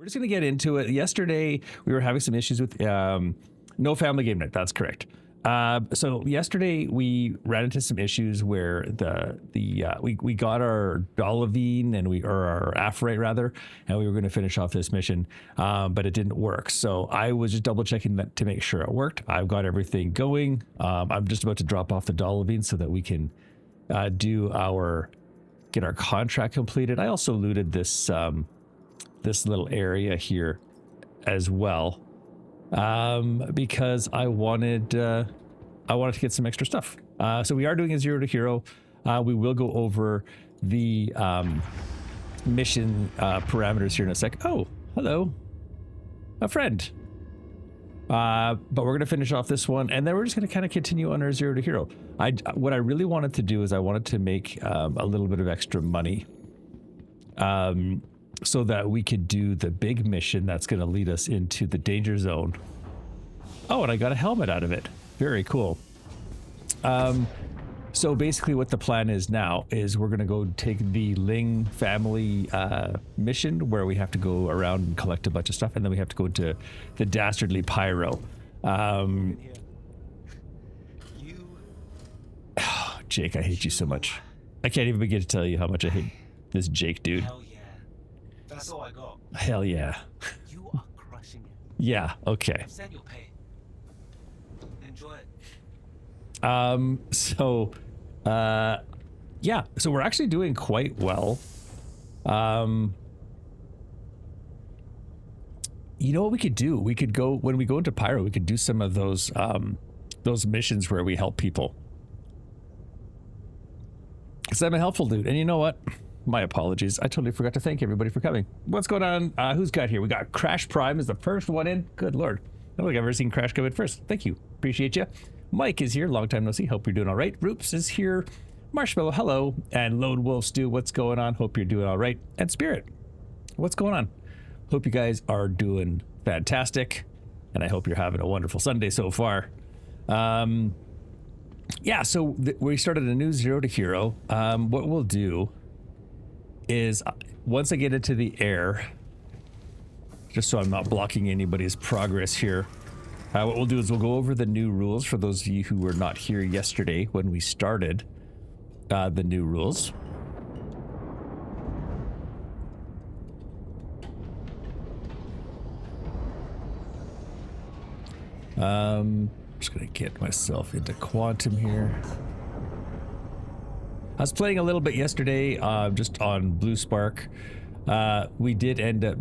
just going to get into it. Yesterday, we were having some issues with no family game night. That's correct. So yesterday we ran into some issues where we got our Dolivine or our Aphorite rather, and we were going to finish off this mission, but it didn't work. So I was just double checking that to make sure it worked. I've got everything going. I'm just about to drop off the Dolivine so that we can get our contract completed. I also looted this little area here as well. Because I wanted to get some extra stuff. So we are doing a 0 to hero. We will go over the mission parameters here in a sec. Oh, hello, a friend. But we're going to finish off this one, and then we're just going to kind of continue on our 0 to hero. What I really wanted to do is I wanted to make a little bit of extra money. So that we could do the big mission that's going to lead us into the danger zone. Oh, and I got a helmet out of it. Very cool. So basically what the plan is now is we're going to go take the Ling family mission where we have to go around and collect a bunch of stuff, and then we have to go to the Dastardly Pyro. Jake, I hate you so much. I can't even begin to tell you how much I hate this Jake dude. That's all I got. Hell yeah. You are crushing it. Yeah, okay. Send your pay. Enjoy it. Yeah, so we're actually doing quite well. You know what we could do? We could go, when we go into Pyro, we could do some of those missions where we help people. Because I'm a helpful dude, and you know what? My apologies. I totally forgot to thank everybody for coming. What's going on? Who's got here? We got Crash Prime is the first one in. Good Lord. I don't think I've ever seen Crash come in first. Thank you. Appreciate you. Mike is here. Long time no see. Hope you're doing all right. Roops is here. Marshmallow, hello. And Lone Wolf Stew, what's going on? Hope you're doing all right. And Spirit, what's going on? Hope you guys are doing fantastic. And I hope you're having a wonderful Sunday so far. Yeah, so we started a new 0 to hero. What we'll do is once I get into the air, just so I'm not blocking anybody's progress here, what we'll do is we'll go over the new rules for those of you who were not here yesterday when we started the new rules. Just gonna get myself into quantum here. I was playing a little bit yesterday, just on Blue Spark. We did end up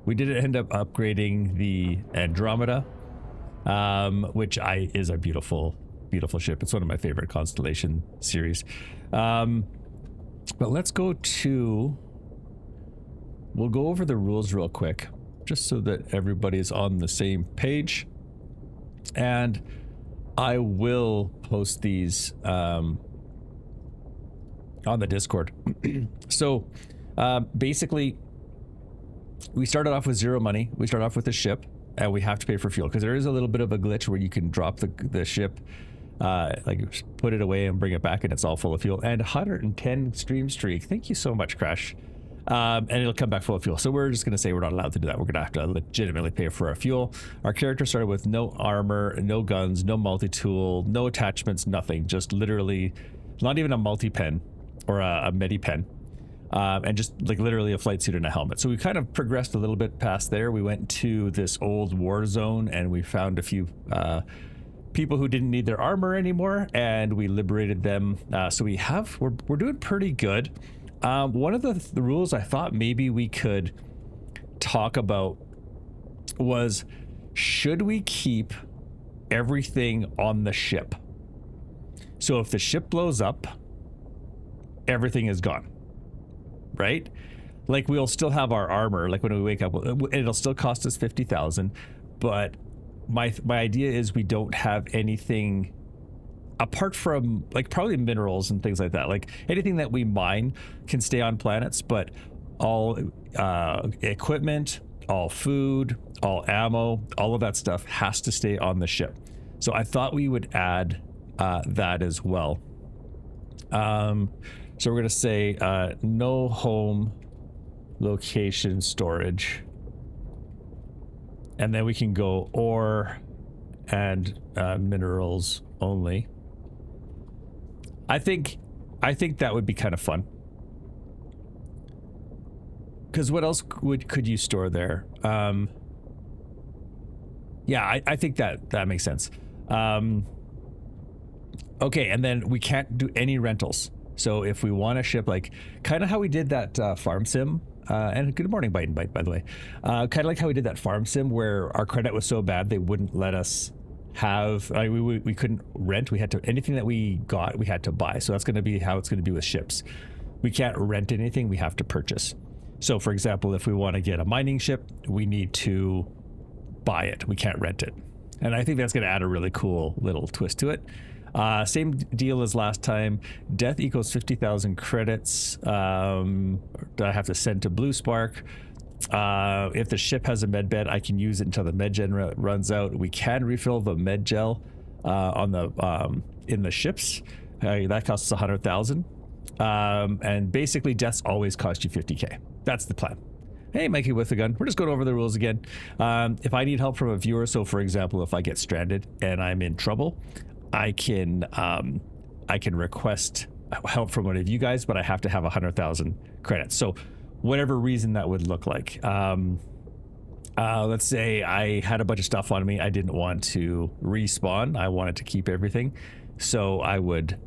upgrading the Andromeda, which is a beautiful, beautiful ship. It's one of my favorite Constellation series. But we'll go over the rules real quick, just so that everybody's on the same page. And I will post these on the Discord. So basically we started off with 0 money. We start off with a ship, and we have to pay for fuel because there is a little bit of a glitch where you can drop the ship, like put it away and bring it back and it's all full of fuel. And 110 stream streak. Thank you so much, Crash. And it'll come back full of fuel. So we're just going to say we're not allowed to do that. We're going to have to legitimately pay for our fuel. Our character started with no armor, no guns, no multi-tool, no attachments, nothing. Just literally not even a multi-pen or a medi-pen. And just like literally a flight suit and a helmet. So we kind of progressed a little bit past there. We went to this old war zone and we found a few people who didn't need their armor anymore, and we liberated them. So we're doing pretty good. One of the rules I thought maybe we could talk about was, should we keep everything on the ship? So if the ship blows up, everything is gone, right? Like we'll still have our armor. Like when we wake up, it'll still cost us 50,000. But my idea is we don't have anything apart from like probably minerals and things like that. Like anything that we mine can stay on planets, but all equipment, all food, all ammo, all of that stuff has to stay on the ship. So I thought we would add that as well. So we're going to say no home location storage. And then we can go ore and minerals only. I think that would be kind of fun. Because what else could you store there? Yeah, I think that makes sense. Okay, and then we can't do any rentals. So if we want to ship, like kind of how we did that farm sim, and good morning, Bite and Bite, by the way. Kind of like how we did that farm sim where our credit was so bad they wouldn't let us have, we couldn't rent. We had to, anything that we got, we had to buy. So that's going to be how it's going to be with ships. We can't rent anything, we have to purchase. So for example, if we want to get a mining ship, we need to buy it. We can't rent it. And I think that's going to add a really cool little twist to it. Same deal as last time. Death equals 50,000 credits that I have to send to Blue Spark. If the ship has a med bed, I can use it until the med gen runs out. We can refill the med gel on the in the ships. That costs 100,000. And basically, deaths always cost you 50k. That's the plan. Hey, Mikey with the gun. We're just going over the rules again. If I need help from a viewer, so for example, if I get stranded and I'm in trouble, I can request help from one of you guys, but I have to have 100,000 credits. So whatever reason that would look like. Let's say I had a bunch of stuff on me. I didn't want to respawn. I wanted to keep everything. So I would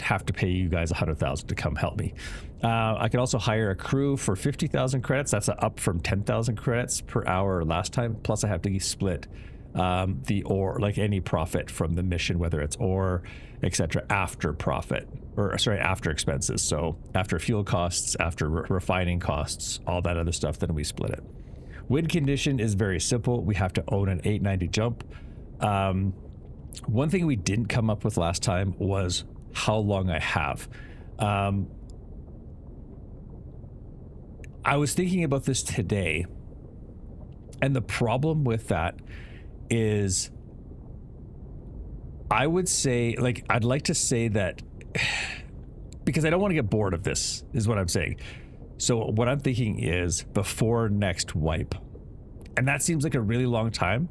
have to pay you guys 100,000 to come help me. I could also hire a crew for 50,000 credits. That's up from 10,000 credits per hour last time. Plus I have to split the ore, like any profit from the mission, whether it's ore, etc., after profit, or sorry, after expenses. So after fuel costs, after refining costs, all that other stuff, then we split it. Win condition is very simple. We have to own an 890 jump. One thing we didn't come up with last time was how long I have. I was thinking about this today, and the problem with that is I would say, like, I'd like to say that because I don't want to get bored of this, is what I'm saying. So what I'm thinking is before next wipe. And that seems like a really long time,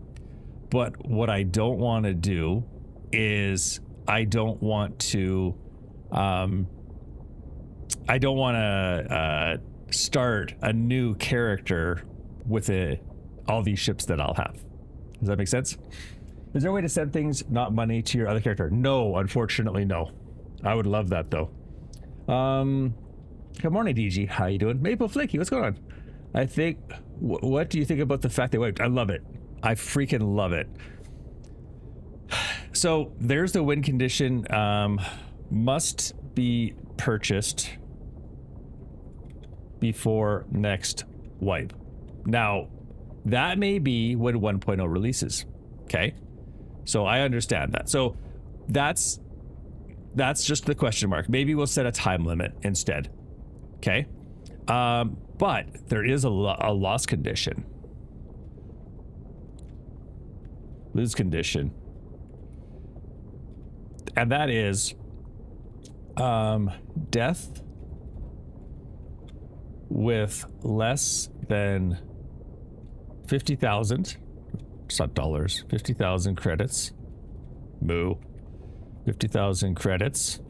but what I don't want to do is I don't want to start a new character with all these ships that I'll have. Does that make sense? Is there a way to send things, not money, to your other character? No, unfortunately, no. I would love that though. Good morning, DG. How you doing? Maple Flaky, what's going on? I think, what do you think about the fact they wiped? I love it. I freaking love it. So there's the win condition. Must be purchased before next wipe. Now, that may be when 1.0 releases. Okay, so I understand that. So that's just the question mark. Maybe we'll set a time limit instead. Okay, but there is a loss condition. Lose condition. And that is death with less than 50,000, it's not dollars, 50,000 credits. Moo. 50,000 credits.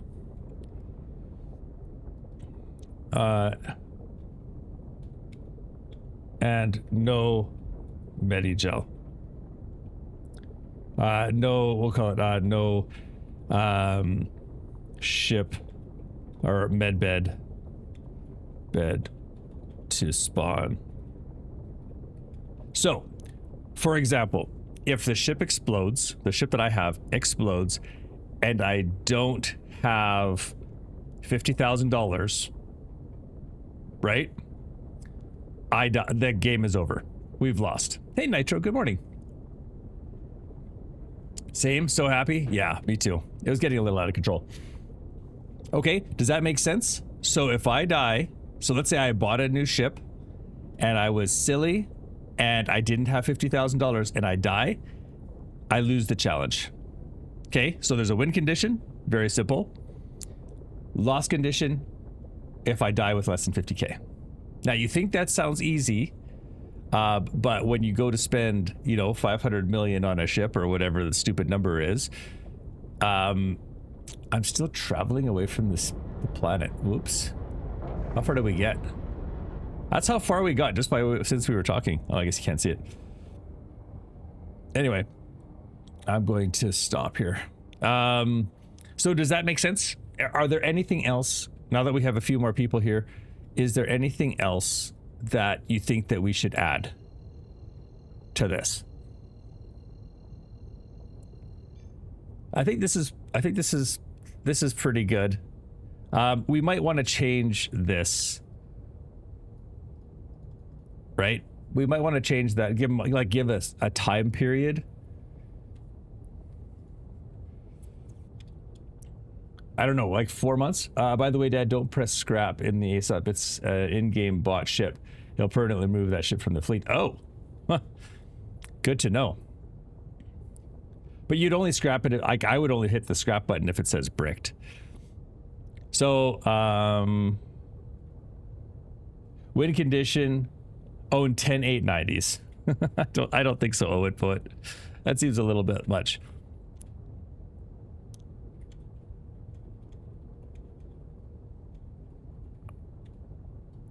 And no Medigel. No, we'll call it no ship or bed to spawn. So, for example, if the ship explodes, the ship that I have explodes, and I don't have $50,000, right? The game is over. We've lost. Hey, Nitro, good morning. Same, so happy? Yeah, me too. It was getting a little out of control. Okay, does that make sense? So if I die, so let's say I bought a new ship and I was silly and I didn't have $50,000 and I die, I lose the challenge. Okay, so there's a win condition, very simple. Loss condition, if I die with less than 50K. Now you think that sounds easy, but when you go to spend, 500 million on a ship or whatever the stupid number is, I'm still traveling away from the planet. Whoops. How far did we get? That's how far we got just since we were talking. Oh, I guess you can't see it. Anyway, I'm going to stop here. So does that make sense? Are there anything else, now that we have a few more people here, is there anything else that you think that we should add to this? I think this is pretty good. We might want to change this, right? We might want to change that. Give us a time period. I don't know, like 4 months. By the way, Dad, don't press scrap in the ASAP. It's an in-game bought ship. You'll permanently remove that ship from the fleet. Oh, huh. Good to know. But you'd only scrap it. Like I would only hit the scrap button if it says bricked. So, win condition, own 10 890s. I don't think so, Owen Poet. That seems a little bit much.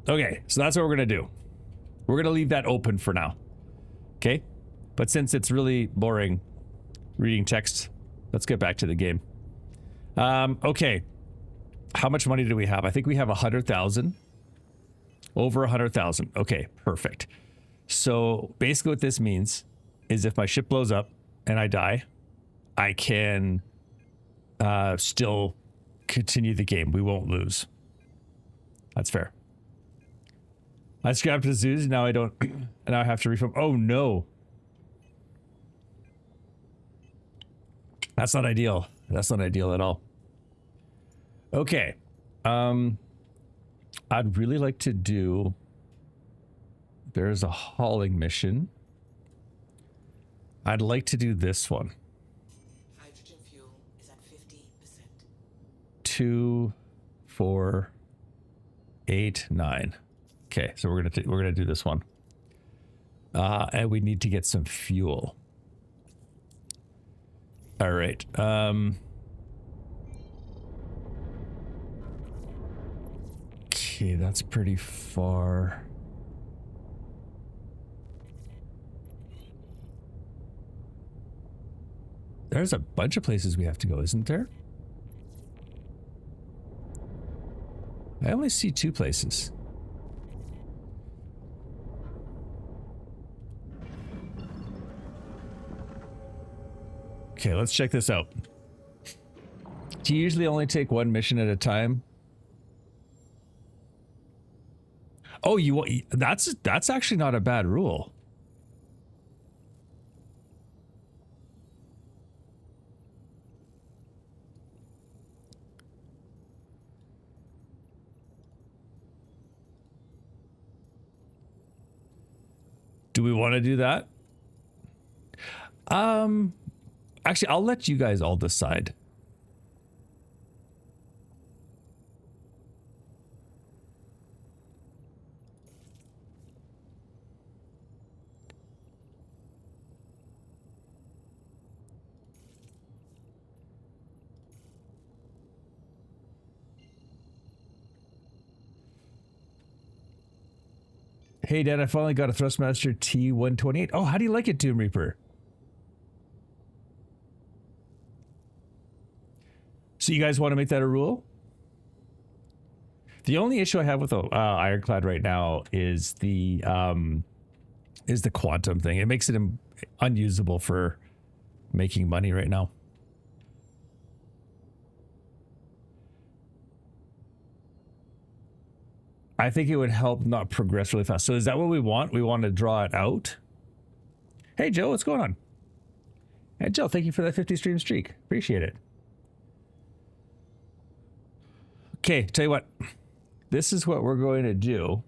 Okay, so that's what we're gonna do. We're gonna leave that open for now. Okay? But since it's really boring reading text, let's get back to the game. Okay. How much money do we have? I think we have 100,000. Over 100,000. Okay, perfect. So basically what this means is if my ship blows up and I die, I can still continue the game. We won't lose. That's fair. I scrapped the zoos, now I don't, now I have to refund. Oh no. That's not ideal. That's not ideal at all. Okay. I'd really like to do, there's a hauling mission. I'd like to do this one. Hydrogen fuel is at 50%. 2, 4, 8, 9. Okay, so we're gonna do this one, and we need to get some fuel. All right. Okay, that's pretty far. There's a bunch of places we have to go, isn't there? I only see 2 places. Okay, let's check this out. Do you usually only take 1 mission at a time? Oh, that's actually not a bad rule. Do we want to do that? Actually, I'll let you guys all decide. Hey, Dad, I finally got a Thrustmaster T128. Oh, how do you like it, Doom Reaper? So you guys want to make that a rule? The only issue I have with Ironclad right now is the quantum thing. It makes it unusable for making money right now. I think it would help not progress really fast. So is that what we want? We want to draw it out? Hey, Joe, what's going on? Hey, Joe, thank you for that 50 stream streak. Appreciate it. Okay, tell you what. This is what we're going to do.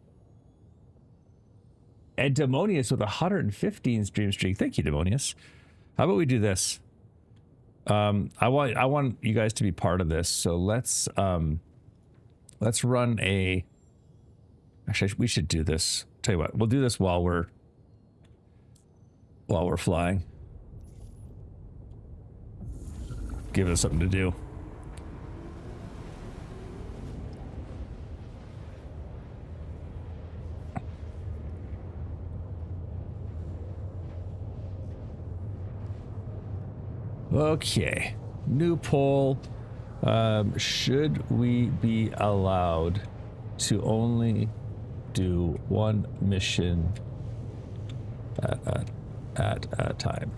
And Demonius with 115 stream streak. Thank you, Demonius. How about we do this? I want you guys to be part of this. So let's run a Actually, we should do this. Tell you what, we'll do this while we're flying. Give us something to do. Okay, new poll. Should we be allowed to only do one mission at a time?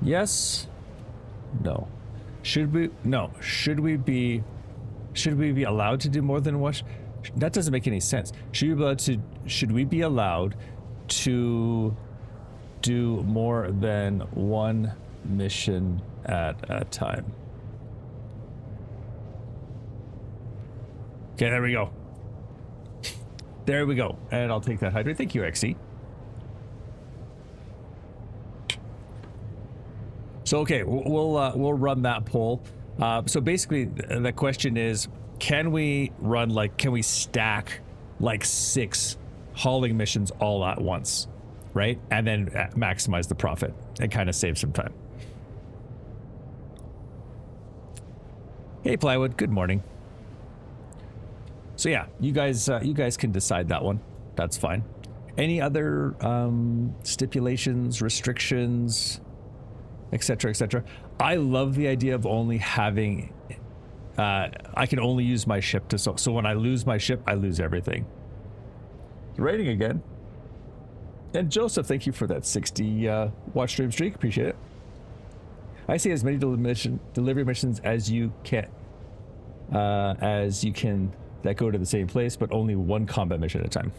Yes. No. Should we? No. Should we be allowed to do more than one? That doesn't make any sense. Should we be allowed to do more than one mission at a time? Okay, there we go. There we go. And I'll take that hydrate. Thank you, XC. So okay, we'll run that poll. So basically, the question is, can we stack like 6 hauling missions all at once, right? And then maximize the profit and kind of save some time. Hey, Plywood. Good morning. So yeah, you guys can decide that one. That's fine. Any other stipulations, restrictions, etc., etc.? I love the idea of only having. I can only use my ship to so when I lose my ship, I lose everything. It's raining again. And Joseph, thank you for that 60 watch stream streak. Appreciate it. I see as many delivery missions as you can that go to the same place, but only one combat mission at a time.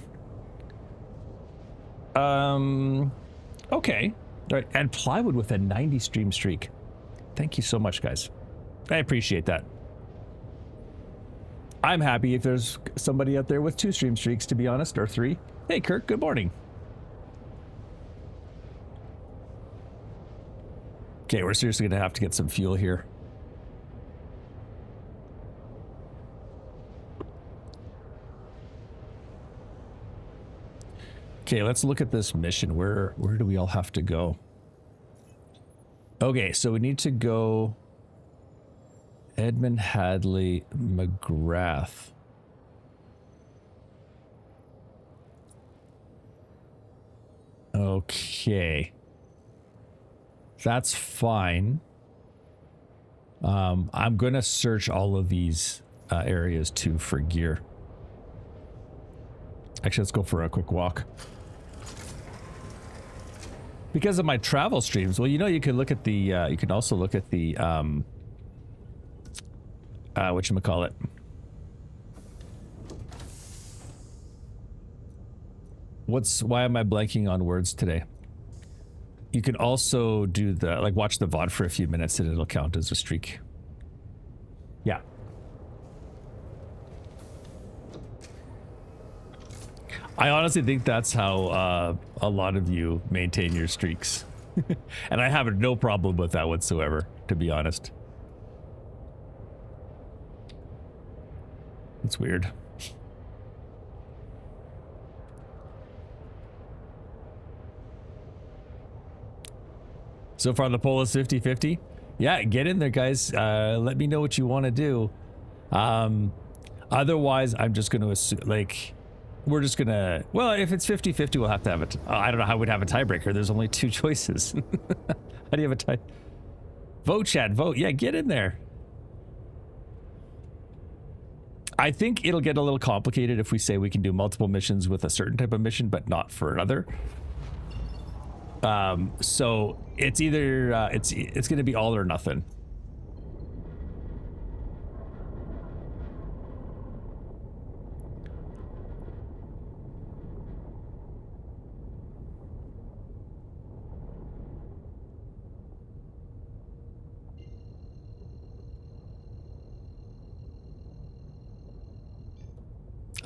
Okay. All right. And Plywood with a 90 stream streak. Thank you so much, guys. I appreciate that. I'm happy if there's somebody out there with 2 stream streaks, to be honest, or 3. Hey, Kirk, good morning. Okay, we're seriously going to have to get some fuel here. Okay, let's look at this mission. Where do we all have to go? Okay, so we need to go Edmund Hadley McGrath. Okay. That's fine. I'm going to search all of these areas too for gear. Actually, let's go for a quick walk. Because of my travel streams, well, you can look at the, you can also look at the, whatchamacallit. Why am I blanking on words today? You can also do the, watch the VOD for a few minutes and it'll count as a streak. Yeah. I honestly think that's how a lot of you maintain your streaks. And I have no problem with that whatsoever, to be honest. It's weird. So far the poll is 50-50. Yeah, get in there, guys. Let me know what you want to do. Otherwise, I'm just going to assume, we're just going to... Well, if it's 50-50, we'll have to have it. I don't know how we'd have a tiebreaker. There's only 2 choices. How do you have a tie? Vote, chat. Vote. Yeah, get in there. I think it'll get a little complicated if we say we can do multiple missions with a certain type of mission, but not for another. So it's either it's going to be all or nothing.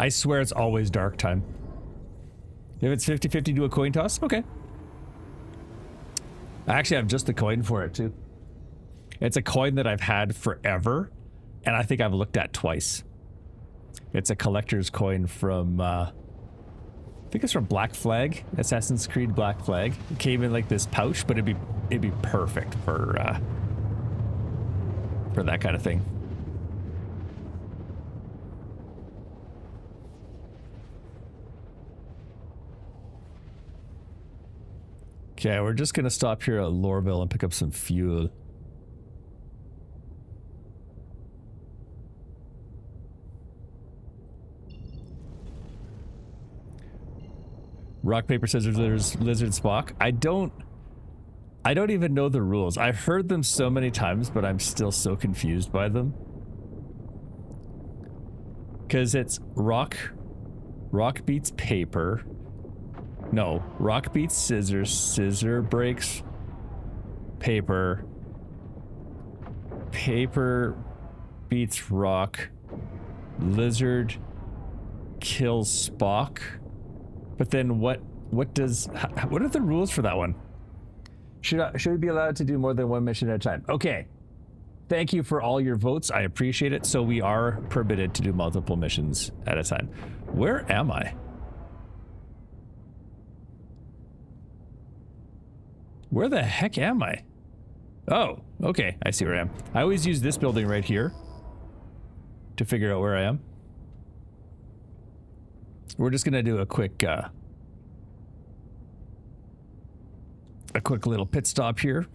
I swear it's always dark time. If it's 50-50, do a coin toss? Okay. I actually have just the coin for it, too. It's a coin that I've had forever, and I think I've looked at twice. It's a collector's coin from, I think it's from Black Flag, Assassin's Creed Black Flag. It came in like this pouch, but it'd be perfect for that kind of thing. Okay, we're just gonna stop here at Lorville and pick up some fuel. Rock, paper, scissors, lizard, Spock. I don't even know the rules. I've heard them so many times, but I'm still so confused by them. Because it's rock beats paper. No, rock beats scissors, scissor breaks paper. Paper beats rock. Lizard kills Spock. But then what are the rules for that one? Should we be allowed to do more than one mission at a time? Okay. Thank you for all your votes. I appreciate it. So we are permitted to do multiple missions at a time. Where am I? Where the heck am I? Oh, okay. I see where I am. I always use this building right here to figure out where I am. We're just gonna do a quick little pit stop here.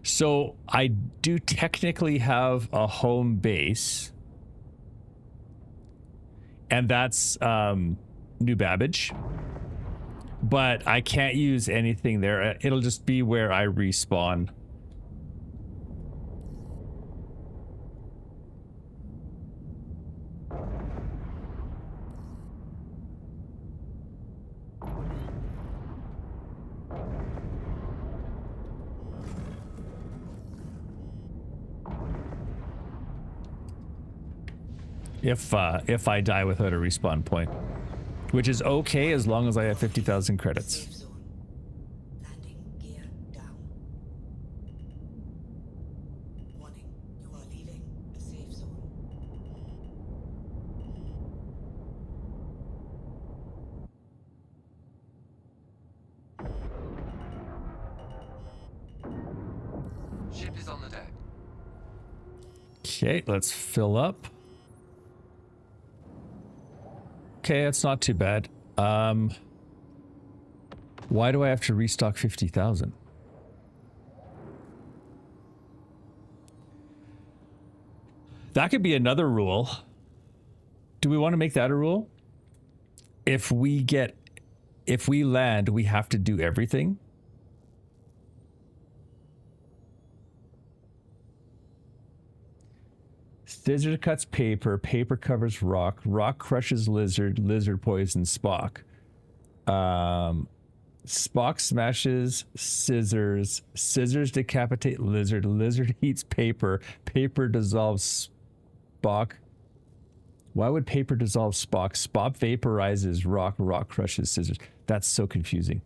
So I do technically have a home base, and that's New Babbage, but I can't use anything there. It'll just be where I respawn. If I die without a respawn point, which is okay as long as I have 50,000 credits. Safe zone. Landing gear down. Warning, you are leaving the safe zone. Ship is on the deck. Okay, let's fill up. Okay, that's not too bad. Why do I have to restock 50,000? That could be another rule. Do we want to make that a rule? If we land, we have to do everything. Scissor cuts paper, paper covers rock, rock crushes lizard, lizard poisons Spock. Spock smashes scissors, scissors decapitate lizard, lizard eats paper, paper dissolves Spock. Why would paper dissolve Spock? Spock vaporizes rock, rock crushes scissors. That's so confusing.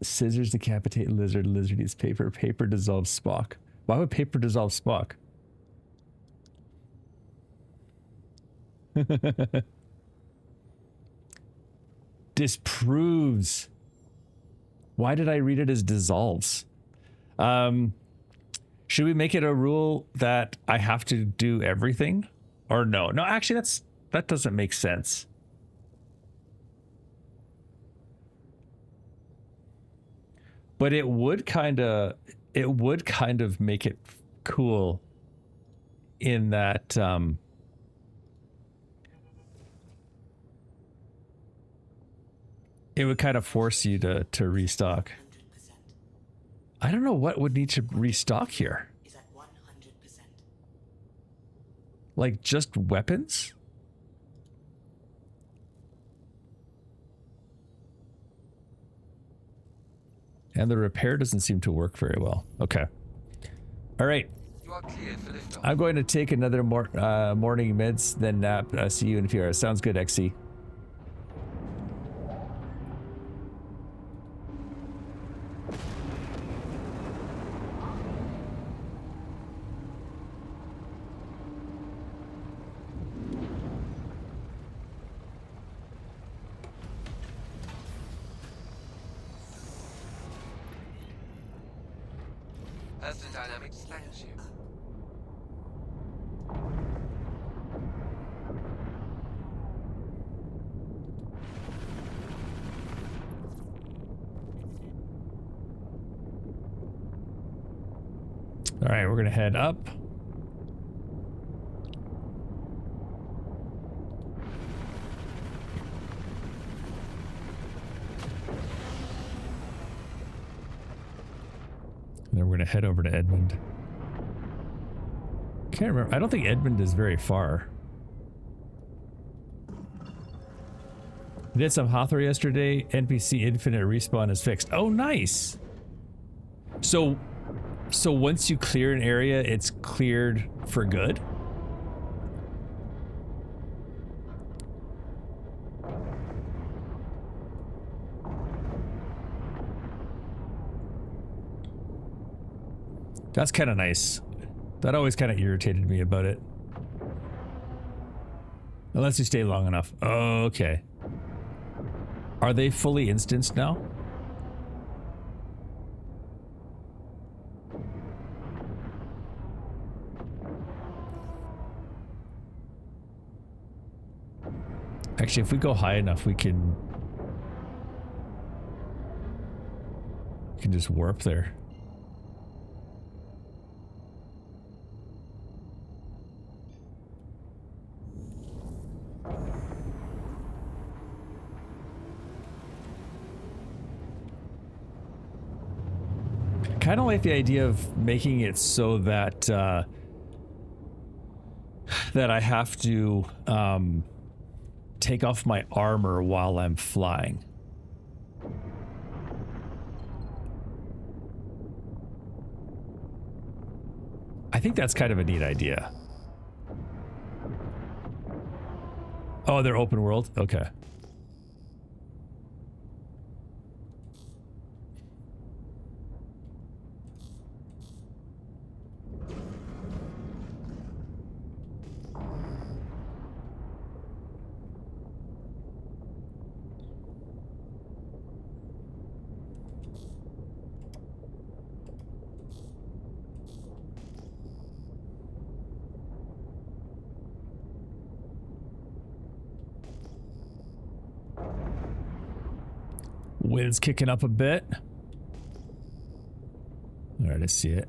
Scissors decapitate lizard, lizard eats paper, paper dissolves Spock. Why would paper dissolve Spock? Disproves. Why did I read it as dissolves? Should we make it a rule that I have to do everything? Or no? No, actually that doesn't make sense. But it would kind of make it cool in that it would kind of force you to restock. 100% I don't know what would need to restock here. is at 100%. Like just weapons? And the repair doesn't seem to work very well. Okay. All right. You are cleared for liftoff. I'm going to take another morning meds, then nap. See you in a few hours. Sounds good, XC. Earthly Dynamics thanks you. All right, we're going to head up. And then we're going to head over to Edmund. Can't remember. I don't think Edmund is very far. We did some Hathor yesterday. NPC infinite respawn is fixed. Oh, nice. So once you clear an area, it's cleared for good? That's kind of nice. That always kind of irritated me about it. Unless you stay long enough. Okay. Are they fully instanced now? Actually, if we go high enough, we can just warp there. Kind of like the idea of making it so that that I have to take off my armor while I'm flying. I think that's kind of a neat idea. Oh, they're open world? Okay. Wind's kicking up a bit. All right, I see it.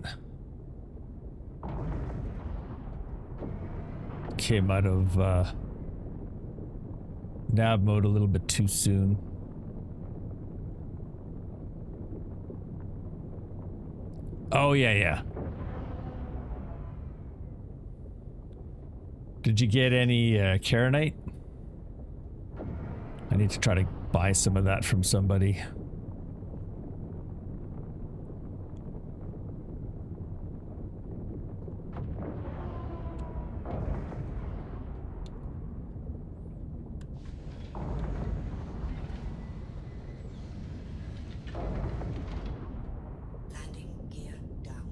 Came out of nav mode a little bit too soon. Oh, yeah. Did you get any Karenite? I need to try to buy some of that from somebody. Landing gear down.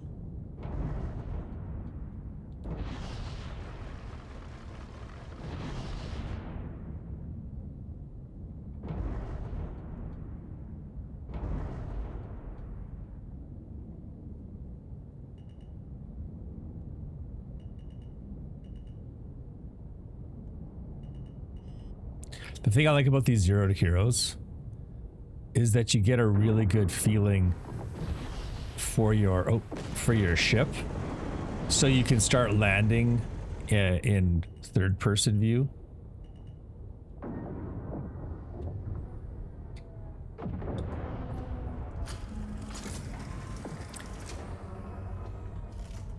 The thing I like about these Zero to Heroes is that you get a really good feeling for your ship, so you can start landing in third-person view.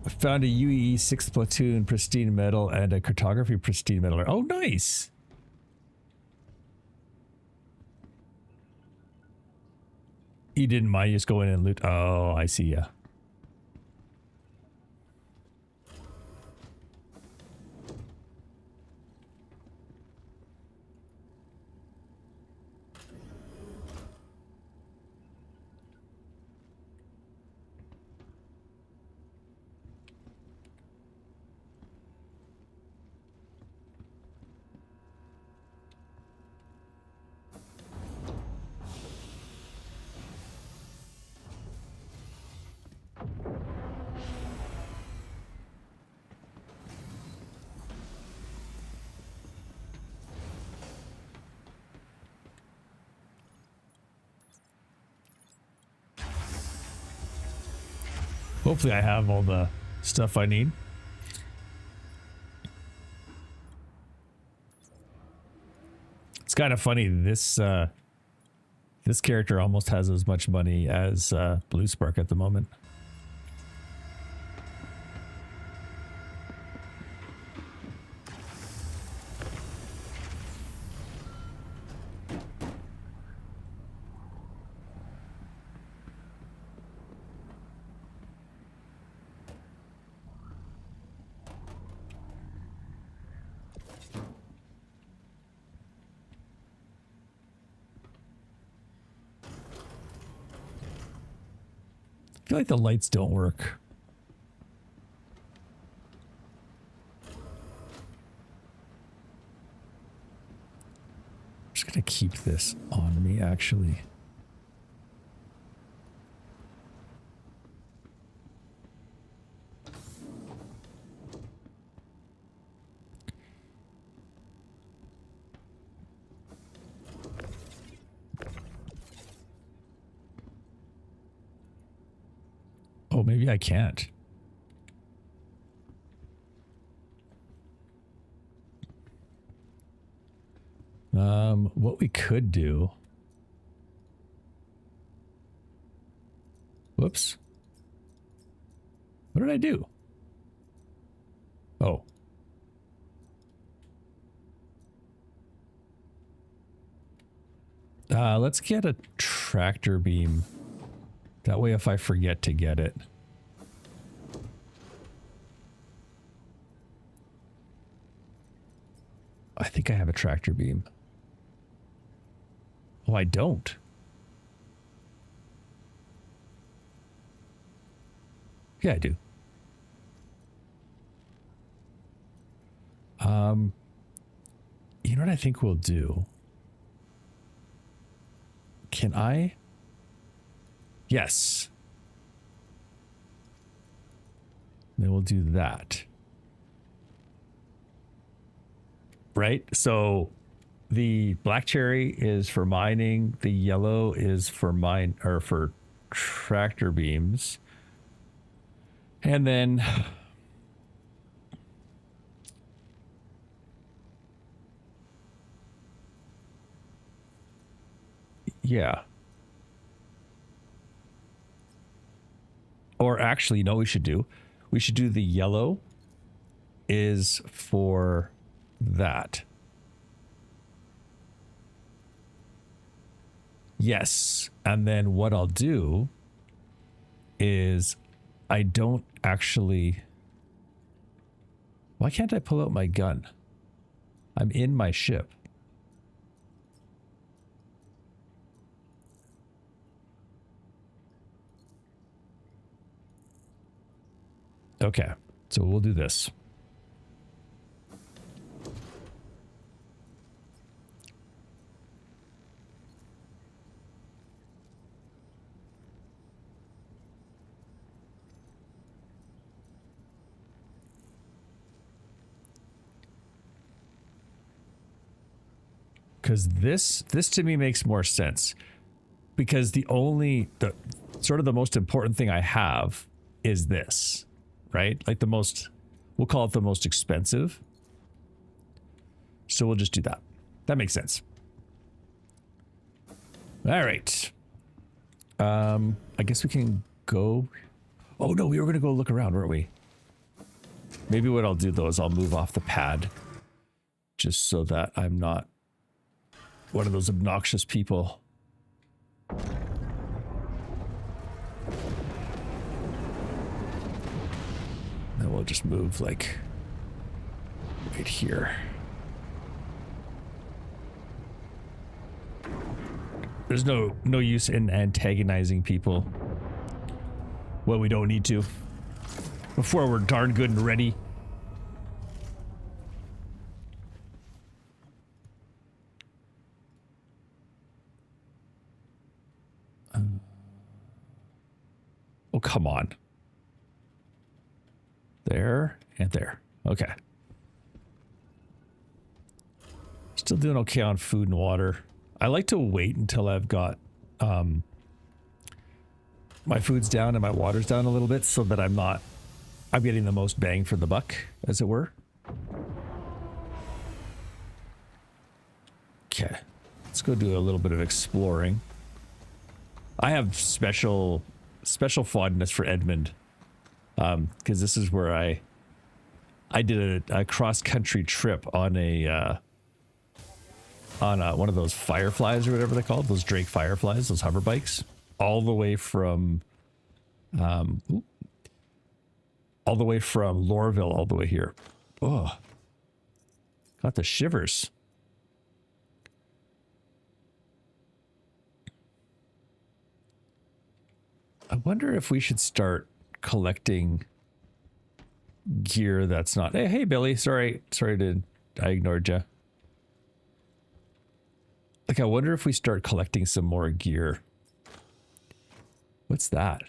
I found a UEE 6th platoon pristine metal and a cartography pristine metal. Oh, nice. You didn't mind just go in and loot? Oh, I see ya. Hopefully I have all the stuff I need. It's kind of funny. This character almost has as much money as Blue Spark at the moment. I feel like the lights don't work. I'm just gonna keep this on me, actually. Oh, maybe I can't. What we could do. Whoops. What did I do? Oh. Let's get a tractor beam. That way if I forget to get it. I think I have a tractor beam. Oh, I don't. Yeah, I do. You know what I think we'll do? Can I? Yes. Then we'll do that. Right? So the black cherry is for mining, the yellow is for for tractor beams. And then yeah. Or actually, you know what we should do? We should do the yellow is for that. Yes. And then what I'll do is I don't actually... Why can't I pull out my gun? I'm in my ship. Okay, so we'll do this. Because this to me makes more sense. Because the sort of the most important thing I have is this. Right? Like the most, we'll call it the most expensive. So we'll just do that. That makes sense. All right. I guess we can go. Oh no, we were going to go look around, weren't we? Maybe what I'll do though is I'll move off the pad just so that I'm not one of those obnoxious people. Then we'll just move like right here. There's no use in antagonizing people. Well, we don't need to. Before we're darn good and ready. Oh, come on. There and there. Okay. Still doing okay on food and water. I like to wait until I've got my food's down and my water's down a little bit so that I'm getting the most bang for the buck, as it were. Okay, let's go do a little bit of exploring. I have special fondness for Edmund, because this is where I did a cross-country trip on one of those Fireflies or whatever they're called, those Drake Fireflies, those hover bikes, all the way from Lorville all the way here. Oh, got the shivers. I wonder if we should start collecting gear that's not... Hey, Billy. Sorry I ignored you. Like, I wonder if we start collecting some more gear. What's that?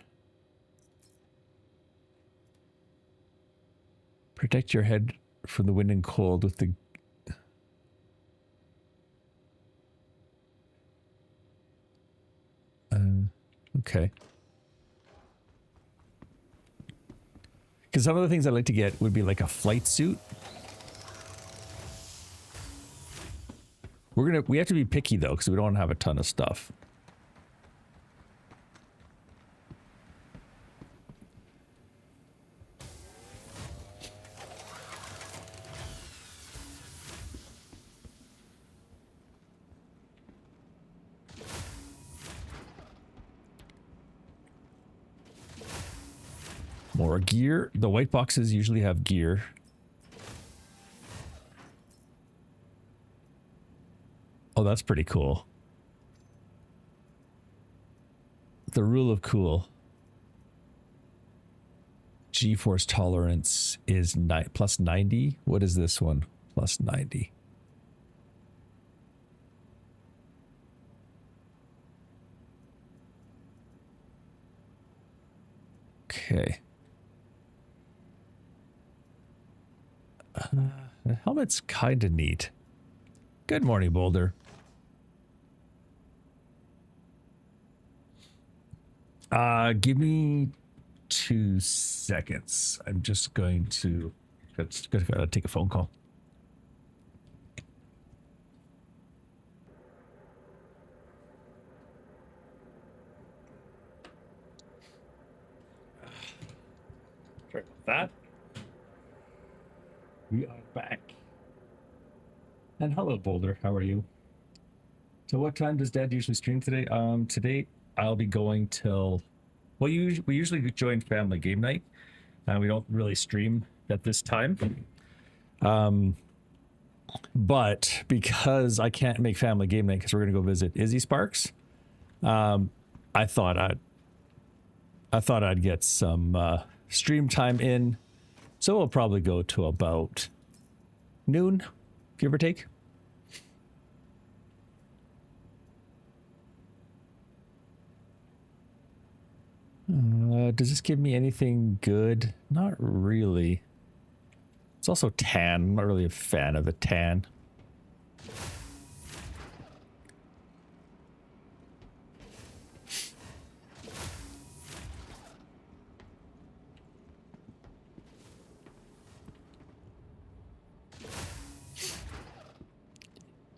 Protect your head from the wind and cold with the... Okay. Because some of the things I'd like to get would be like a flight suit. We have to be picky though, because we don't have a ton of stuff. More gear. The white boxes usually have gear. Oh, that's pretty cool. The rule of cool. G-force tolerance is plus 90. What is this one? Plus 90. Okay. The helmet's kind of neat. Good morning, Boulder. Give me 2 seconds. I'm just going to take a phone call. Sorry about that. We are back. And hello, Boulder. How are you? So what time does Dad usually stream today? Today I'll be going till... Well, we usually join family game night. We don't really stream at this time. But because I can't make family game night because we're going to go visit Izzy Sparks, I thought I'd get some stream time in. So we'll probably go to about noon, give or take. Does this give me anything good? Not really. It's also tan. I'm not really a fan of the tan.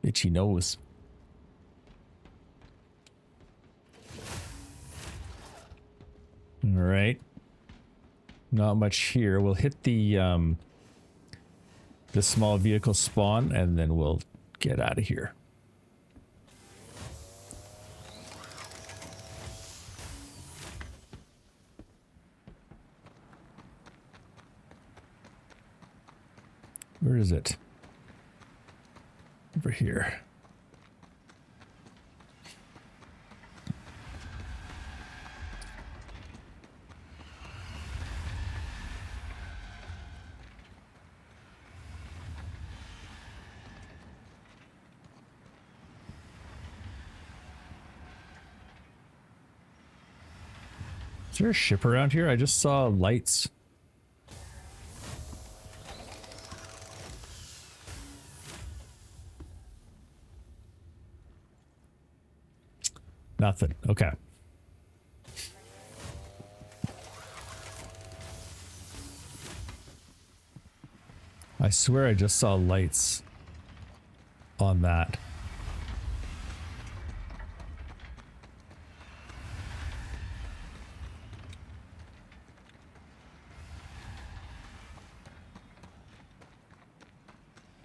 Itchy nose. All right. Not much here. We'll hit the small vehicle spawn and then we'll get out of here. Where is it? Over here. Is there a ship around here? I just saw lights. Nothing. Okay. swear I just saw lights on that.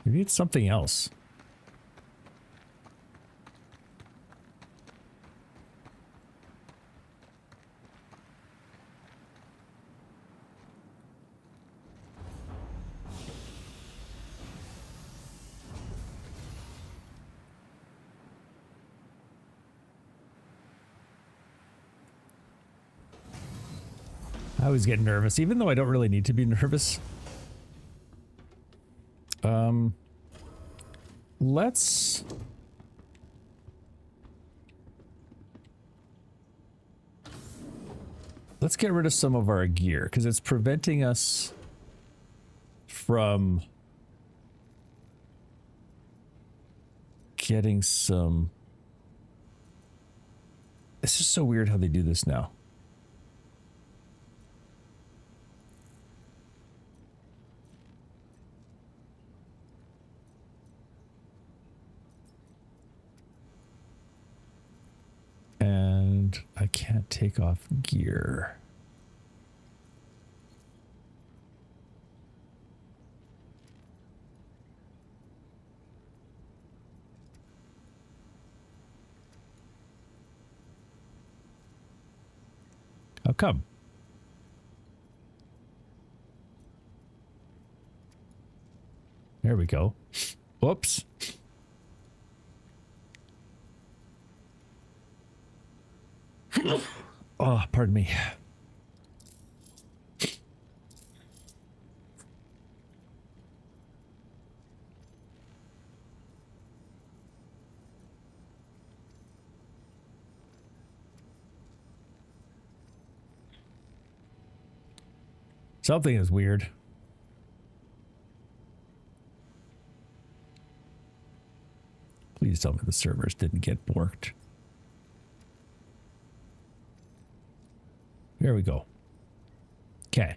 Maybe it's something else. I always get nervous, even though I don't really need to be nervous. Let's get rid of some of our gear because it's preventing us from getting some. It's just so weird how they do this now. And I can't take off gear. How come? There we go. Whoops. Oh, pardon me. Something is weird. Please tell me the servers didn't get borked. There we go. Okay.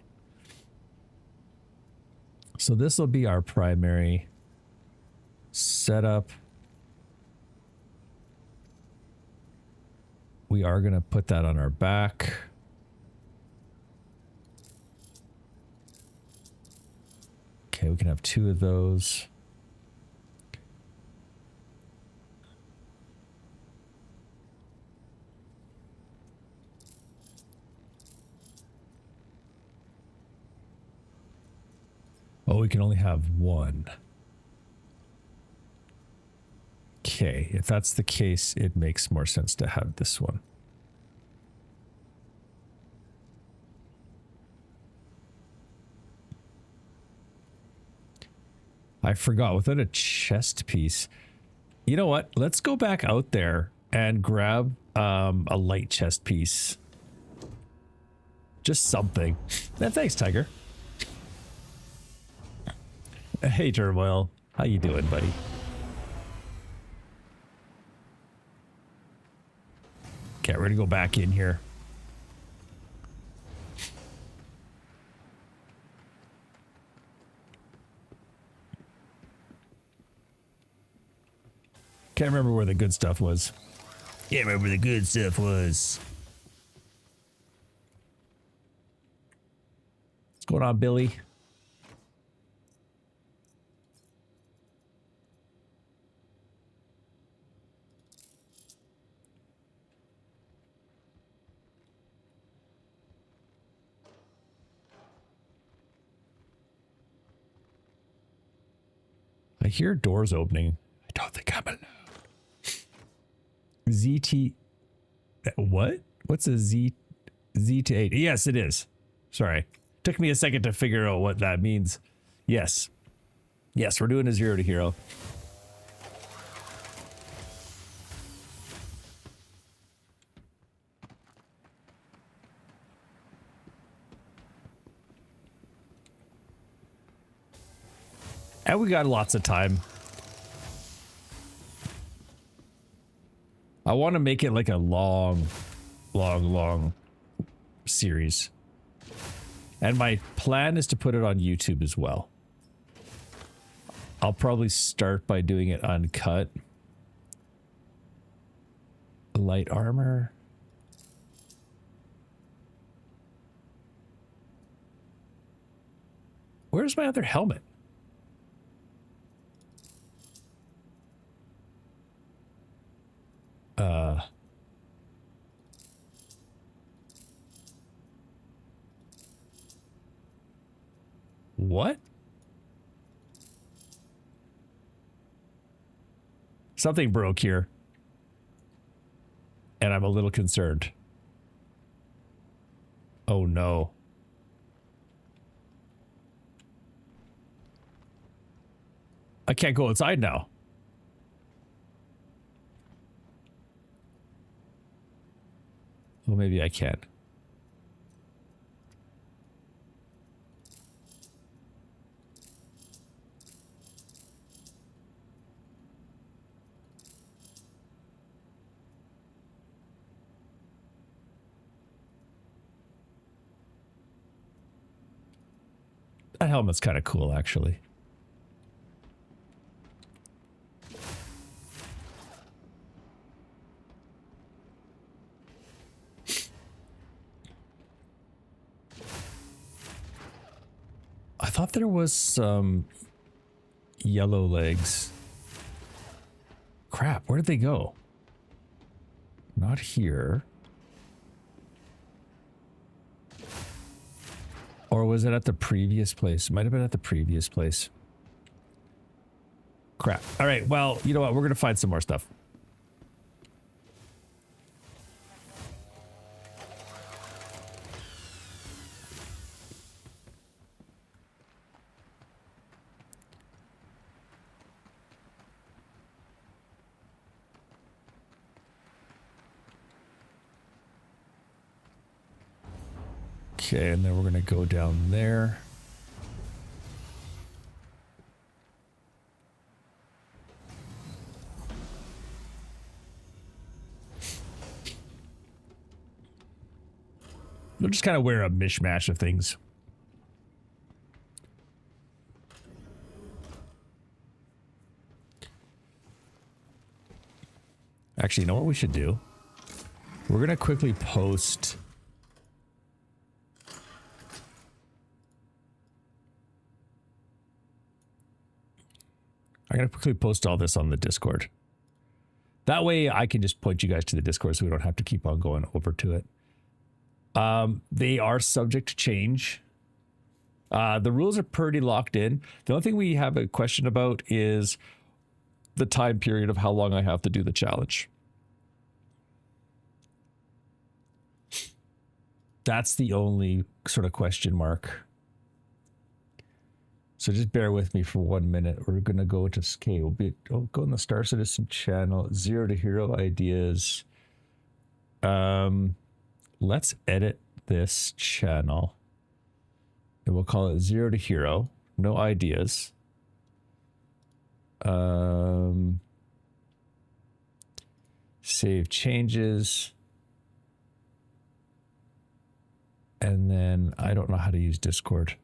So this will be our primary setup. We are going to put that on our back. Okay, we can have 2 of those. Oh, we can only have 1. Okay, if that's the case, it makes more sense to have this one. I forgot, without a chest piece. You know what? Let's go back out there and grab a light chest piece. Just something. Thanks, Tiger. Hey, Turmoil. How you doing, buddy? Okay, we're gonna go back in here. Can't remember where the good stuff was. Can't remember where the good stuff was. What's going on, Billy? I hear doors opening. I don't think I'm alone. ZT. What? What's a Z to 8? Yes, it is. Sorry. Took me a second to figure out what that means. Yes. Yes, we're doing a 0 to hero. And we got lots of time. I want to make it like a long series. And my plan is to put it on YouTube as well. I'll probably start by doing it uncut. Light armor. Where's my other helmet? What? Something broke here. And I'm a little concerned. Oh no. I can't go outside now. Well, maybe I can. That helmet's kind of cool, actually. I thought there was some yellow legs. Crap, where did they go? Not here. Or was it at the previous place? Might have been at the previous place. Crap. All right, well, you know what? We're going to find some more stuff. Okay, and then we're going to go down there. We'll just kind of wear a mishmash of things. Actually, you know what we should do? We're going to quickly post... I'm going to quickly post all this on the Discord. That way I can just point you guys to the Discord so we don't have to keep on going over to it. They are subject to change. The rules are pretty locked in. The only thing we have a question about is the time period of how long I have to do the challenge. That's the only sort of question mark. So just bear with me for 1 minute. We're going to go to okay, we'll go in the Star Citizen channel, 0 to Hero ideas. Let's edit this channel. And we'll call it 0 to Hero. No ideas. Save changes. And then I don't know how to use Discord.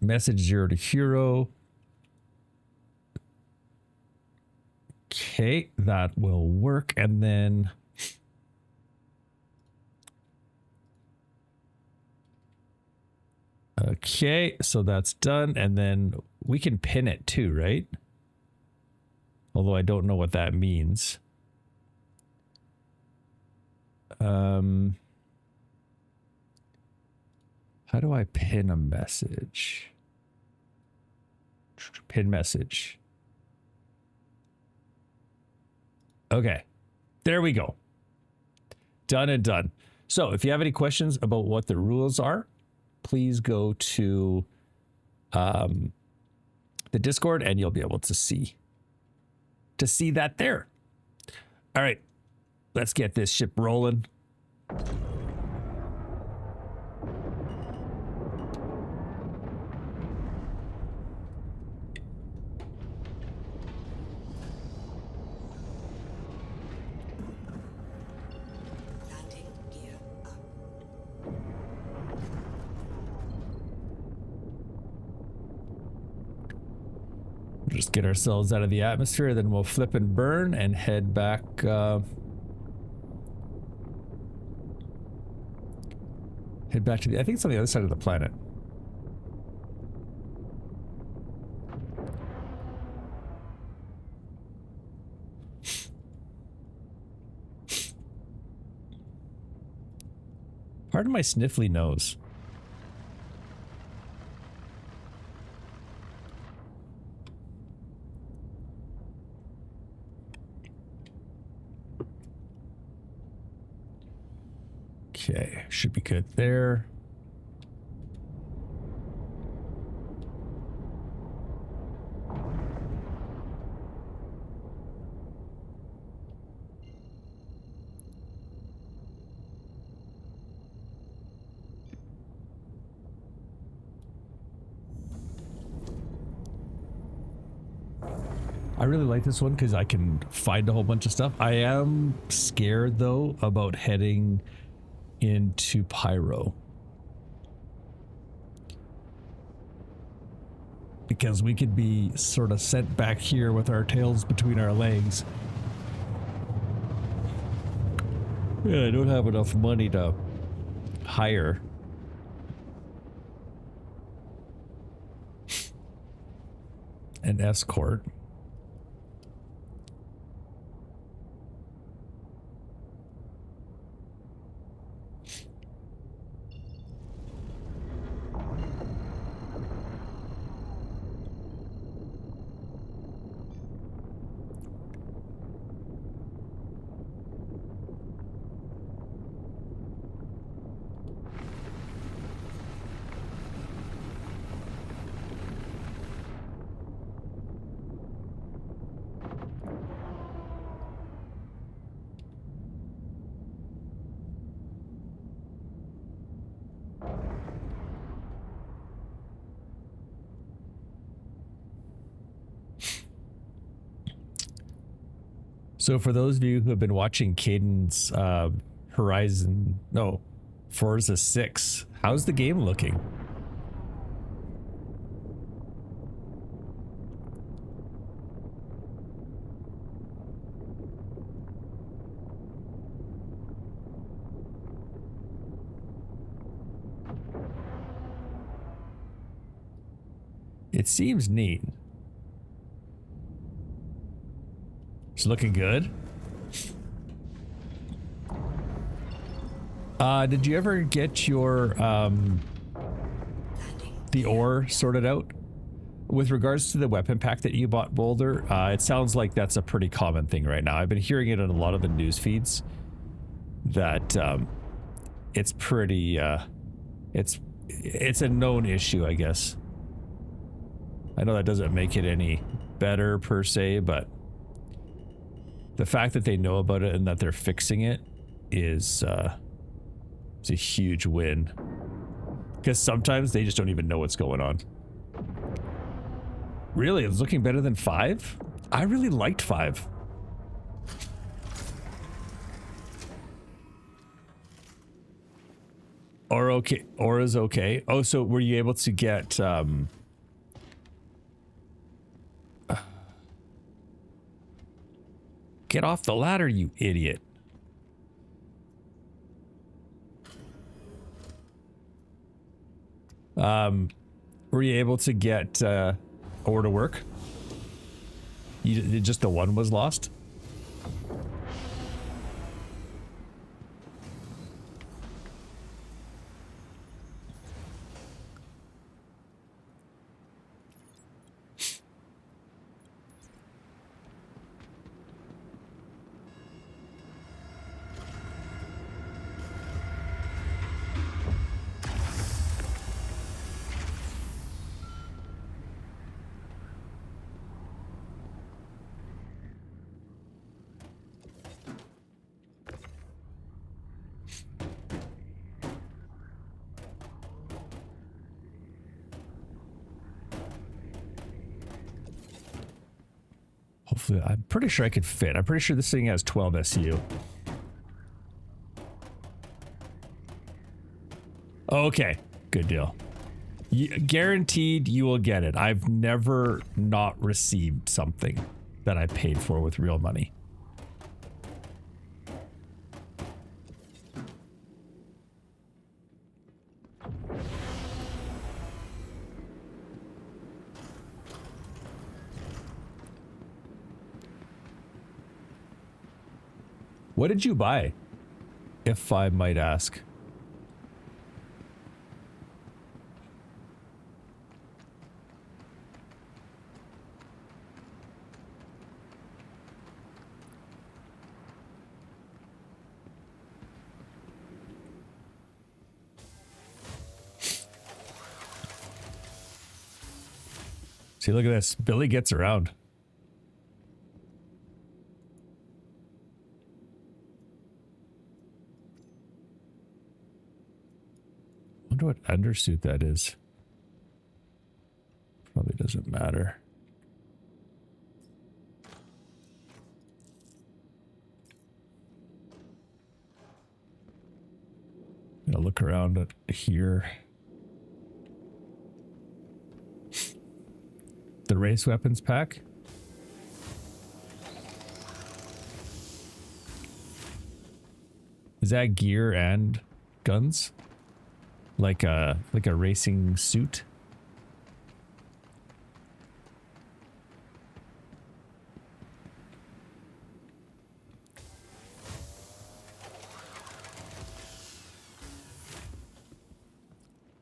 Message 0 to Hero. Okay, that will work. And then okay, so that's done. And then we can pin it too, right? Although I don't know what that means. How do I pin a message? Pin message. Okay, there we go. Done and done. So if you have any questions about what the rules are, please go to the Discord and you'll be able to see that there. All right, let's get this ship rolling. Landing gear up. just get ourselves out of the atmosphere, then we'll flip and burn and head back. Head back to the. I think it's on the other side of the planet. Pardon my sniffly nose. Okay, should be good there. I really like this one because I can find a whole bunch of stuff. I am scared though about heading into Pyro, because we could be sort of sent back here with our tails between our legs. Yeah, I don't have enough money to hire. An escort. So for those of you who have been watching Caden's Forza 6, how's the game looking? It seems neat. It's looking good. Did you ever get your the ore sorted out? With regards to the weapon pack that you bought, Boulder, it sounds like that's a pretty common thing right now. I've been hearing it on a lot of the news feeds that it's pretty it's a known issue, I guess. I know that doesn't make it any better per se, but the fact that they know about it and that they're fixing it is it's a huge win. Because sometimes they just don't even know what's going on. Really, it's looking better than 5? I really liked 5. Or okay, Aura's okay. Oh, so were you able to get get off the ladder, you idiot. Were you able to get Aura to work? Just the one was lost? Hopefully, I'm pretty sure I could fit. I'm pretty sure this thing has 12 SU. Okay, good deal. Guaranteed you will get it. I've never not received something that I paid for with real money. What did you buy, if I might ask? See, look at this. Billy gets around. Wonder what undersuit that is. Probably doesn't matter. Gonna look around at here. The race weapons pack. Is that gear and guns? Like a racing suit?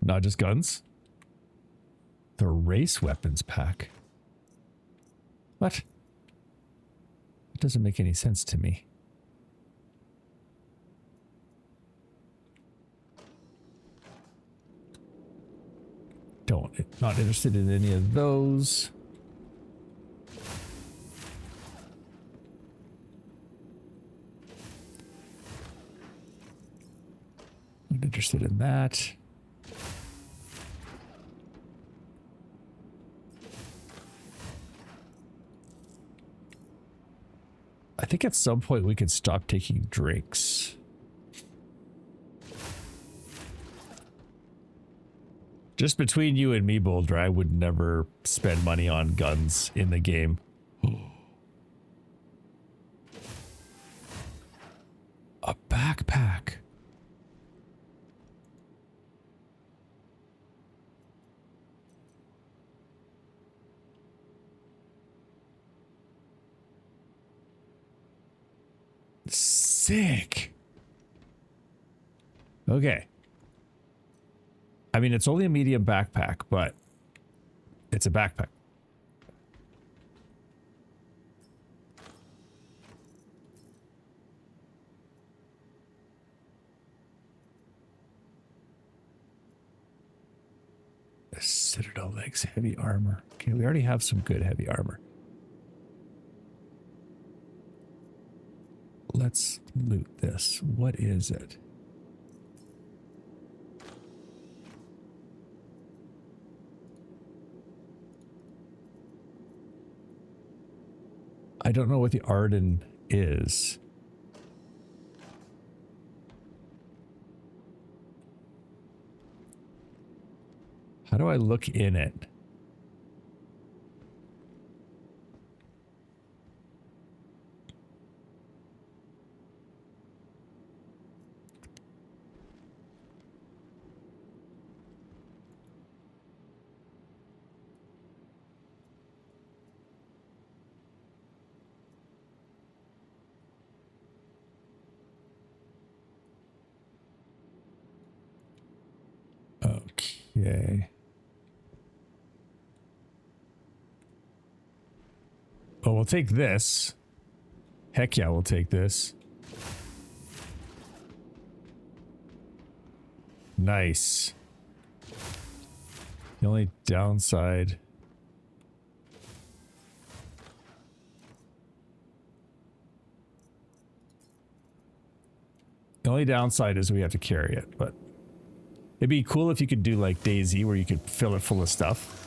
Not just guns? The race weapons pack. What? It doesn't make any sense to me. Not interested in any of those. Not interested in that. I think at some point we can stop taking drinks. Just between you and me, Boulder, I would never spend money on guns in the game. A backpack. Sick. Okay. I mean, it's only a medium backpack, but it's a backpack. The Citadel legs, heavy armor. Okay, we already have some good heavy armor. Let's loot this. What is it? I don't know what the Arden is. How do I look in it? Okay. Oh, we'll take this. Heck yeah, we'll take this. Nice. The only downside... The only downside is we have to carry it, but... It'd be cool if you could do like DayZ where you could fill it full of stuff.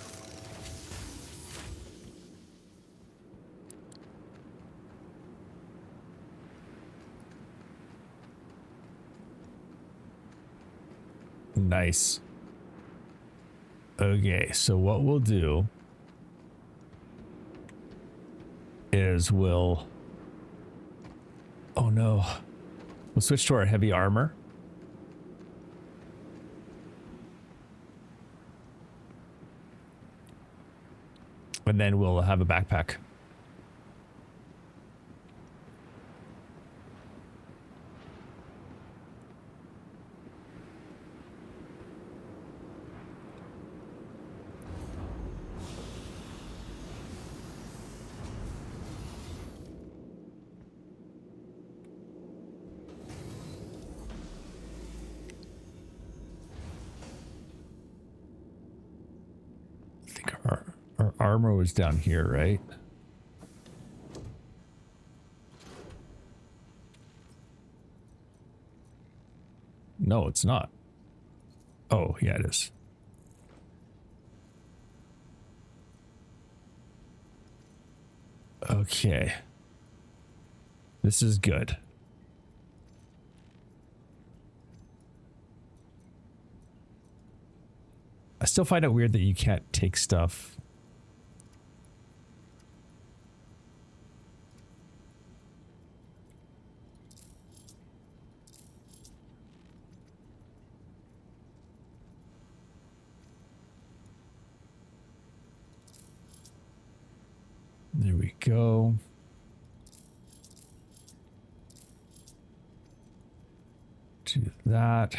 Nice. Okay, so what we'll do is we'll... Oh no. We'll switch to our heavy armor. And then we'll have a backpack. I think our armor was down here, right? No, it's not. Oh, yeah, it is. Okay. This is good. I still find it weird that you can't take stuff. There we go. Do that.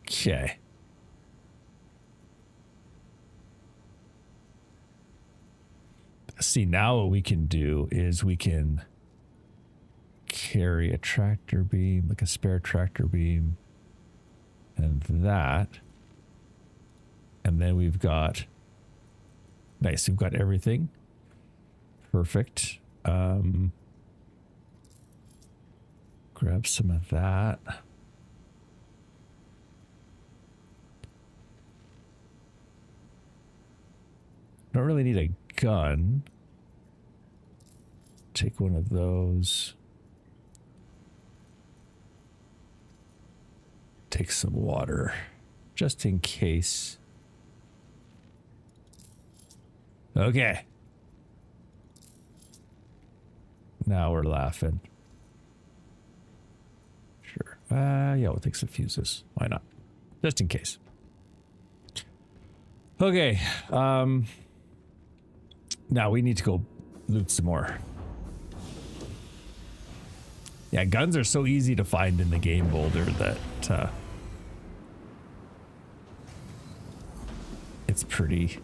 Okay. See, now what we can do is we can carry a tractor beam, like a spare tractor beam, and that. And then we've got, nice, we've got everything. Perfect. Grab some of that. Don't really need a gun. Take one of those. Take some water, just in case. Okay. Now we're laughing. Sure. Yeah, we'll take some fuses. Why not? Just in case. Okay. Now we need to go loot some more. Yeah, guns are so easy to find in the game, Boulder, that it's pretty.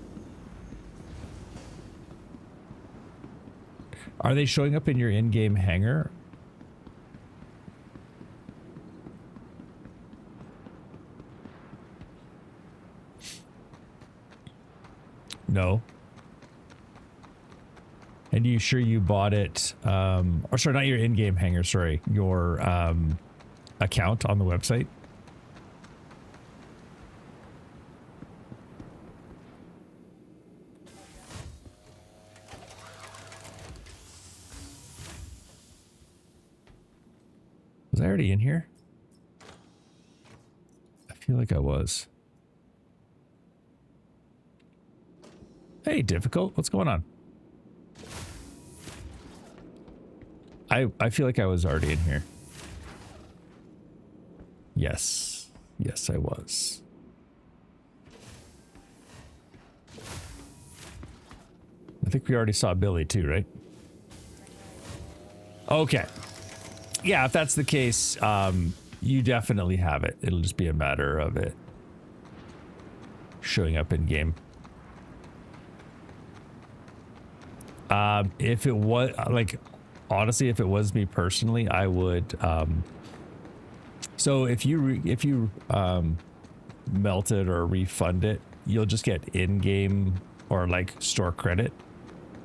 Are they showing up in your in-game hangar? No. And you sure you bought it, or sorry, not your in-game hangar, sorry, your account on the website? Was I already in here? I feel like I was. Hey, difficult, what's going on? I feel like I was already in here. Yes. Yes, I was. I think we already saw Billy too, right? Okay. Yeah, if that's the case, you definitely have it. It'll just be a matter of it showing up in game. If it was like, honestly, if it was me personally, I would. So if you melt it or refund it, you'll just get in-game or like store credit.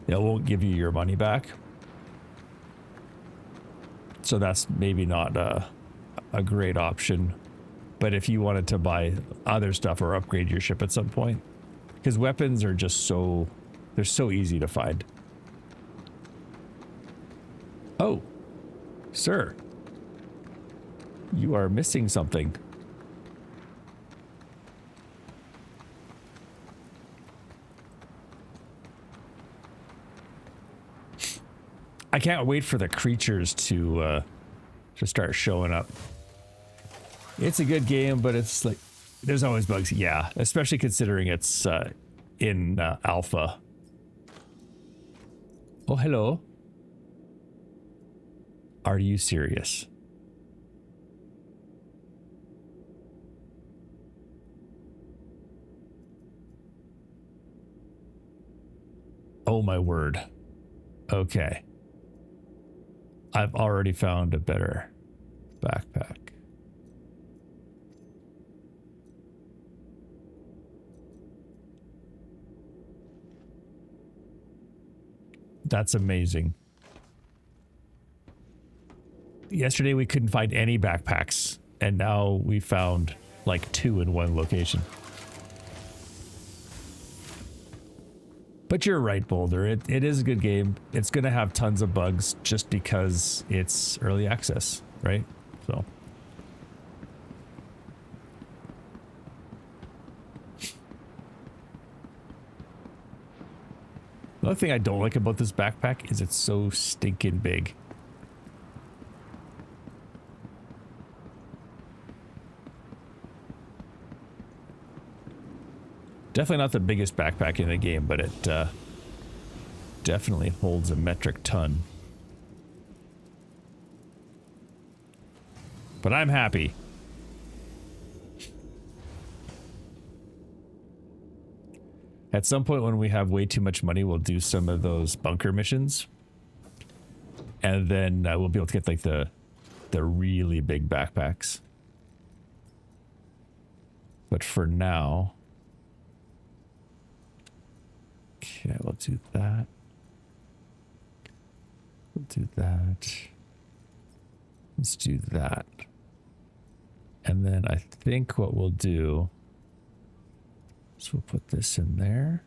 It won't give you your money back. So that's maybe not a great option But if you wanted to buy other stuff or upgrade your ship at some point, because weapons are just so, they're so easy to find. Oh, sir, you are missing something. I can't wait for the creatures to start showing up. It's a good game, but it's like there's always bugs. Yeah, especially considering it's in alpha. Oh, hello. Are you serious? Oh my word. Okay. I've already found a better backpack. That's amazing. Yesterday we couldn't find any backpacks, and now we found like 2 in one location. But you're right, Boulder. It is a good game. It's going to have tons of bugs just because it's early access, right? So. Another thing I don't like about this backpack is it's so stinking big. Definitely not the biggest backpack in the game, but it definitely holds a metric ton. But I'm happy. At some point when we have way too much money, we'll do some of those bunker missions. And then we'll be able to get like the really big backpacks. But for now... Okay, we'll do that. We'll do that. Let's do that. And then I think what we'll do is we'll put this in there.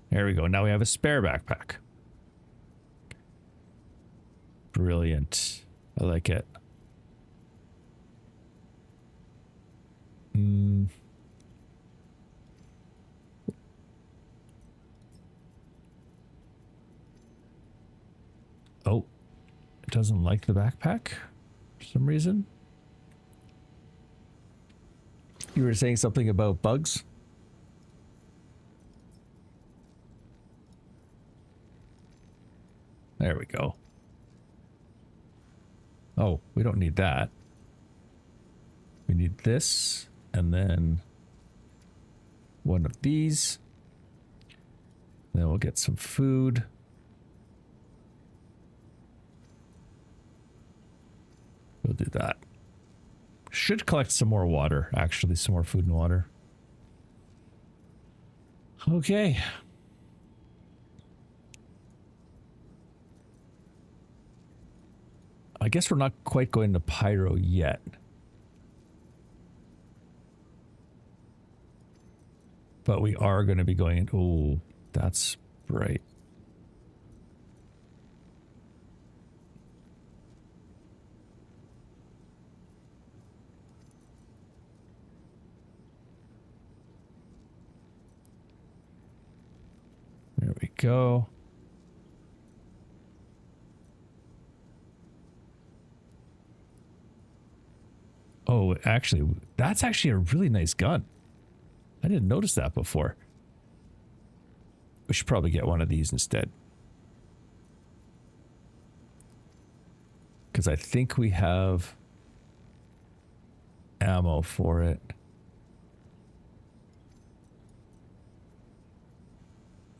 There we go. Now we have a spare backpack. Brilliant. I like it. Oh, it doesn't like the backpack for some reason. You were saying something about bugs? There we go. Oh, we don't need that. We need this, and then one of these. Then we'll get some food. We'll do that. Should collect some more water, actually, some more food and water. Okay. I guess we're not quite going to Pyro yet. But we are going to be going in. Oh, that's bright. There we go. Oh, actually, that's actually a really nice gun. I didn't notice that before. We should probably get one of these instead. Because I think we have ammo for it.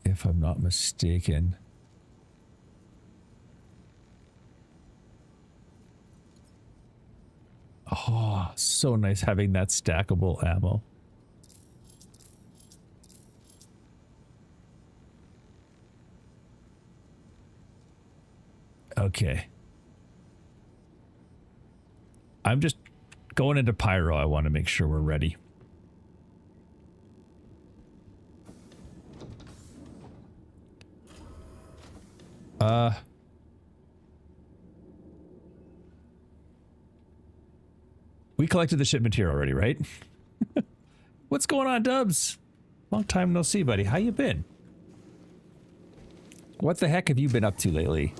If I'm not mistaken. Oh, so nice having that stackable ammo. Okay. I'm just going into pyro. I want to make sure we're ready. We collected the shipment here already, right? What's going on, Dubs? Long time no see, buddy. How you been? What the heck have you been up to lately?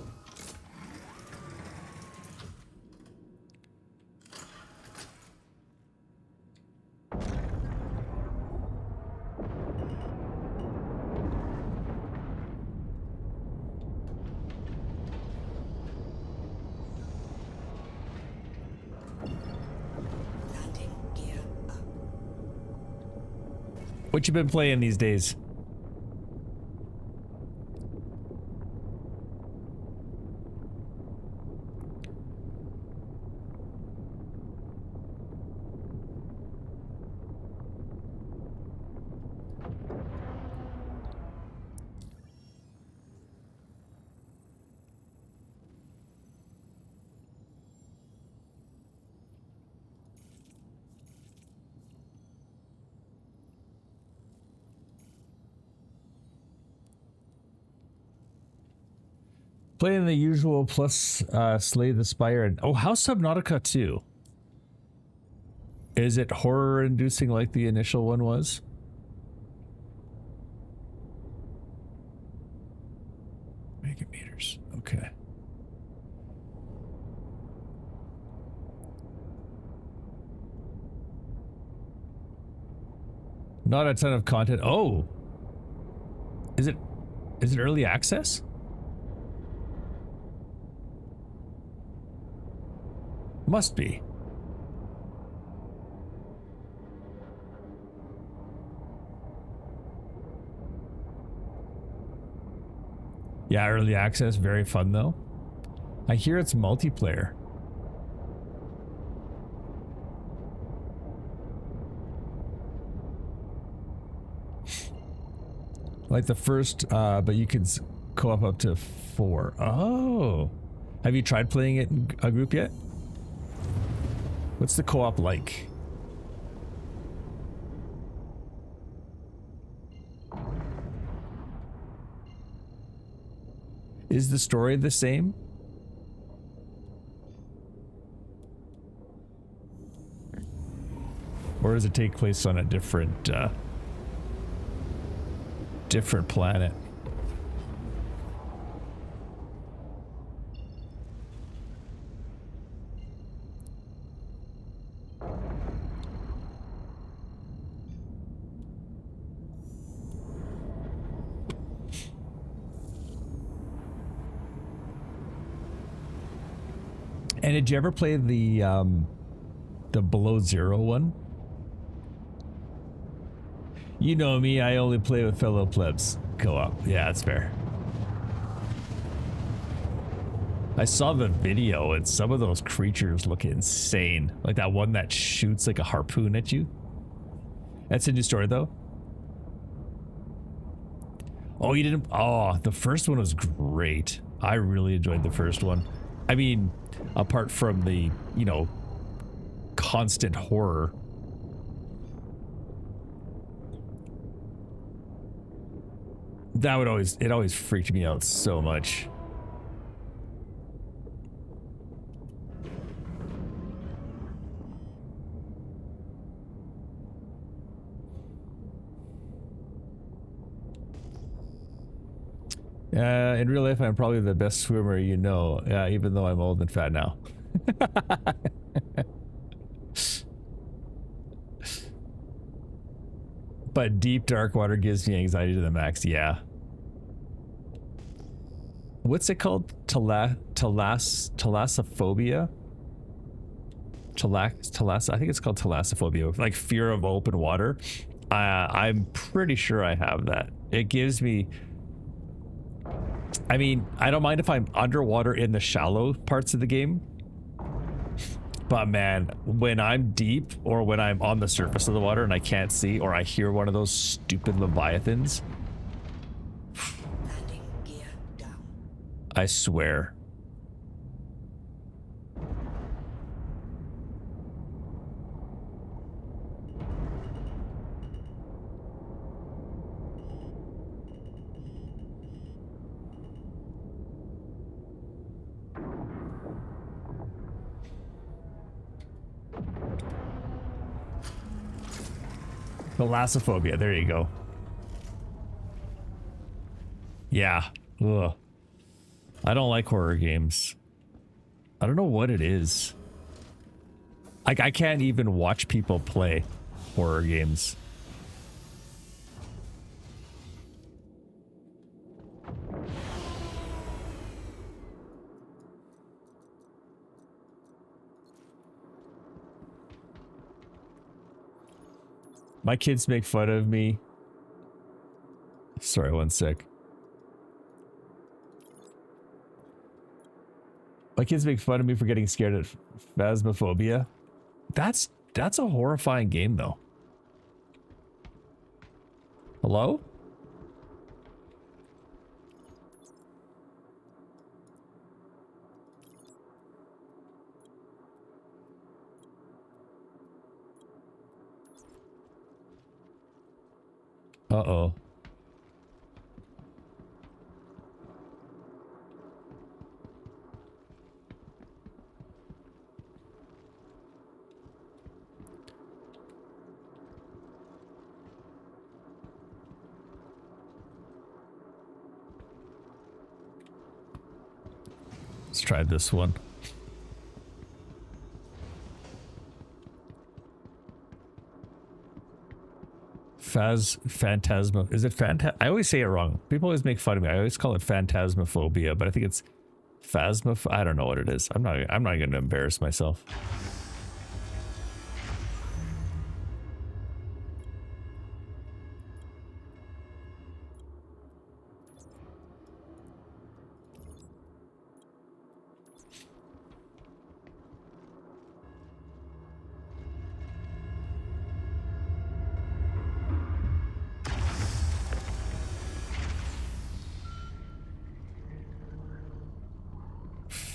Landing gear up. What you been playing these days? Playing the usual plus Slay the Spire and House Subnautica 2. Is it horror inducing like the initial one was? Megameters. Okay. Not a ton of content. Oh. Is it early access? Must be. Yeah, early access, very fun though. I hear it's multiplayer. Like the first, but you can co-op up to 4. Oh. Have you tried playing it in a group yet? What's the co-op like? Is the story the same? Or does it take place on a different planet? And did you ever play the Below Zero one? You know me, I only play with fellow plebs. Co-op. Yeah, that's fair. I saw the video and some of those creatures look insane. Like that one that shoots like a harpoon at you. That's a new story though. Oh, you didn't? Oh, the first one was great. I really enjoyed the first one. I mean, apart from the, you know, constant horror. That would always, it always freaked me out so much. In real life, I'm probably the best swimmer you know, even though I'm old and fat now. But deep dark water gives me anxiety to the max, yeah. What's it called? Thalassophobia? I think it's called thalassophobia, like fear of open water. I'm pretty sure I have that. It gives me... I mean, I don't mind if I'm underwater in the shallow parts of the game. But man, when I'm deep or when I'm on the surface of the water and I can't see or I hear one of those stupid leviathans, Landing gear down. I swear. Thalassophobia. There you go. Yeah. Ugh. I don't like horror games. I don't know what it is. Like, I can't even watch people play horror games. My kids make fun of me. Sorry, one sec. My kids make fun of me for getting scared at Phasmophobia. That's a horrifying game, though. Hello? Uh-oh. Let's try this one. Phantasma. Is it I always say it wrong. People always make fun of me. I always call it phantasmophobia, but I think it's phasma. I don't know what it is. I'm not going to embarrass myself.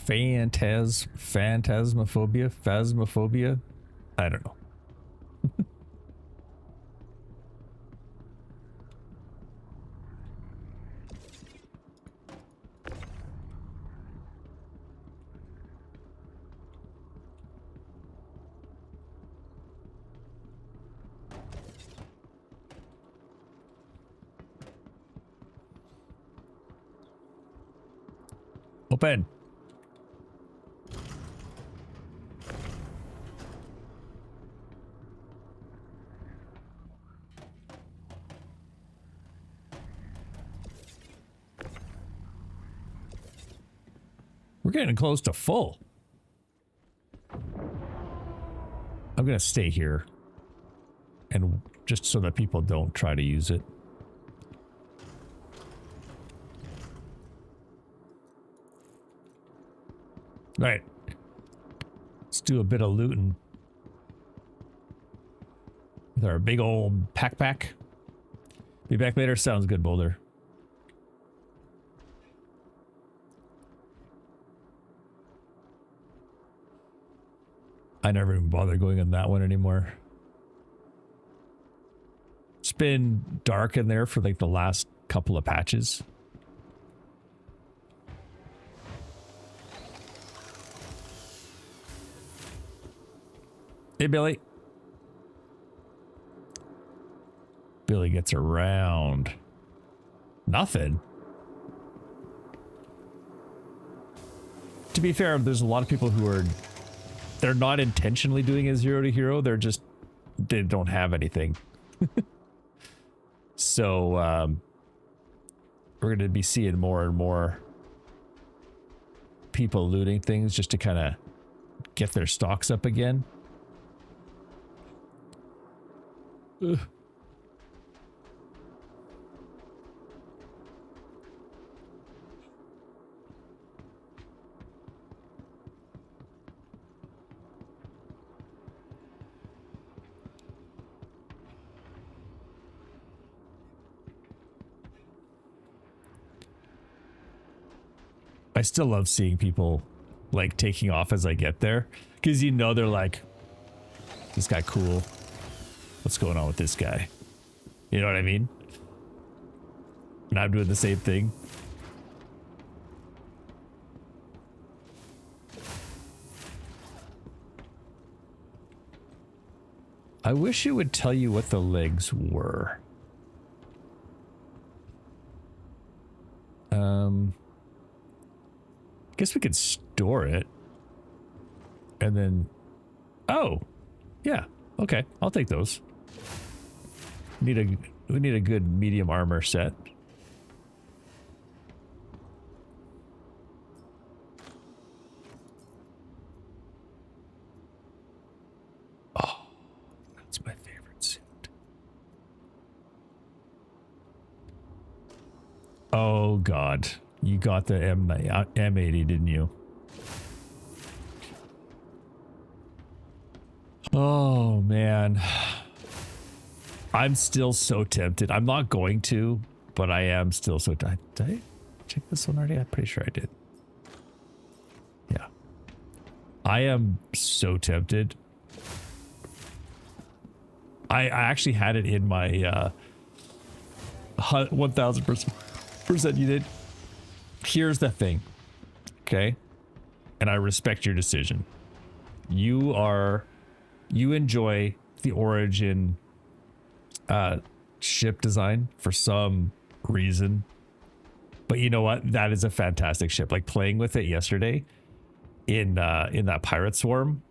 Phantasmophobia, phasmophobia. I don't know. Open. We're getting close to full. I'm gonna stay here. And just so that people don't try to use it. Right. Let's do a bit of looting. With our big old pack. Be back later. Sounds good, Boulder. I never even bother going in that one anymore. It's been dark in there for like the last couple of patches. Hey, Billy. Billy gets around. Nothing. To be fair, there's a lot of people who are... They're not intentionally doing a 0 to hero. They're just... They don't have anything. So, we're going to be seeing more and more people looting things just to kind of get their stocks up again. Ugh. I still love seeing people like taking off as I get there, because you know they're like, this guy cool. What's going on with this guy? You know what I mean? And I'm doing the same thing. I wish it would tell you what the legs were. Guess we could store it. And then... Oh! Yeah. Okay. I'll take those. We need a good medium armor set. Oh, that's my favorite suit. Oh God, you got the M80, didn't you? Oh man, I'm still so tempted. I'm not going to, but I am still so. Did I check this one already? I'm pretty sure I did. Yeah, I am so tempted. I actually had it in my 1000% you did. Here's the thing, okay? And I respect your decision. You enjoy the Origin ship design for some reason, but you know what? That is a fantastic ship. Like playing with it yesterday in that pirate swarm,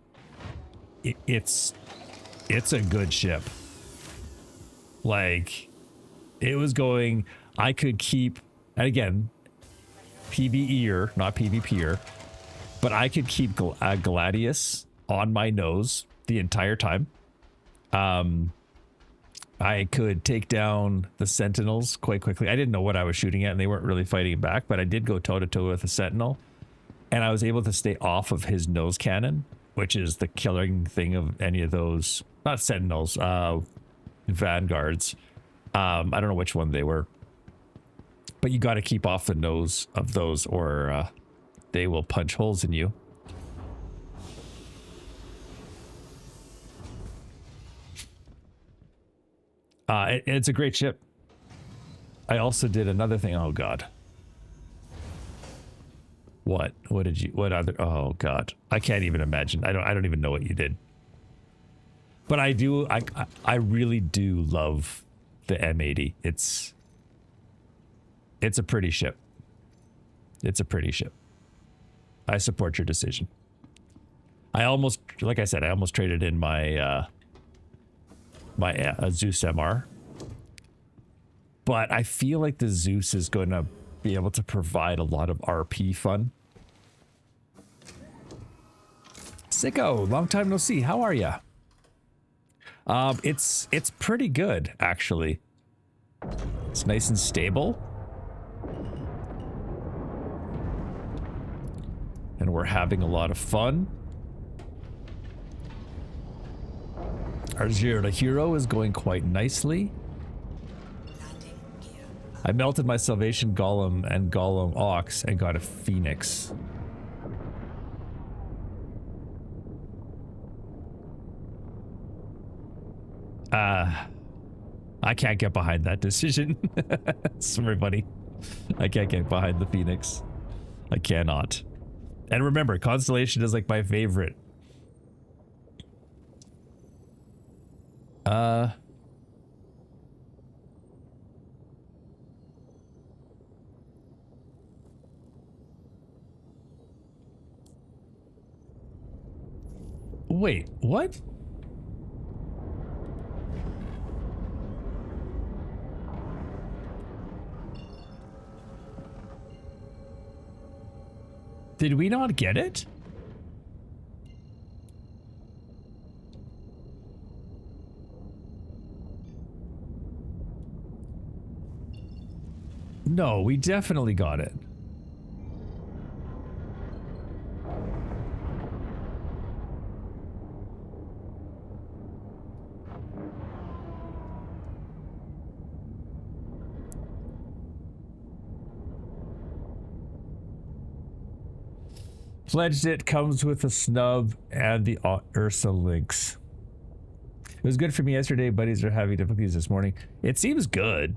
it's a good ship. Like it was going. I could keep, and again, PvE-er, not PvP-er, but I could keep Gladius on my nose the entire time. I could take down the Sentinels quite quickly. I didn't know what I was shooting at, and they weren't really fighting back, but I did go toe-to-toe with a Sentinel, and I was able to stay off of his nose cannon, which is the killing thing of any of those, not Sentinels, Vanguards. I don't know which one they were. But you got to keep off the nose of those, or they will punch holes in you. It's a great ship. I also did another thing. Oh God. What? What did you? What other? Oh God. I can't even imagine. I don't even know what you did. But I do. I really do love the M80. It's a pretty ship. It's a pretty ship. I support your decision. I almost, like I said, I almost traded in my my Zeus MR. But I feel like the Zeus is going to be able to provide a lot of RP fun. Sicko, long time no see. How are ya? It's pretty good, actually. It's nice and stable. And we're having a lot of fun. Our Zero to Hero is going quite nicely. I melted my Salvation Golem and Golem Ox and got a Phoenix. I can't get behind that decision. Sorry, buddy. I can't get behind the Phoenix. I cannot. And remember, Constellation is like my favorite. Wait, what? Did we not get it? No, we definitely got it. Pledged it, comes with a snub and the Ursa links. It was good for me yesterday. Buddies are having difficulties this morning. It seems good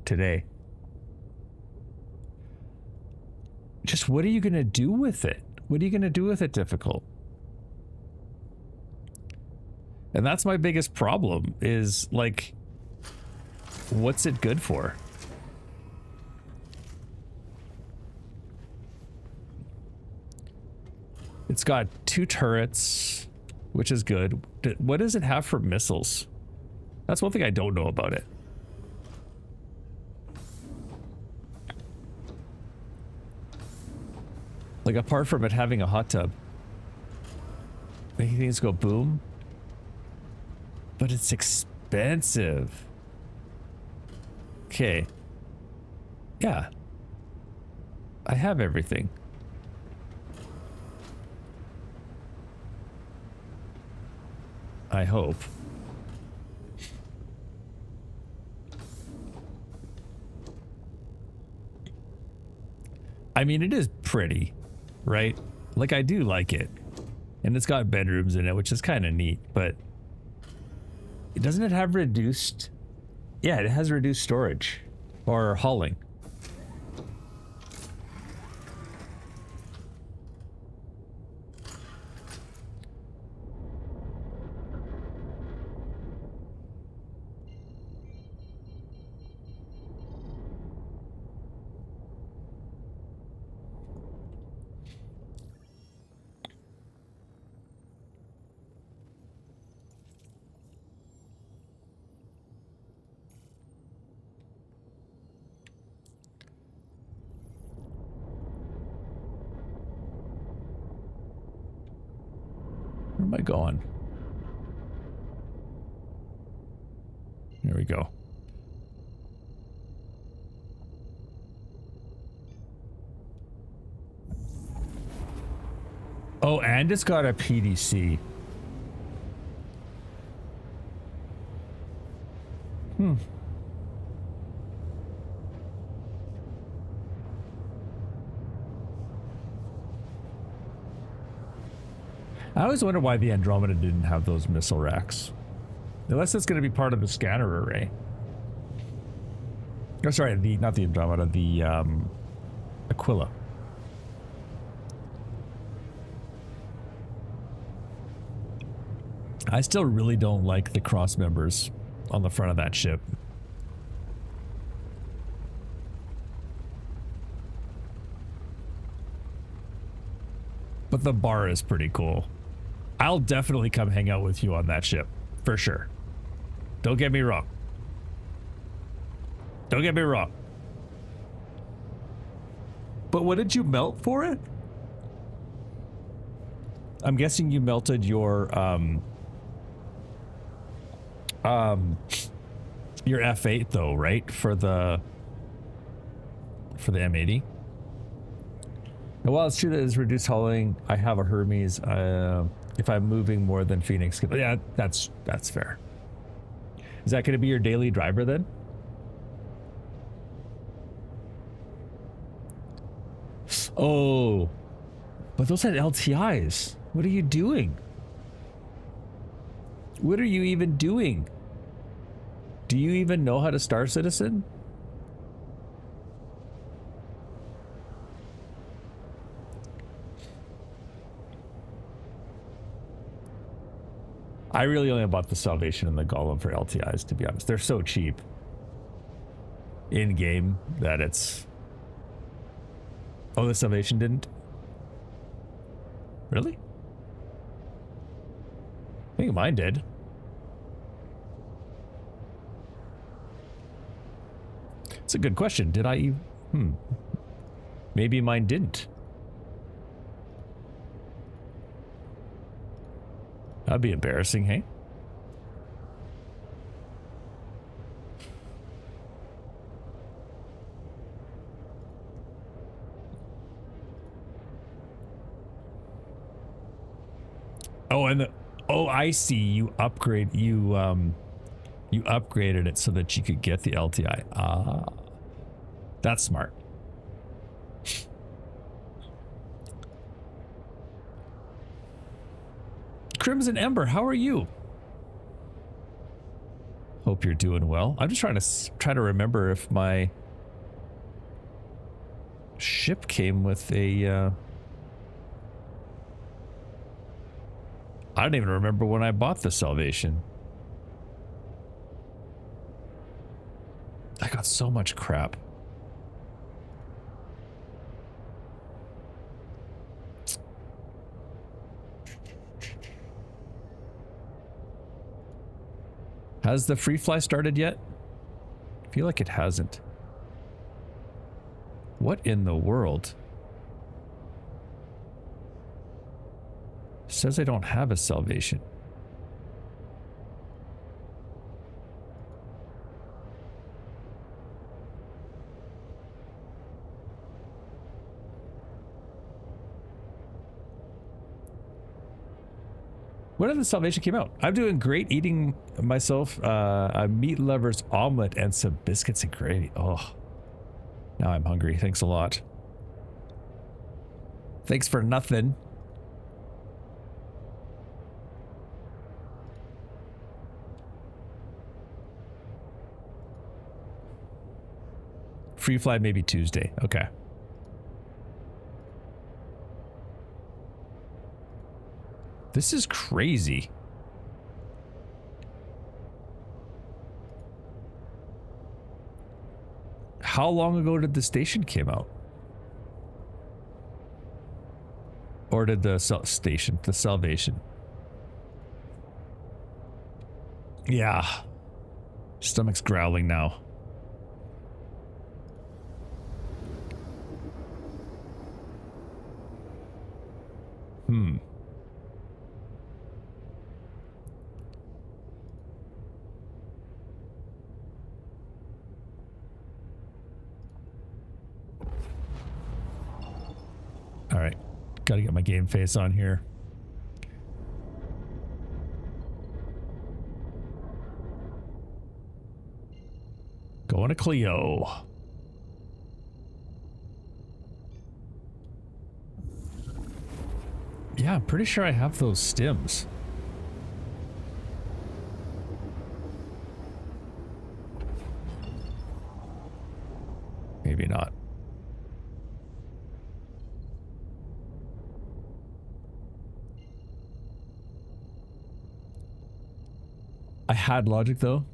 today. Just what are you going to do with it? What are you going to do with it, difficult? And that's my biggest problem is like, what's it good for? It's got 2 turrets, which is good. What does it have for missiles? That's one thing I don't know about it. Like, apart from it having a hot tub. Making things go boom. But it's expensive. Okay. Yeah. I have everything. I hope. I mean, it is pretty, right? Like, I do like it. And it's got bedrooms in it, which is kind of neat, but doesn't it have reduced? Yeah, it has reduced storage or hauling. Where am I going? There we go. Oh, and it's got a PDC. I always wonder why the Andromeda didn't have those missile racks. Unless it's going to be part of the scanner array. Oh, sorry, not the Andromeda, the Aquila. I still really don't like the cross members on the front of that ship. But the bar is pretty cool. I'll definitely come hang out with you on that ship, for sure. Don't get me wrong. Don't get me wrong. But what did you melt for it? I'm guessing you melted your F8 though, right? For the M80. And while it's true that it's reduced hauling, I have a Hermes. If I'm moving more than Phoenix, yeah, that's fair. Is that going to be your daily driver then? Oh, but those had LTIs. What are you doing? What are you even doing? Do you even know how to Star Citizen? I really only bought the Salvation and the Golem for LTIs, to be honest. They're so cheap in game that it's... Oh, the Salvation didn't? Really? I think mine did. It's a good question. Did I... Maybe mine didn't. That'd be embarrassing, hey? Oh, and I see. You upgrade. You upgraded it so that you could get the LTI. Ah, that's smart. Crimson Ember, how are you? Hope you're doing well. I'm just trying to remember if my ship came with a I don't even remember when I bought the Salvation. I got so much crap. Has the free fly started yet? I feel like it hasn't. What in the world? Says I don't have a Salvation. When did the Salvation came out? I'm doing great eating myself a meat lover's omelet and some biscuits and gravy. Oh, now I'm hungry. Thanks a lot. Thanks for nothing. Free fly maybe Tuesday. Okay. This is crazy. How long ago did the station came out? Or did the the Salvation? Yeah. Stomach's growling now. All right. Got to get my game face on here. Going to Cleo. Yeah, I'm pretty sure I have those stims. Maybe not. I had logic though.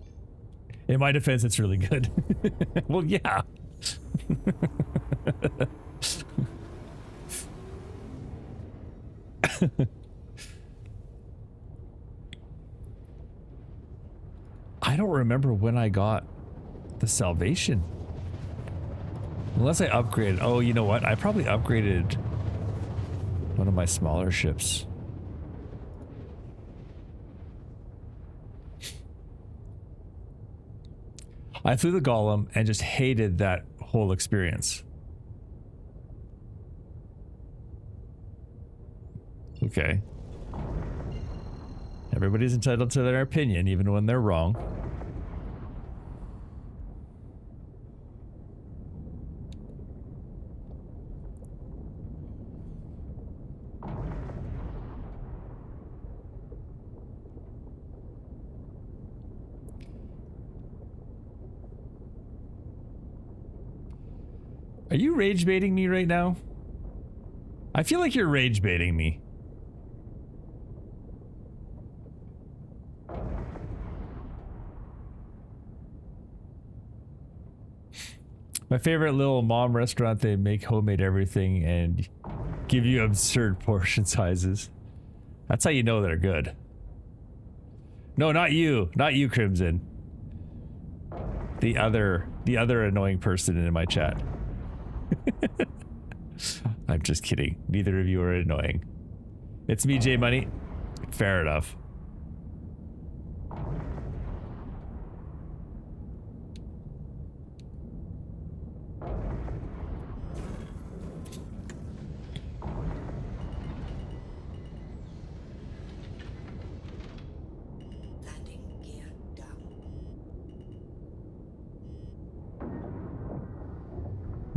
In my defense, it's really good. Well, yeah. I don't remember when I got the Salvation. Unless I upgraded. Oh, you know what? I probably upgraded one of my smaller ships. I flew the Golem and just hated that whole experience. Okay. Everybody's entitled to their opinion, even when they're wrong. Are you rage baiting me right now? I feel like you're rage baiting me. My favorite little mom restaurant, they make homemade everything and give you absurd portion sizes. That's how you know they're good. No, not you. Not you, Crimson. The other annoying person in my chat. I'm just kidding. Neither of you are annoying. It's me, J Money. Fair enough. Landing gear down.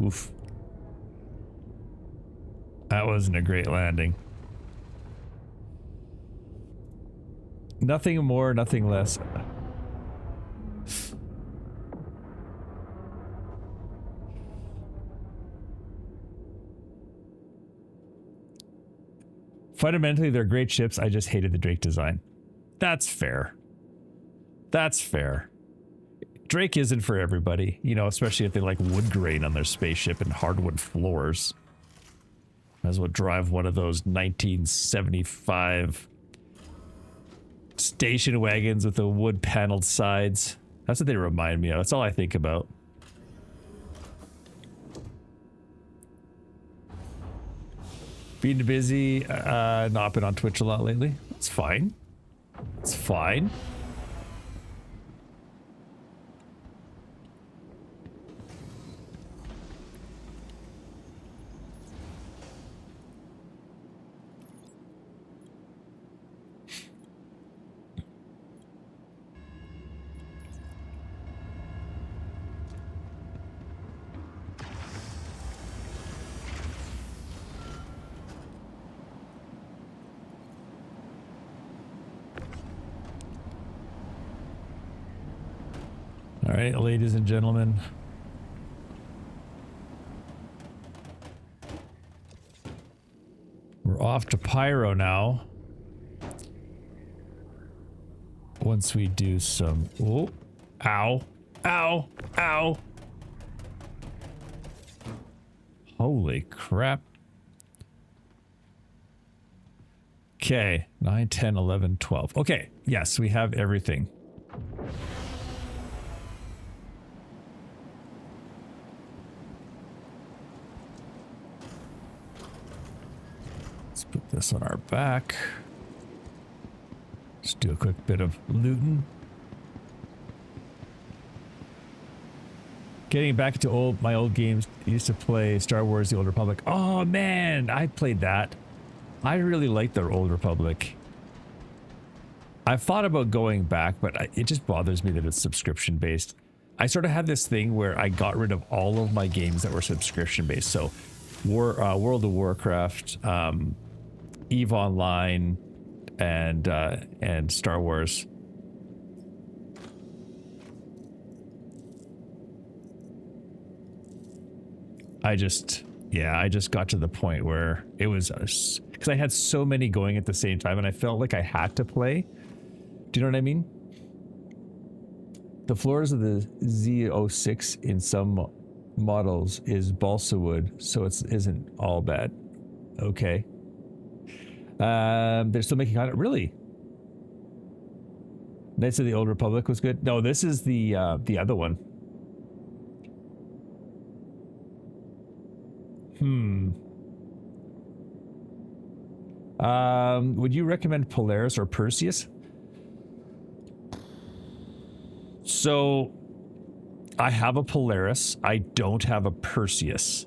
Oof. That wasn't a great landing. Nothing more, nothing less. Fundamentally, they're great ships. I just hated the Drake design. That's fair. That's fair. Drake isn't for everybody, you know, especially if they like wood grain on their spaceship and hardwood floors. Might as well drive one of those 1975 station wagons with the wood paneled sides. That's what they remind me of. That's all I think about. Being busy, not been on Twitch a lot lately. It's fine. It's fine. All right, ladies and gentlemen. We're off to Pyro now. Once we do some... Oh, ow, ow, ow. Holy crap. Okay, 9, 10, 11, 12. Okay, yes, we have everything. Put this on our back. Just do a quick bit of looting. Getting back to my old games. I used to play Star Wars: The Old Republic. Oh man, I played that. I really liked the Old Republic. I've thought about going back, but it just bothers me that it's subscription based. I sort of had this thing where I got rid of all of my games that were subscription based. So, World of Warcraft, EVE Online, and Star Wars. I just got to the point where it was because I had so many going at the same time, and I felt like I had to play. Do you know what I mean? The floors of the Z06 in some models is balsa wood, so it isn't all bad. Okay. They're still making content. Really? Knights of the Old Republic was good. No, this is the other one. Would you recommend Polaris or Perseus? So, I have a Polaris. I don't have a Perseus.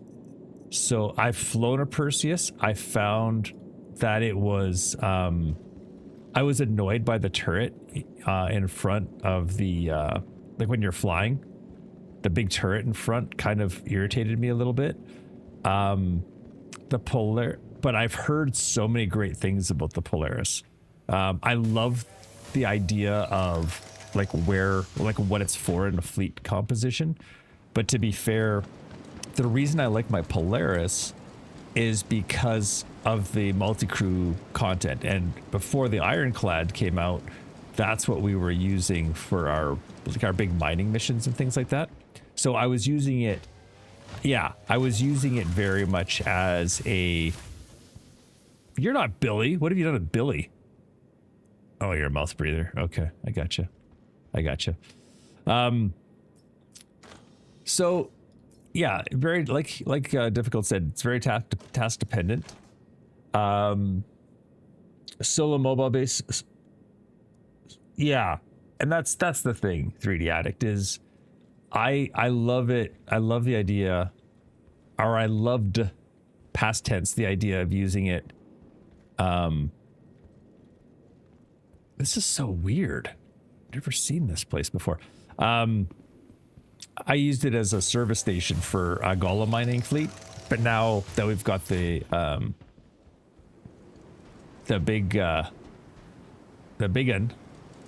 So, I've flown a Perseus. I found that it was I was annoyed by the turret in front of the like when you're flying, the big turret in front kind of irritated me a little bit. But I've heard so many great things about the Polaris. I love the idea of what it's for in a fleet composition, but to be fair, the reason I like my Polaris is because of the multi-crew content. And before the Ironclad came out, that's what we were using for our big mining missions and things like that. So I was using it, I was using it very much as a... You're not Billy. What have you done with Billy? Oh, you're a mouth breather. Okay, I gotcha. So... Yeah, very like Difficult said, it's very task dependent. Solo mobile base, yeah, and that's the thing. 3D Addict is, I love it. I love the idea, or I loved, past tense, the idea of using it. This is so weird. Never seen this place before. I used it as a service station for a Golem mining fleet, but now that we've got the big one,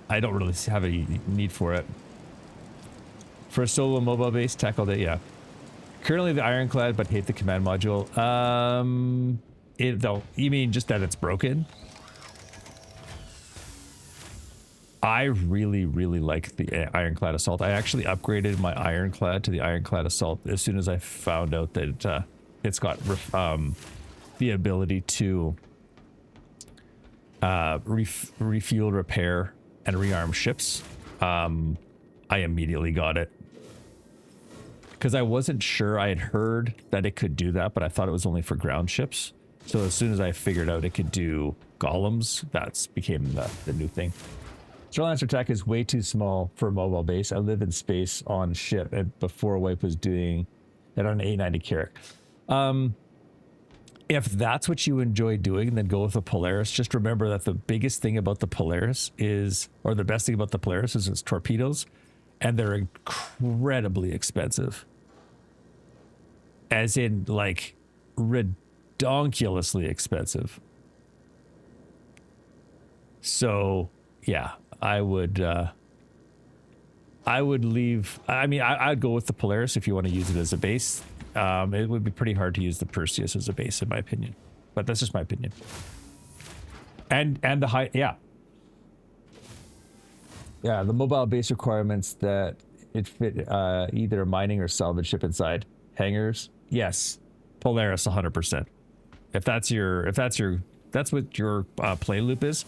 I don't really have a need for it. For a solo mobile base, tackle it, yeah. Currently the Ironclad, but hate the command module. it though. You mean just that it's broken? I really, really like the Ironclad Assault. I actually upgraded my Ironclad to the Ironclad Assault as soon as I found out that it's got the ability to refuel, repair, and rearm ships. I immediately got it because I wasn't sure. I had heard that it could do that, but I thought it was only for ground ships. So as soon as I figured out it could do golems, that's became the new thing. Starlancer Tech is way too small for a mobile base. I live in space on ship, and before Wipe was doing it on an 890 Carrack. If that's what you enjoy doing, then go with the Polaris. Just remember that the biggest thing about the Polaris is, or the best thing about the Polaris is its torpedoes, and they're incredibly expensive. As in, like, redonkulously expensive. So, yeah, I would leave. I mean, I'd go with the Polaris if you want to use it as a base. It would be pretty hard to use the Perseus as a base, in my opinion. But that's just my opinion. And the high, yeah, the mobile base requirements that it fit either a mining or salvage ship inside hangars. Yes, Polaris 100%. If that's what your play loop is.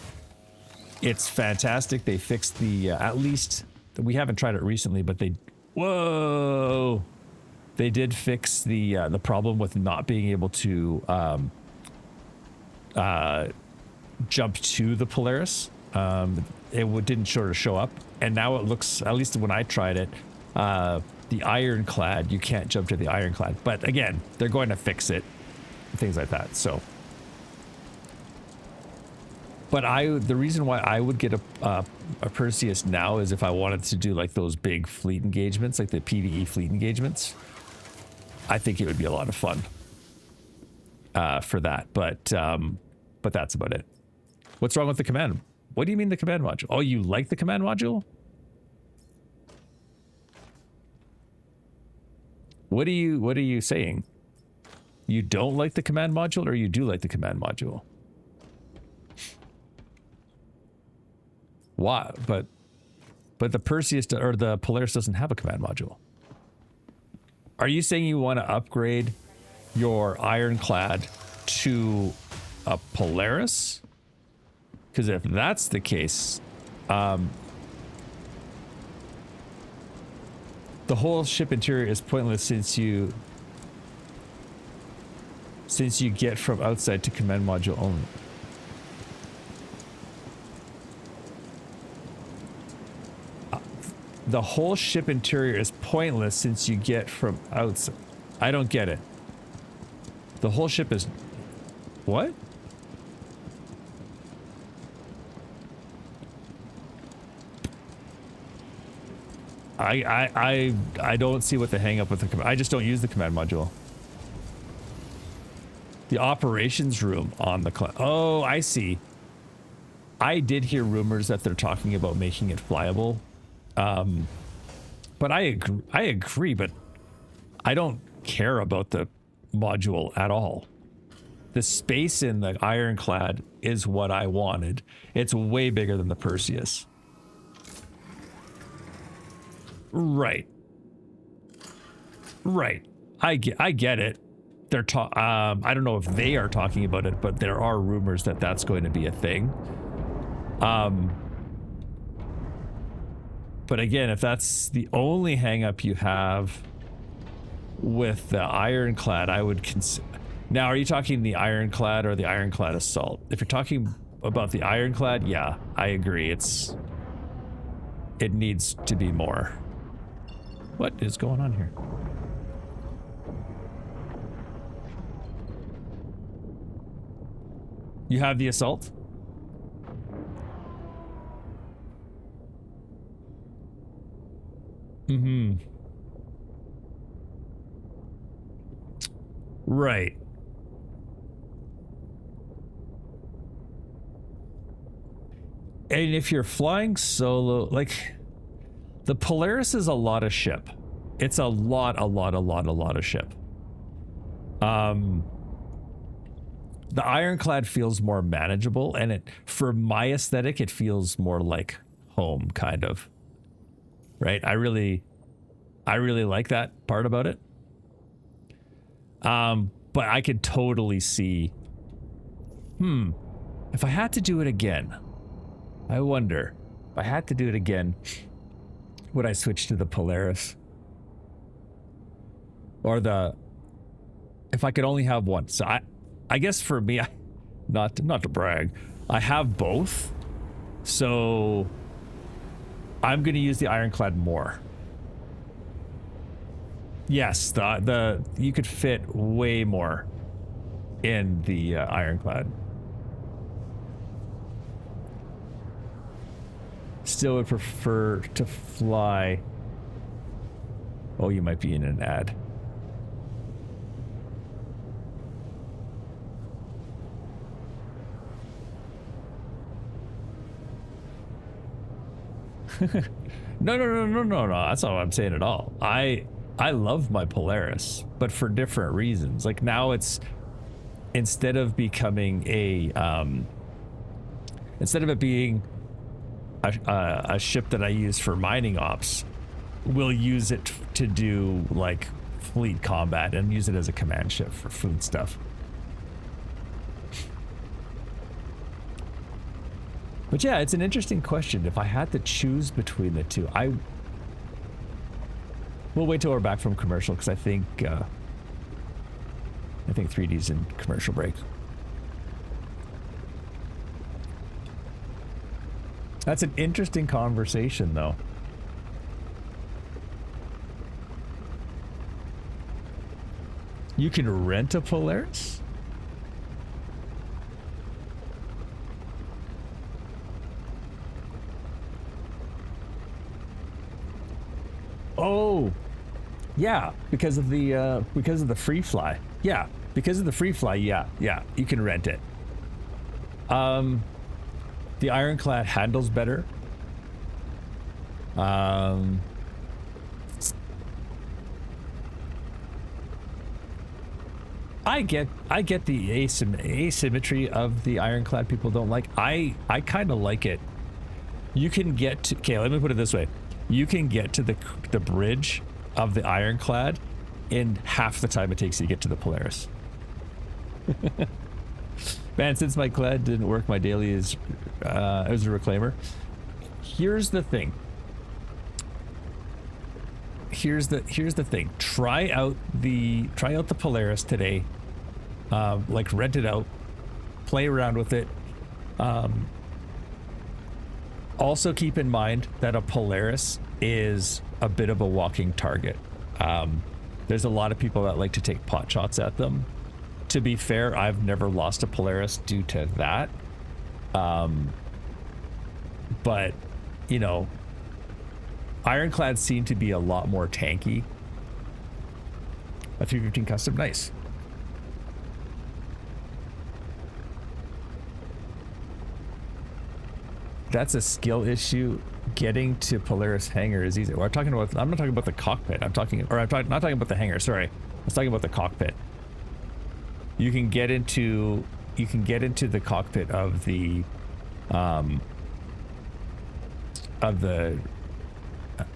It's fantastic. They fixed the at least we haven't tried it recently, but they did fix the problem with not being able to jump to the Polaris. It didn't sort of show up, and now it looks, at least when I tried it, the Ironclad, you can't jump to the Ironclad. But again, they're going to fix it, things like that. So. But the reason why I would get a Perseus now is if I wanted to do like those big fleet engagements, like the PvE fleet engagements. I think it would be a lot of fun for that. But that's about it. What's wrong with the command? What do you mean the command module? Oh, you like the command module? What are you saying? You don't like the command module, or you do like the command module? Why? But the Perseus or the Polaris doesn't have a command module. Are you saying you want to upgrade your Ironclad to a Polaris? Because if that's the case, the whole ship interior is pointless since you get from outside to command module only. The whole ship interior is pointless since you get from outside. I don't get it. The whole ship is... What? I don't see what the hang up with the command. I just don't use the command module. The operations room on the oh, I see. I did hear rumors that they're talking about making it flyable. But I agree, but I don't care about the module at all. The space in the Ironclad is what I wanted. It's way bigger than the Perseus. Right. I get it. They're I don't know if they are talking about it, but there are rumors that that's going to be a thing. But again, if that's the only hang up you have with the Ironclad, I would consider. Now, are you talking the Ironclad or the Ironclad Assault? If you're talking about the Ironclad, yeah, I agree. It needs to be more. What is going on here? You have the Assault? Mm-hmm. Right. And if you're flying solo, like, the Polaris is a lot of ship. It's a lot of ship. the Ironclad feels more manageable, and it, for my aesthetic, it feels more like home, kind of. Right? I really like that part about it. But I could totally see, if I had to do it again, I wonder, if I had to do it again, would I switch to the Polaris? Or if I could only have one. So I guess for me, not to brag, I have both. So I'm going to use the Ironclad more. Yes, the you could fit way more in the Ironclad. Still would prefer to fly. Oh, you might be in an ad. No. That's not what I'm saying at all. I love my Polaris, but for different reasons. Like now it's, instead of becoming instead of it being a ship that I use for mining ops, we'll use it to do like fleet combat and use it as a command ship for fleet stuff. But yeah, it's an interesting question. If I had to choose between the two, we'll wait till we're back from commercial, because I think 3D's in commercial break. That's an interesting conversation, though. You can rent a Polaris? Oh, yeah, because of the free fly. Yeah, because of the free fly. Yeah, you can rent it. The Ironclad handles better. I get the asymmetry of the Ironclad people don't like. I kind of like it. You can get to, okay, let me put it this way. You can get to the bridge of the Ironclad in half the time it takes you to get to the Polaris. Man, since my clad didn't work, my daily is as a reclaimer. Here's the thing. Here's the thing. Try out the Polaris today. Like rent it out, play around with it. Also keep in mind that a Polaris is a bit of a walking target. There's a lot of people that like to take pot shots at them. To be fair, I've never lost a Polaris due to that. But, you know, Ironclads seem to be a lot more tanky. A 315 custom, nice. That's a skill issue. Getting to Polaris hangar is easy. I'm not talking about the cockpit. I'm not talking about the hangar. Sorry, I was talking about the cockpit. You can get into the cockpit of the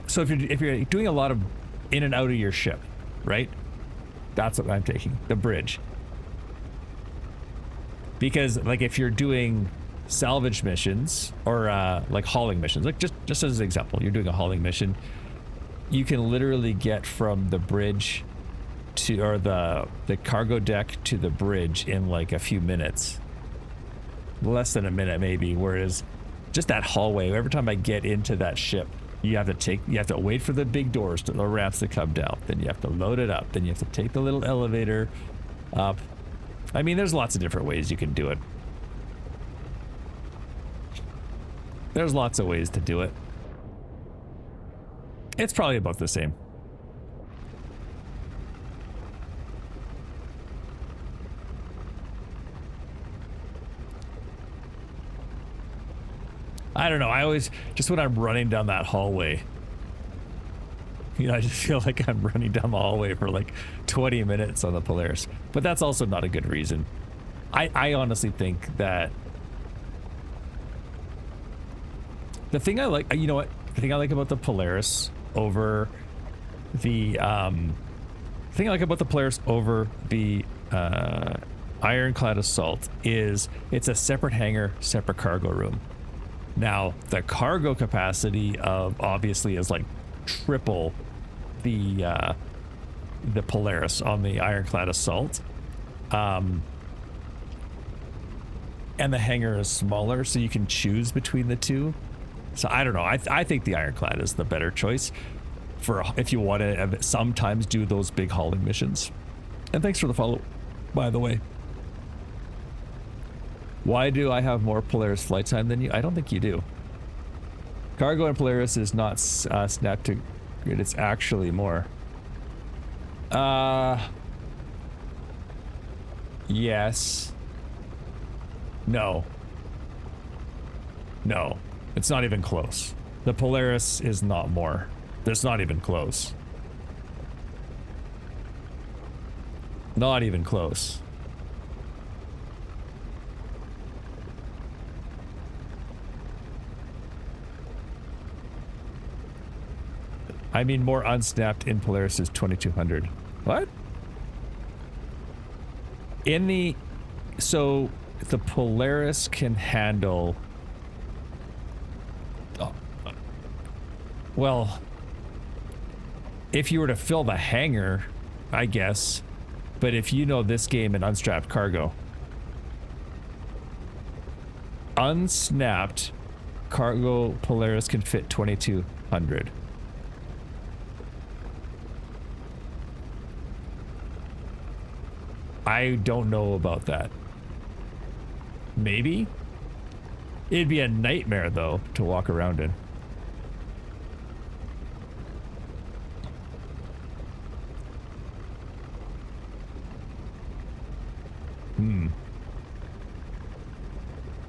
so if you're doing a lot of in and out of your ship, right? That's what I'm taking, the bridge. Because like if you're doing salvage missions or like hauling missions, like just as an example, you're doing a hauling mission, you can literally get from the bridge to, or the cargo deck to the bridge in like a few minutes, less than a minute maybe. Whereas just that hallway, every time I get into that ship, you have to wait for the big doors, the ramps to come down, then you have to load it up, then you have to take the little elevator up. I mean, there's lots of different ways you can do it. There's lots of ways to do it. It's probably about the same. I don't know. I always, just when I'm running down that hallway, you know, I just feel like I'm running down the hallway for like 20 minutes on the Polaris. But that's also not a good reason. I honestly think that the thing I like, you know what? The thing I like about the Polaris over the Ironclad Assault is it's a separate hangar, separate cargo room. Now, the cargo capacity of obviously is like triple the Polaris on the Ironclad Assault. And the hangar is smaller, so you can choose between the two. So I don't know. I think the Ironclad is the better choice for if you want to sometimes do those big hauling missions. And thanks for the follow, by the way. Why do I have more Polaris flight time than you? I don't think you do. Cargo and Polaris is not snapped to grid. It's actually more. Yes. No. No. It's not even close. The Polaris is not more. It's not even close. Not even close. I mean, more unsnapped in Polaris is 2200. What? In the... So, the Polaris can handle... Oh. Well... If you were to fill the hangar, I guess. But if you know this game in unstrapped cargo... Unsnapped cargo Polaris can fit 2200. I don't know about that. Maybe? It'd be a nightmare, though, to walk around in.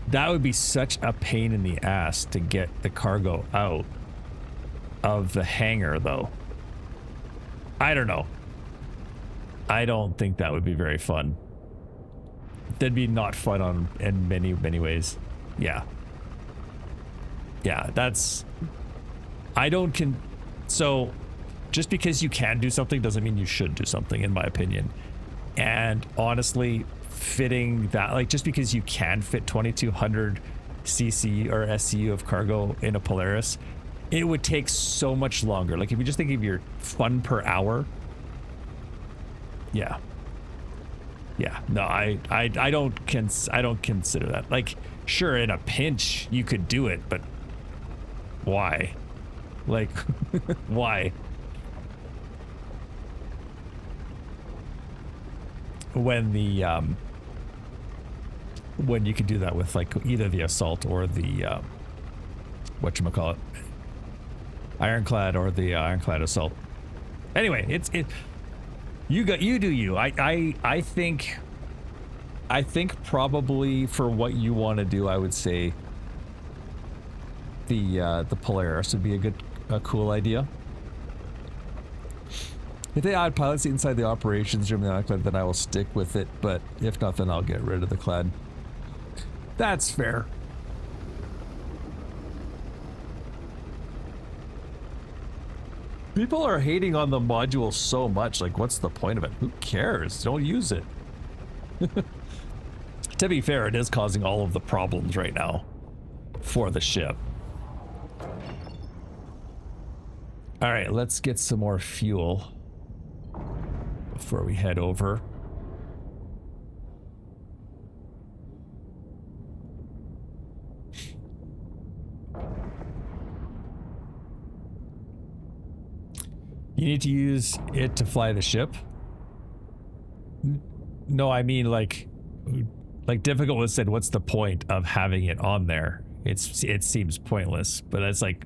That would be such a pain in the ass to get the cargo out of the hangar, though. I don't know. I don't think that would be very fun. That'd be not fun on in many ways. Yeah. Yeah, that's... I don't so, just because you can do something doesn't mean you should do something, in my opinion. And honestly, fitting that, like, just because you can fit 2200 cc or SCU of cargo in a Polaris, it would take so much longer. Like, if you just think of your fun per hour... Yeah. Yeah. No, I don't consider that. Like, sure, in a pinch you could do it, but why? Like, why? When the when you could do that with like either the Assault or the whatchamacallit, Ironclad or the Ironclad Assault. Anyway, you do you. I think probably for what you want to do, I would say the Polaris would be a cool idea. If they add pilots inside the operations room in the Ironclad, then I will stick with it, but if not, then I'll get rid of the Clad. That's fair. People are hating on the module so much, like, what's the point of it? Who cares? Don't use it. To be fair, it is causing all of the problems right now for the ship. Alright, let's get some more fuel before we head over. You need to use it to fly the ship? No, I mean like Difficult was said, what's the point of having it on there? It seems pointless, but it's like,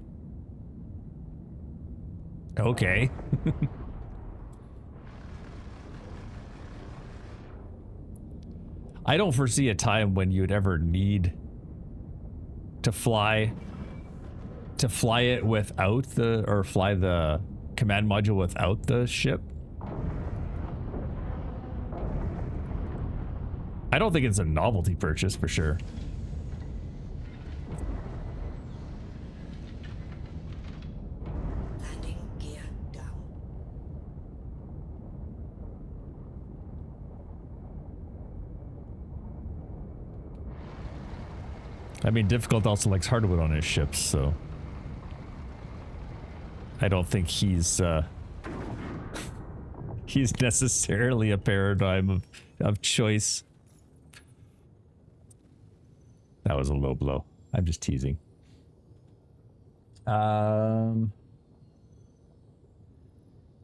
okay. I don't foresee a time when you'd ever need to fly it without or fly the command module without the ship. I don't think it's a novelty purchase for sure. Landing gear down. I mean, Difficult also likes hardwood on his ships, so I don't think he's he's necessarily a paradigm of choice. That was a low blow. I'm just teasing. But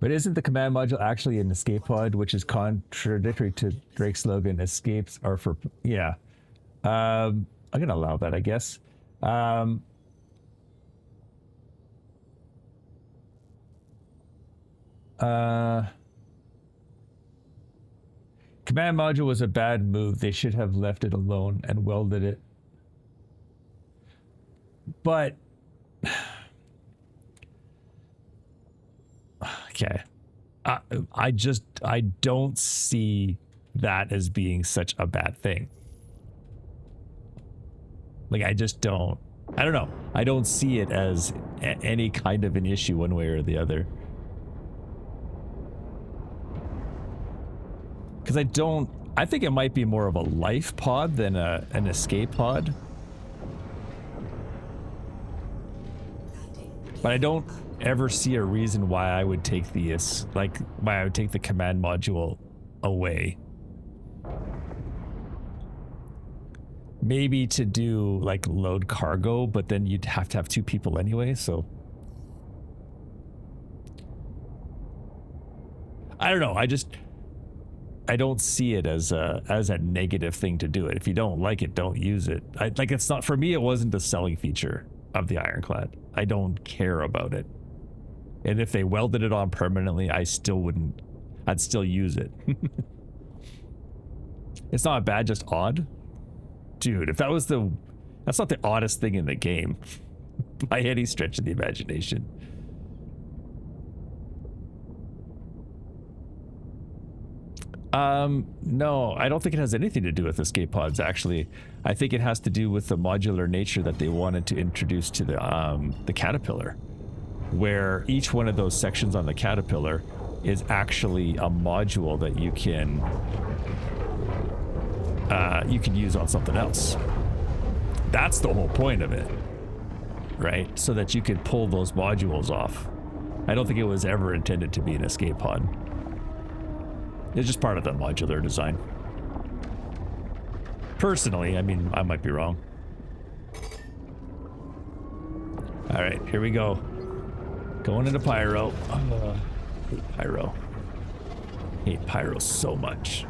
isn't the command module actually an escape pod, which is contradictory to Drake's slogan, escapes are for... Yeah. I'm going to allow that, I guess. Command module was a bad move. They should have left it alone and welded it. But... Okay. I don't see that as being such a bad thing. Like, I just don't. I don't know. I don't see it as any kind of an issue one way or the other. Because I think it might be more of a life pod than an escape pod. But I don't ever see a reason why I would take why I would take the command module away. Maybe to do like load cargo, but then you'd have to have 2 people anyway, so I don't know. I don't see it as a negative thing to do it. If you don't like it, don't use it. It's not, for me, it wasn't a selling feature of the Ironclad. I don't care about it. And if they welded it on permanently, I'd still use it. It's not bad, just odd. Dude, if that's not the oddest thing in the game by any stretch of the imagination. No, I don't think it has anything to do with escape pods, actually. I think it has to do with the modular nature that they wanted to introduce to the Caterpillar, where each one of those sections on the Caterpillar is actually a module that you can use on something else. That's the whole point of it, right? So that you could pull those modules off. I don't think it was ever intended to be an escape pod. It's just part of the modular design. Personally, I mean, I might be wrong. All right, here we go. Going into Pyro. Hate Pyro. Hate Pyro so much.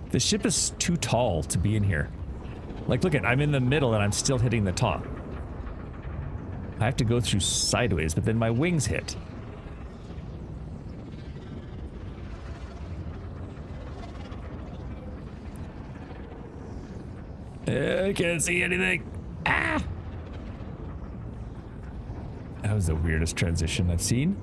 The ship is too tall to be in here. Like, look I'm in the middle and I'm still hitting the top. I have to go through sideways, but then my wings hit. I can't see anything. Ah! That was the weirdest transition I've seen.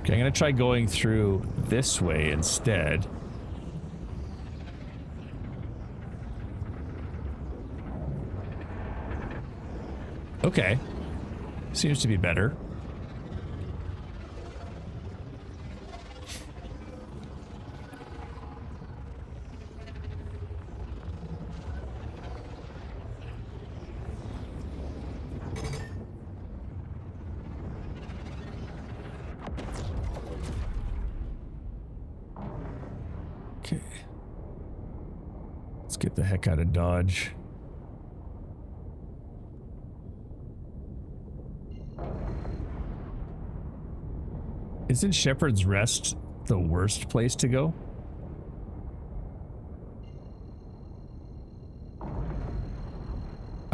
Okay, I'm gonna try going through this way instead. Okay. Seems to be better. Okay. Let's get the heck out of Dodge. Isn't Shepherd's Rest the worst place to go?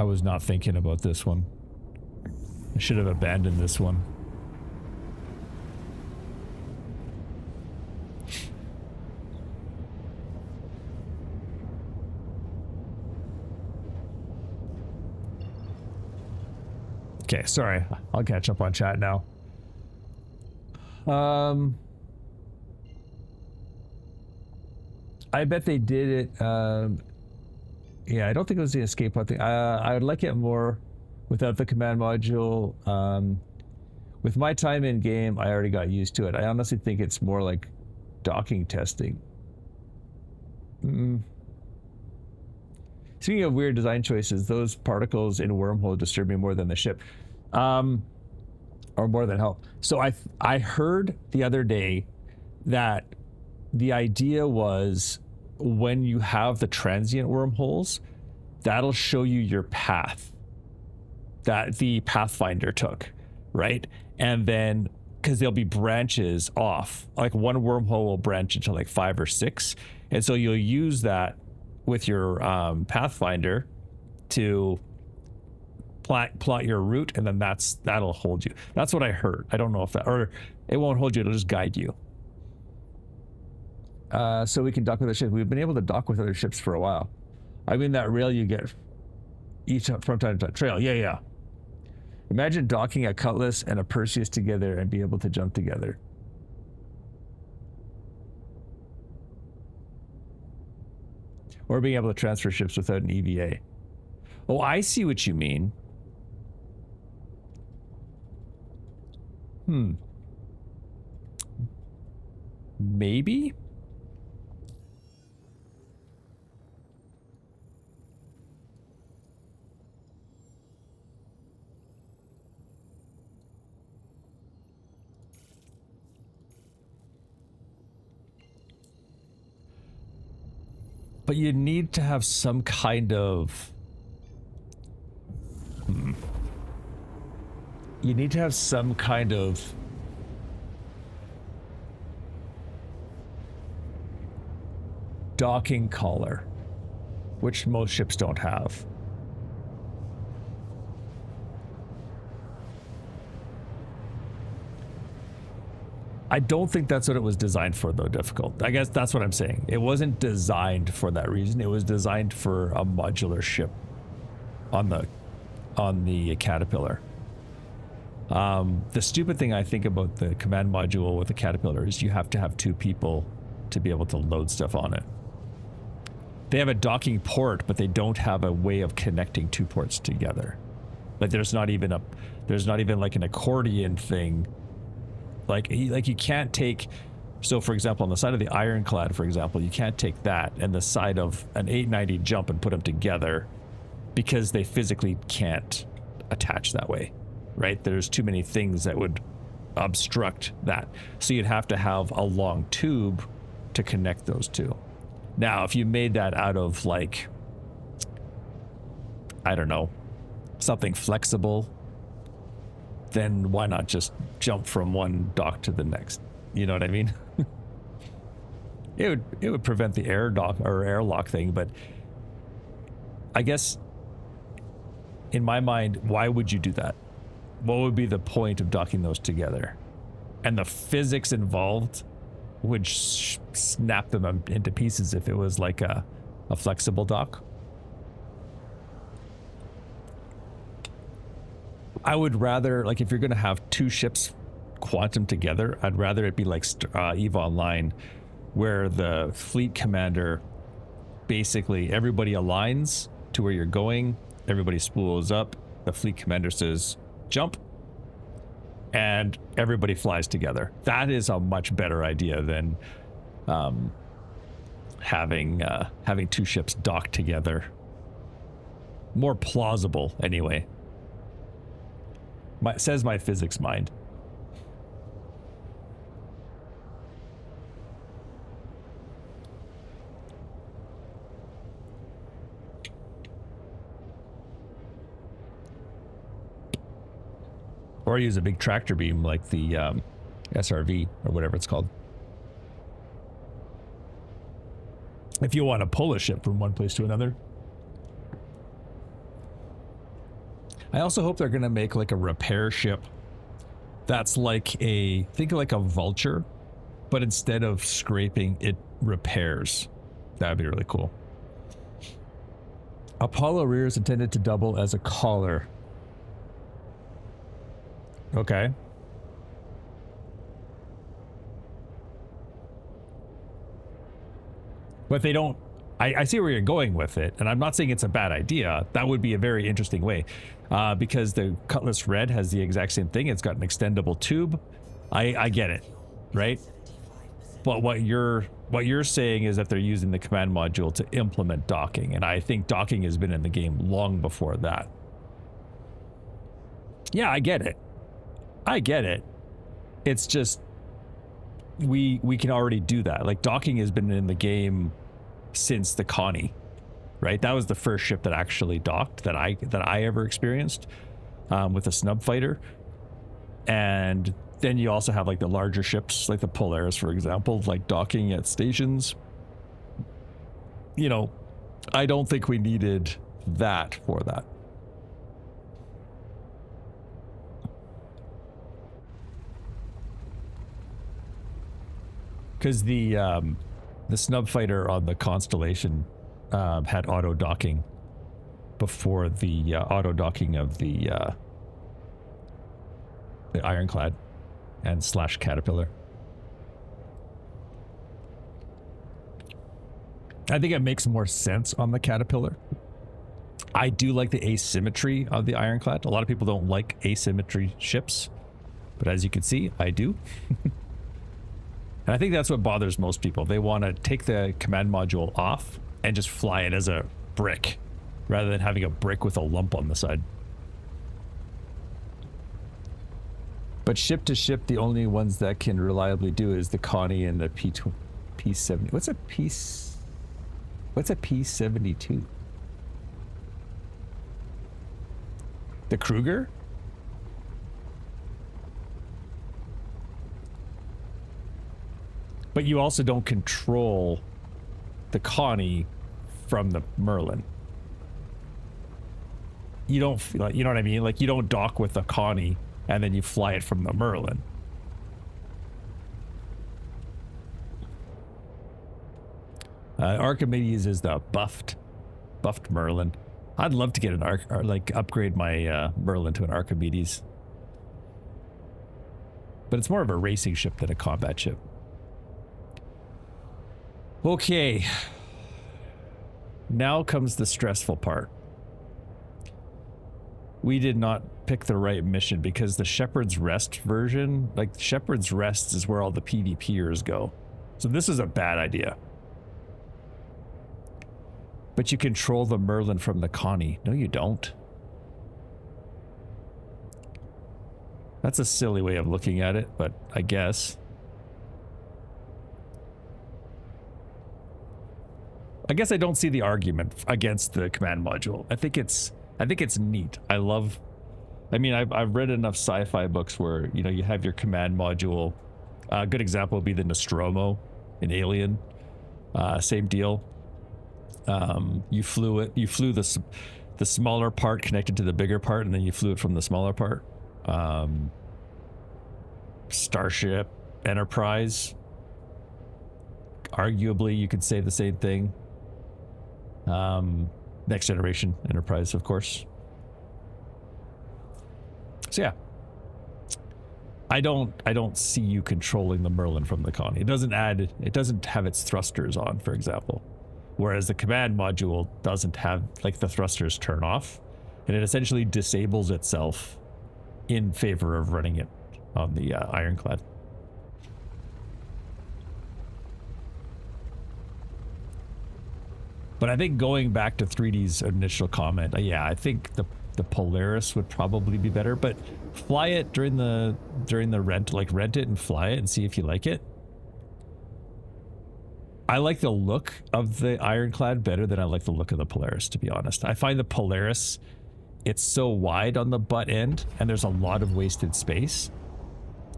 I was not thinking about this one. I should have abandoned this one. Okay, sorry. I'll catch up on chat now. I bet they did it. Yeah, I don't think it was the escape pod thing. I would like it more without the command module. With my time in game, I already got used to it. I honestly think it's more like docking testing. Speaking of weird design choices, those particles in Wormhole disturb me more than the ship. Or more than help. So I heard the other day that the idea was when you have the transient wormholes, that'll show you your path that the Pathfinder took, right? And then, because there'll be branches off, like one wormhole will branch into like 5 or 6. And so you'll use that with your Pathfinder to plot your route, and then that'll hold you. That's what I heard. I don't know if that, or it won't hold you, it'll just guide you. So we can dock with other ships. We've been able to dock with other ships for a while. I mean, that rail you get each from time to time. Trail, yeah. Imagine docking a Cutlass and a Perseus together and be able to jump together. Or being able to transfer ships without an EVA. Oh, I see what you mean. Maybe? But you need to have some kind of... You need to have some kind of docking collar, which most ships don't have. I don't think that's what it was designed for, though, difficult. I guess that's what I'm saying. It wasn't designed for that reason. It was designed for a modular ship on the Caterpillar. The stupid thing I think about the command module with the Caterpillar is you have to have 2 people to be able to load stuff on it. They have a docking port, but they don't have a way of connecting 2 ports together. Like there's not even like an accordion thing. Like you can't take, so for example, on the side of the Ironclad, for example, you can't take that and the side of an 890 jump and put them together because they physically can't attach that way, right? There's too many things that would obstruct that. So you'd have to have a long tube to connect those two. Now, if you made that out of like, I don't know, something flexible, then why not just jump from one dock to the next? You know what I mean? It would prevent the air dock or airlock thing, but I guess in my mind, why would you do that? What would be the point of docking those together? And the physics involved would snap them into pieces if it was like a flexible dock. I would rather, like, if you're going to have 2 ships quantum together, I'd rather it be like EVE Online, where the fleet commander, basically everybody aligns to where you're going, everybody spools up, the fleet commander says jump, and everybody flies together. That is a much better idea than having 2 ships docked together. More plausible, anyway. Says my physics mind. Or use a big tractor beam like the SRV or whatever it's called. If you want to pull a ship from one place to another. I also hope they're going to make like a repair ship that's like think of like a vulture, but instead of scraping, it repairs. That'd be really cool. Apollo rear is intended to double as a collar. Okay. But they don't... I see where you're going with it, and I'm not saying it's a bad idea. That would be a very interesting way. Because the Cutlass Red has the exact same thing. It's got an extendable tube. I get it, right? But what you're saying is that they're using the command module to implement docking, and I think docking has been in the game long before that. Yeah, I get it. I get it. It's just we can already do that. Like docking has been in the game since the Connie, right? That was the first ship that actually docked that I ever experienced with a snub fighter. And then you also have like the larger ships, like the Polaris, for example, like docking at stations. You know, I don't think we needed that for that. Because the snub fighter on the Constellation had auto docking before the auto docking of the Ironclad and / Caterpillar. I think it makes more sense on the Caterpillar. I do like the asymmetry of the Ironclad. A lot of people don't like asymmetry ships, but as you can see, I do. And I think that's what bothers most people. They want to take the command module off and just fly it as a brick rather than having a brick with a lump on the side. But ship to ship, the only ones that can reliably do is the Connie and the P-70. What's a P-72? The Kruger? But you also don't control the Connie from the Merlin. You don't, you know what I mean? Like you don't dock with the Connie and then you fly it from the Merlin. Archimedes is the buffed Merlin. I'd love to get an upgrade my Merlin to an Archimedes. But it's more of a racing ship than a combat ship. Okay, now comes the stressful part. We did not pick the right mission because the Shepherd's Rest version, like Shepherd's Rest is where all the PvPers go. So this is a bad idea. But you control the Merlin from the Connie. No, you don't. That's a silly way of looking at it, but I guess. I guess I don't see the argument against the command module. I think it's neat. I mean, I've read enough sci-fi books where, you know, you have your command module. A good example would be the Nostromo in Alien. Same deal. You flew the smaller part connected to the bigger part, and then you flew it from the smaller part. Starship, Enterprise. Arguably, you could say the same thing. Next Generation Enterprise, of course. So yeah, I don't see you controlling the Merlin from the Connie. It doesn't have its thrusters on, for example, whereas the command module doesn't have, like, the thrusters turn off, and it essentially disables itself in favor of running it on the Ironclad. But I think going back to 3D's initial comment, yeah, I think the Polaris would probably be better, but fly it during the rent, like rent it and fly it and see if you like it. I like the look of the Ironclad better than I like the look of the Polaris, to be honest. I find the Polaris, it's so wide on the butt end and there's a lot of wasted space,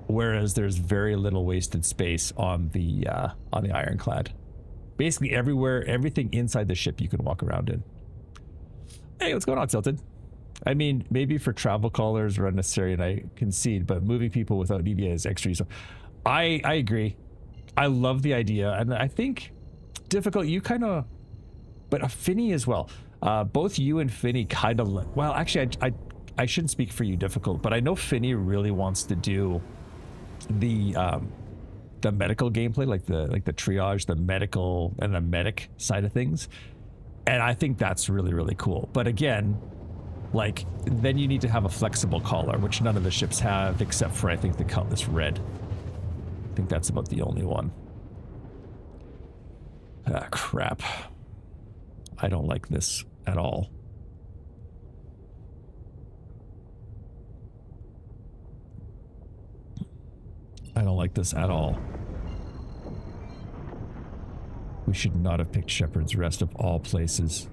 whereas there's very little wasted space on the Ironclad. Basically everywhere, everything inside the ship you can walk around in. Hey, what's going on, Tilted? I mean, maybe for travel callers are unnecessary, and I concede, but moving people without EVA is extra. So I agree. I love the idea, and I think difficult. You kind of, but Finny as well. Both you and Finny kind of. Well, actually, I shouldn't speak for you, difficult, but I know Finny really wants to do the medical gameplay, like the triage, the medical, and the medic side of things, and I think that's really, really cool. But again, like, then you need to have a flexible collar, which none of the ships have, except for, I think, the Cutlass Red. I think that's about the only one. Ah, crap. I don't like this at all. I don't like this at all. We should not have picked Shepherd's Rest of all places.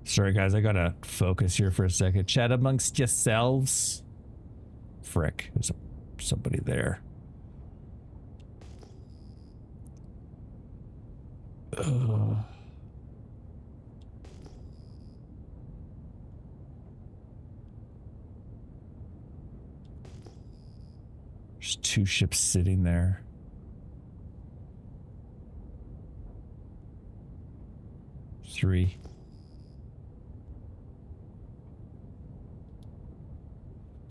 Sorry guys, I gotta focus here for a second. Chat amongst yourselves. Frick, there's somebody there. There's 2 ships sitting there. Three.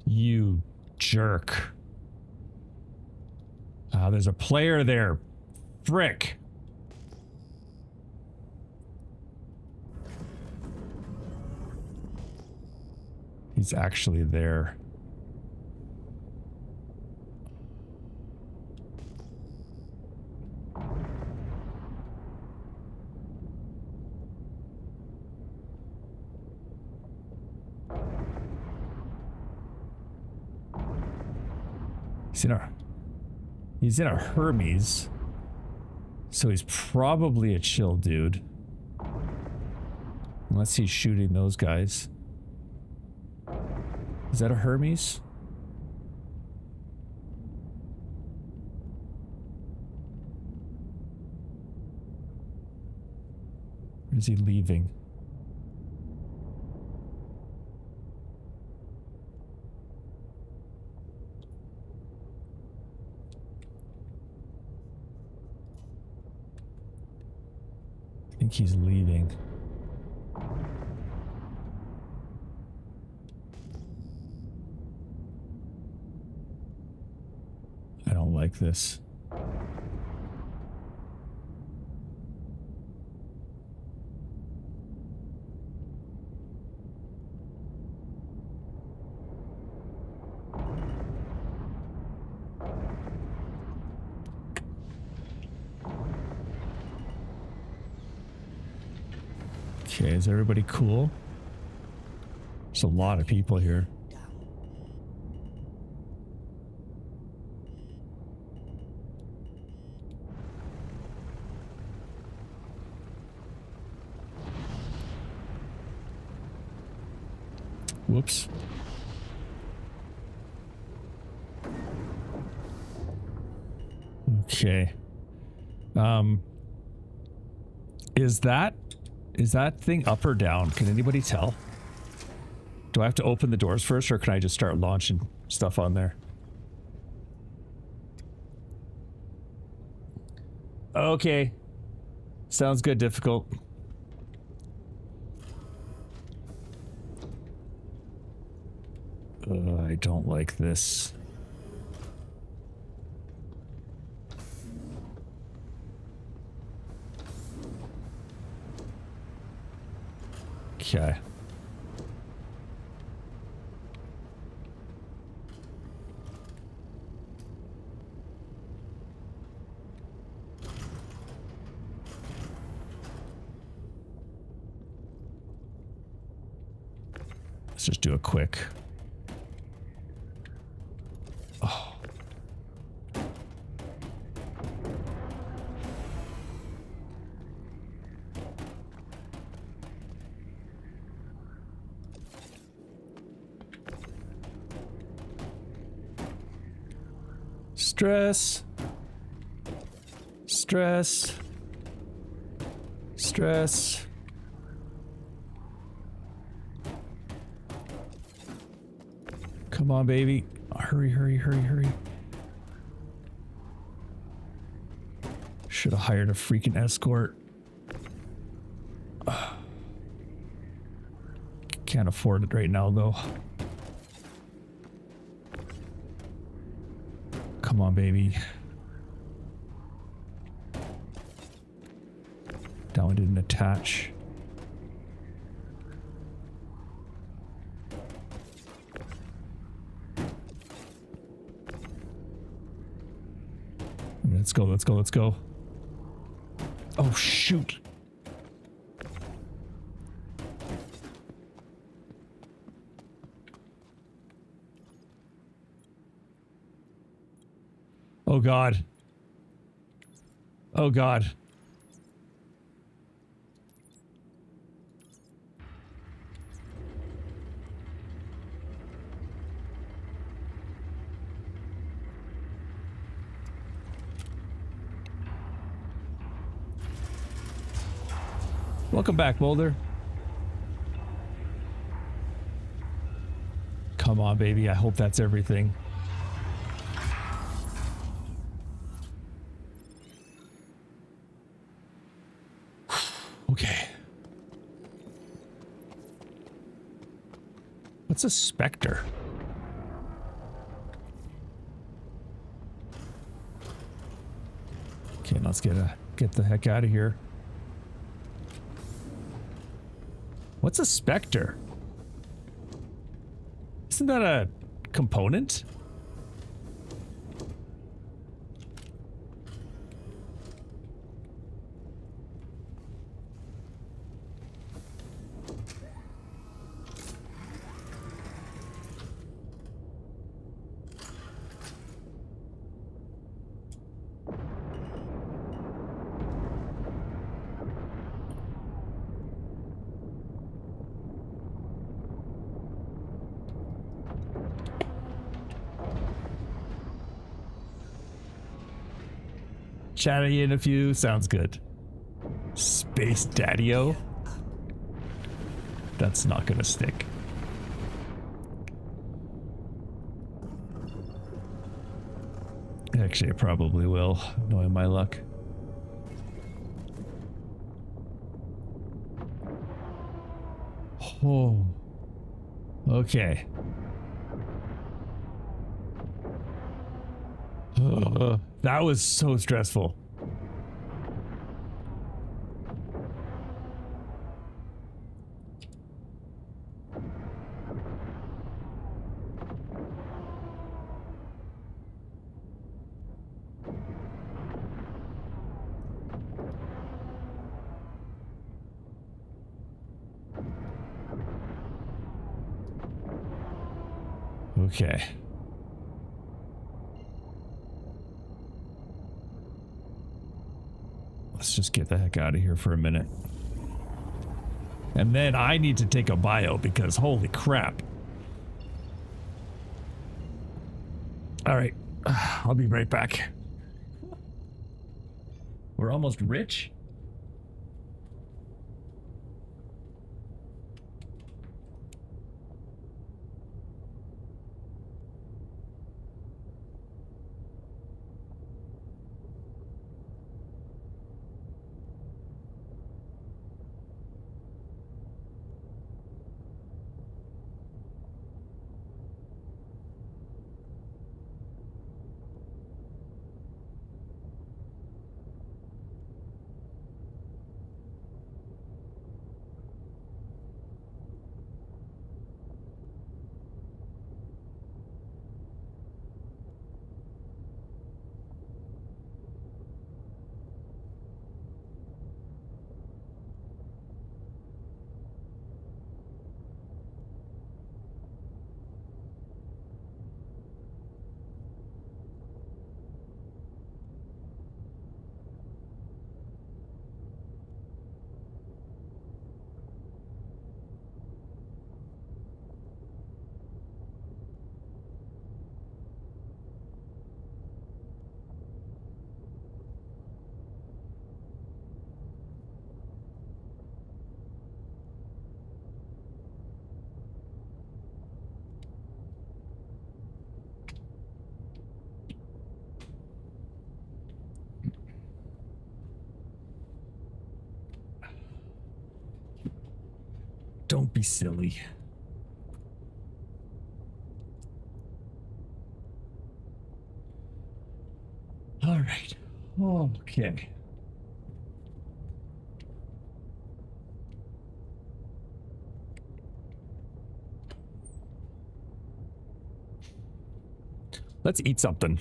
You jerk. There's a player there. Frick. He's actually there. He's in a Hermes, so he's probably a chill dude. Unless he's shooting those guys. Is that a Hermes? Or is he leaving? I think he's leaving. I don't like this. Okay, is everybody cool? There's a lot of people here. Whoops. Okay. Is that thing up or down? Can anybody tell? Do I have to open the doors first, or can I just start launching stuff on there? Okay. Sounds good, difficult. I don't like this. Okay. Let's just do a quick. Oh. Stress. Stress. Stress. Come on, baby. Hurry, hurry, hurry, hurry. Should have hired a freaking escort. Can't afford it right now, though. Come on, baby. That one didn't attach. Let's go, let's go, let's go. Oh, shoot. Oh, God. Oh, God. Welcome back, Boulder. Come on, baby. I hope that's everything. Okay. What's a specter? Okay, let's get the heck out of here. What's a specter? Isn't that a component? Chatting in a few sounds good. Space Daddy-O? That's not gonna stick. Actually, it probably will, knowing my luck. Oh. Okay. That was so stressful. Okay. Let's just get the heck out of here for a minute. And then I need to take a bio because holy crap. All right. I'll be right back. We're almost rich. Don't be silly. All right. Okay. Let's eat something.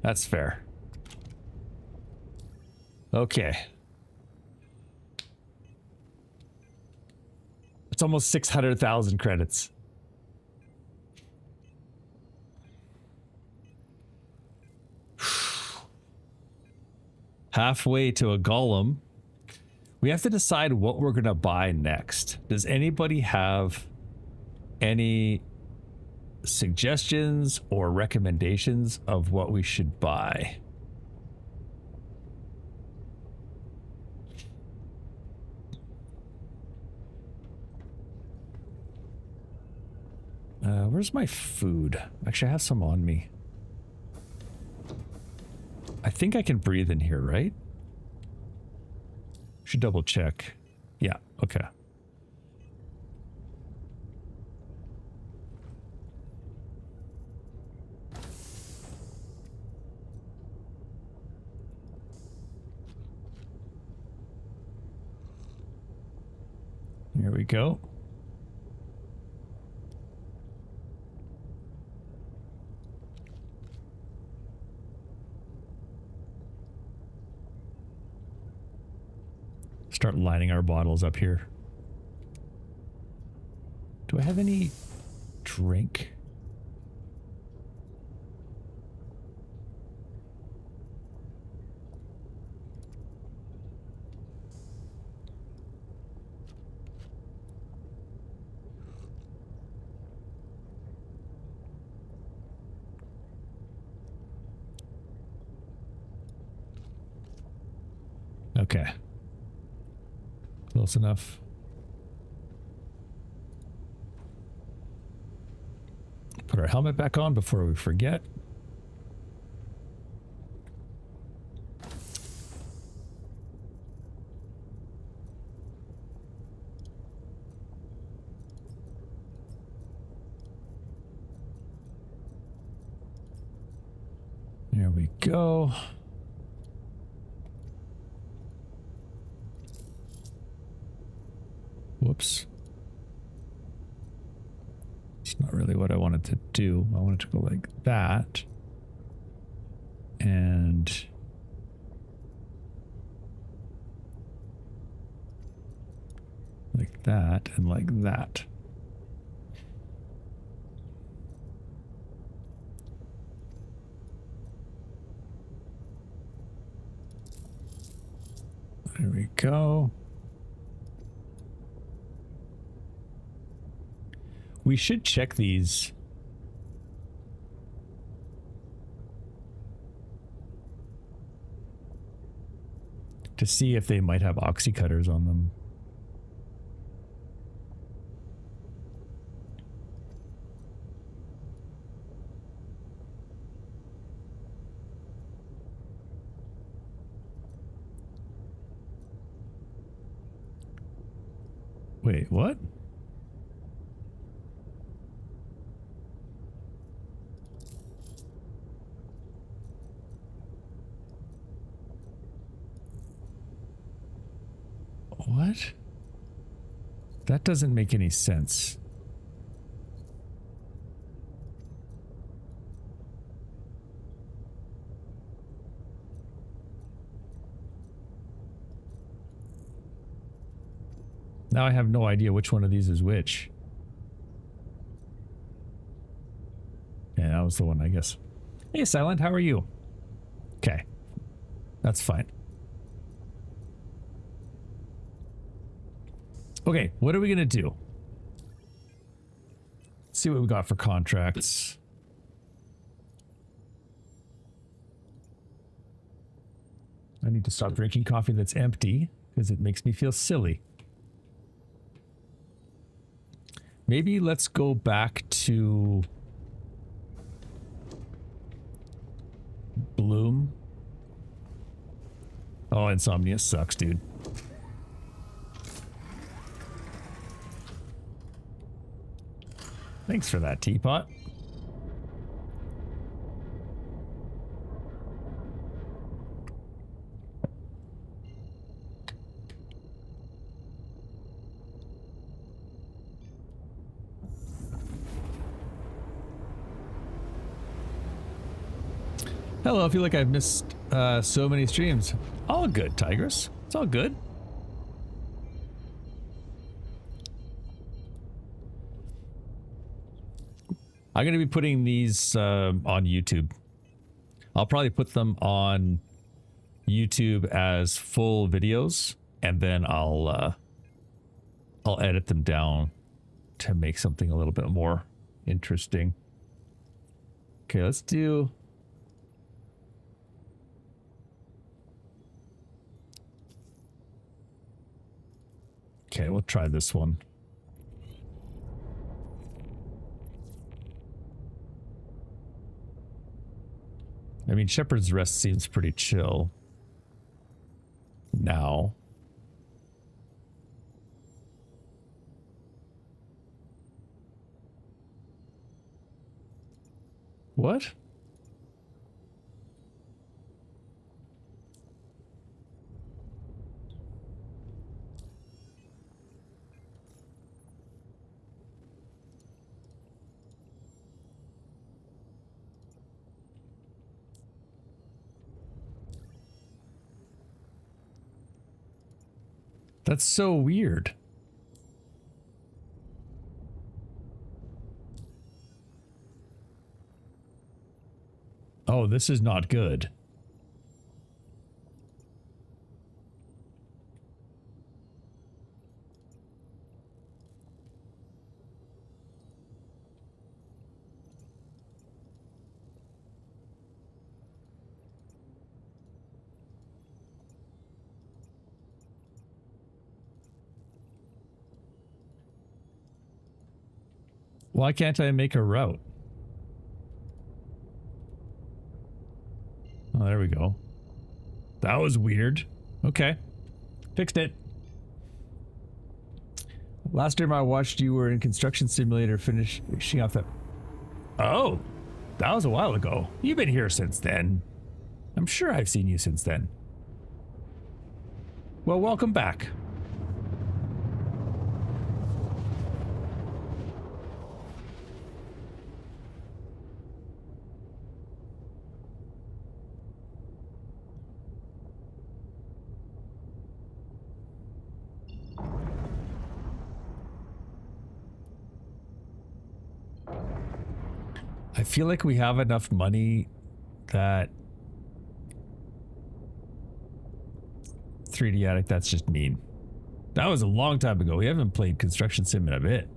That's fair. Okay. It's almost 600,000 credits. Halfway to a golem. We have to decide what we're going to buy next. Does anybody have any suggestions or recommendations of what we should buy? Where's my food? Actually, I have some on me. I think I can breathe in here, right? Should double check. Yeah, okay. Here we go. Start lining our bottles up here. Do I have any drink? Okay. Close enough. Put our helmet back on before we forget. There we go. Whoops. It's not really what I wanted to do. I wanted to go like that. And like that and like that. There we go. We should check these. To see if they might have oxy cutters on them. Wait, what? What? That doesn't make any sense. Now I have no idea which one of these is which. Yeah, that was the one, I guess. Hey, Silent, how are you? Okay. That's fine. Okay, what are we going to do? Let's see what we got for contracts. I need to stop drinking coffee that's empty because it makes me feel silly. Maybe let's go back to Bloom. Oh, Insomnia sucks, dude. Thanks for that, teapot. Hello, I feel like I've missed so many streams. All good, Tigress. It's all good. I'm going to be putting these on YouTube. I'll probably put them on YouTube as full videos, and then I'll edit them down to make something a little bit more interesting. Okay, let's do... Okay, we'll try this one. I mean, Shepherd's Rest seems pretty chill now. What? That's so weird. Oh, this is not good. Why can't I make a route? Oh, there we go. That was weird. Okay. Fixed it. Last time I watched you were in Construction Simulator finishing off that... Oh! That was a while ago. You've been here since then. I'm sure I've seen you since then. Well, welcome back. I feel like we have enough money that 3D Attic, that's just mean. That was a long time ago. We haven't played Construction Sim in a bit.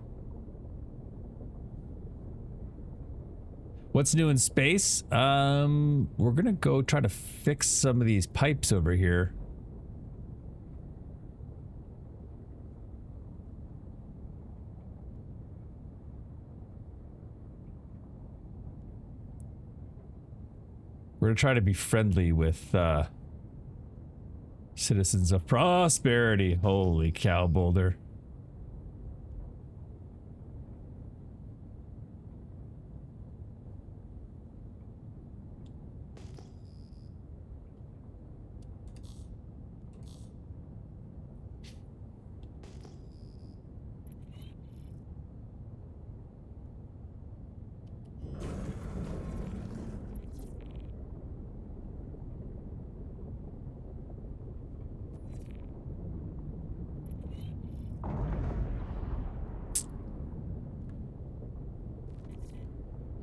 What's new in space? We're gonna go try to fix some of these pipes over here. We're gonna try to be friendly with citizens of prosperity. Holy cow, Boulder.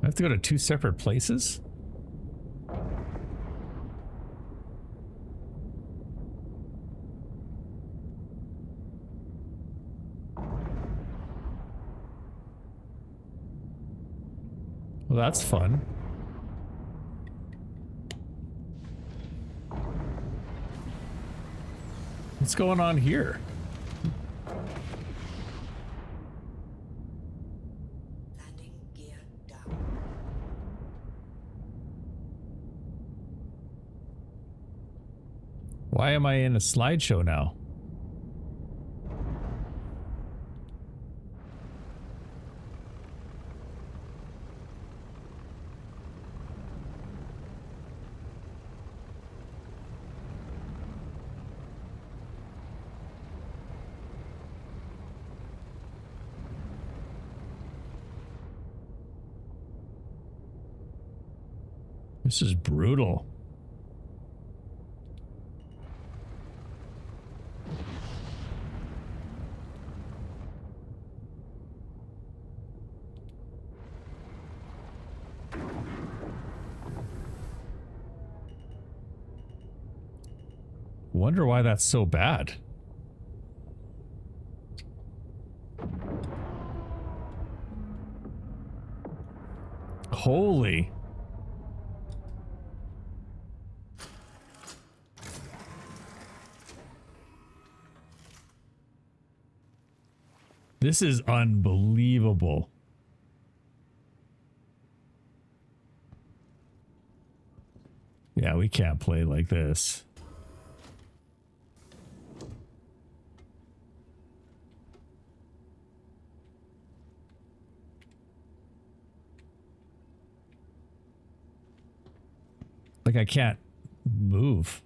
I have to go to two separate places? Well, that's fun. What's going on here? Landing gear down. Why am I in a slideshow now? This is brutal. Wonder why that's so bad. Holy. This is unbelievable. Yeah, we can't play like this. Like, I can't move.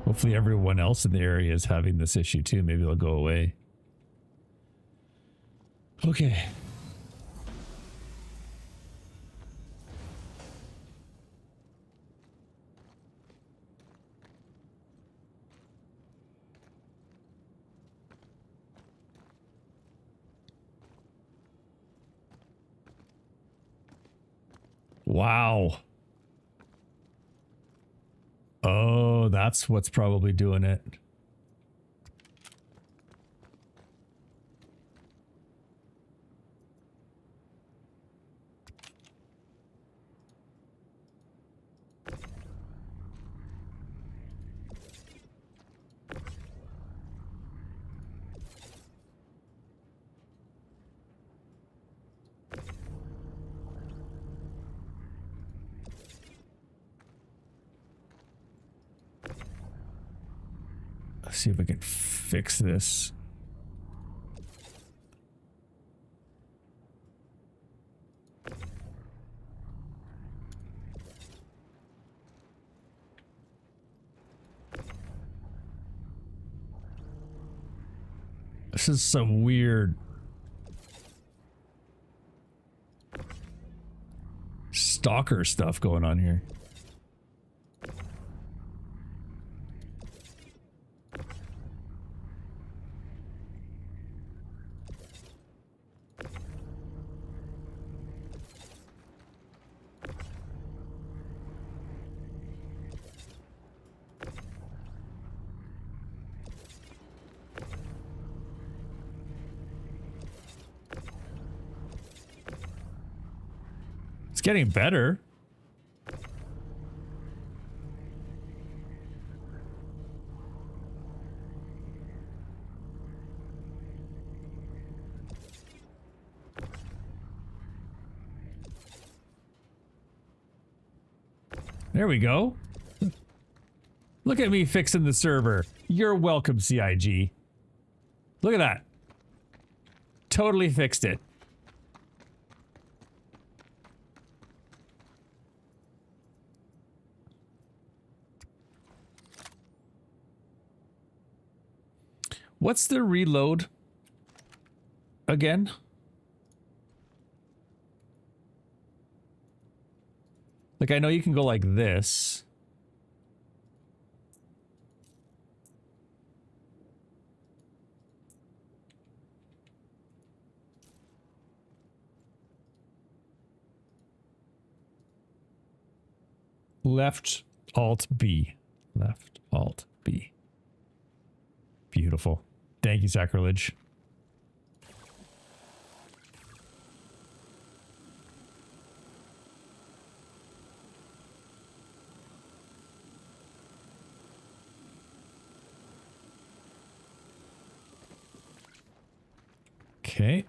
Hopefully everyone else in the area is having this issue too. Maybe it'll go away. Okay. Wow. Oh, that's what's probably doing it. Let's see if we can fix this. This is some weird stalker stuff going on here. It's getting better. There we go. Look at me fixing the server. You're welcome, CIG. Look at that. Totally fixed it. What's the reload again? Like, I know you can go like this. Left Alt B. Left Alt B. Beautiful. Thank you, Sacrilege. Okay.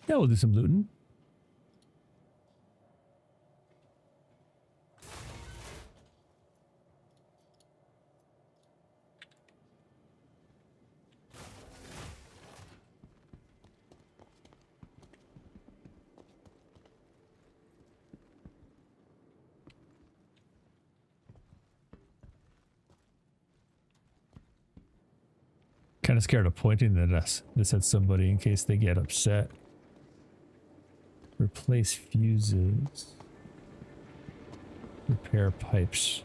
Yeah, we'll do some looting. Kind of scared of pointing at us. This at somebody in case they get upset. Replace fuses. Repair pipes.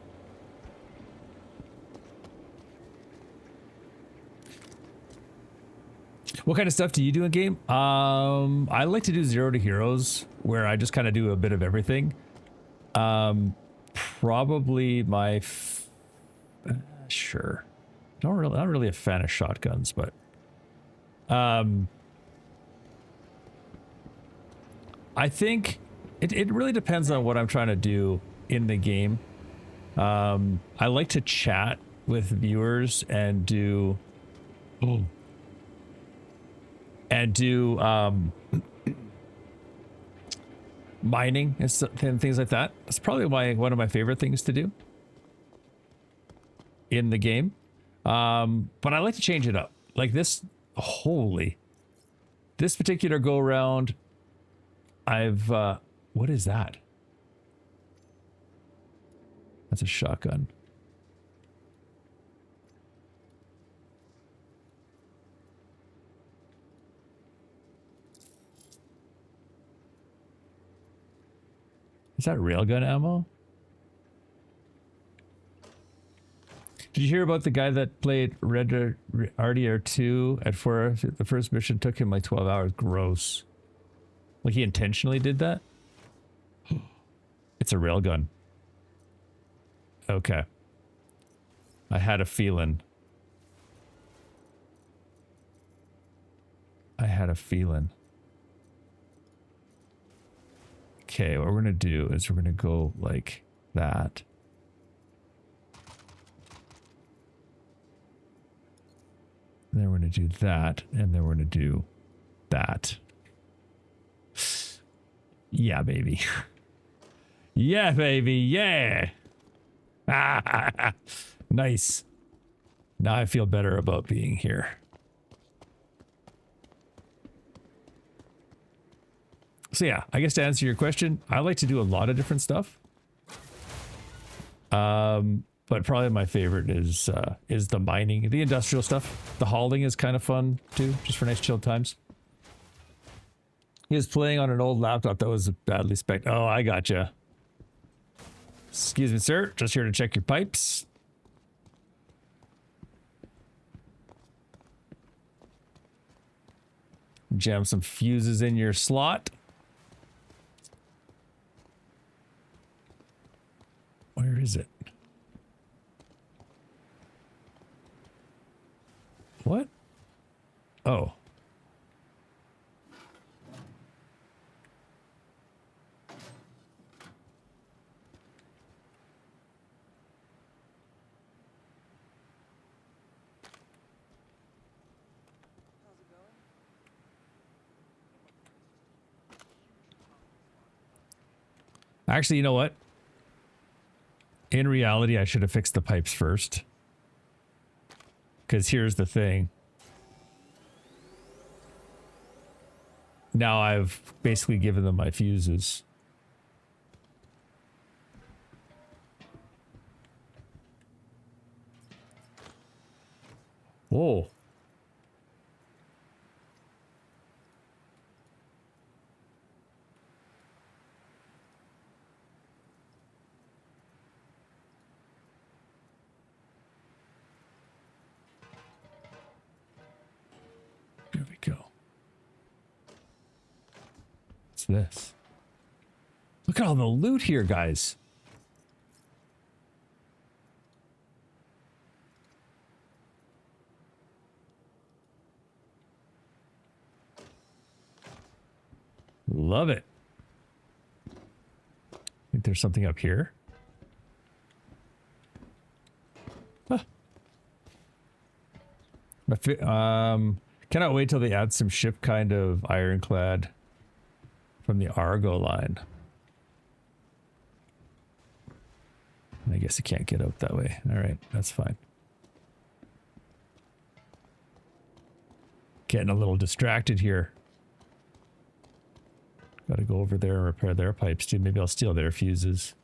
What kind of stuff do you do in game? I like to do 0 to heroes, where I just kind of do a bit of everything. Probably my sure. Not really a fan of shotguns, but I think it really depends on what I'm trying to do in the game. I like to chat with viewers and do mining and things like that. That's probably one of my favorite things to do in the game. But I like to change it up. Like this, this particular go round, I've, what is that? That's a shotgun. Is that railgun ammo? Did you hear about the guy that played Red Dead RDR 2 at the first mission took him like 12 hours? Gross. Like he intentionally did that? It's a railgun. Okay. I had a feeling. Okay, what we're going to do is we're going to go like that. And then we're going to do that, and then we're going to do that. Yeah, baby. Yeah, baby, yeah. Nice. Now I feel better about being here. So yeah, I guess to answer your question, I like to do a lot of different stuff. But probably my favorite is the mining, the industrial stuff. The hauling is kind of fun too, just for nice chilled times. He was playing on an old laptop that was badly spec'd. Oh, I gotcha. Excuse me, sir. Just here to check your pipes. Jam some fuses in your slot. Where is it? What? Oh. Actually, you know what? In reality, I should have fixed the pipes first. Because here's the thing. Now I've basically given them my fuses. Whoa. There we go. What's this? Look at all the loot here, guys. Love it. I think there's something up here. Cannot wait till they add some ship kind of ironclad from the Argo line. I guess you can't get out that way. All right, that's fine. Getting a little distracted here. Got to go over there and repair their pipes too. Maybe I'll steal their fuses.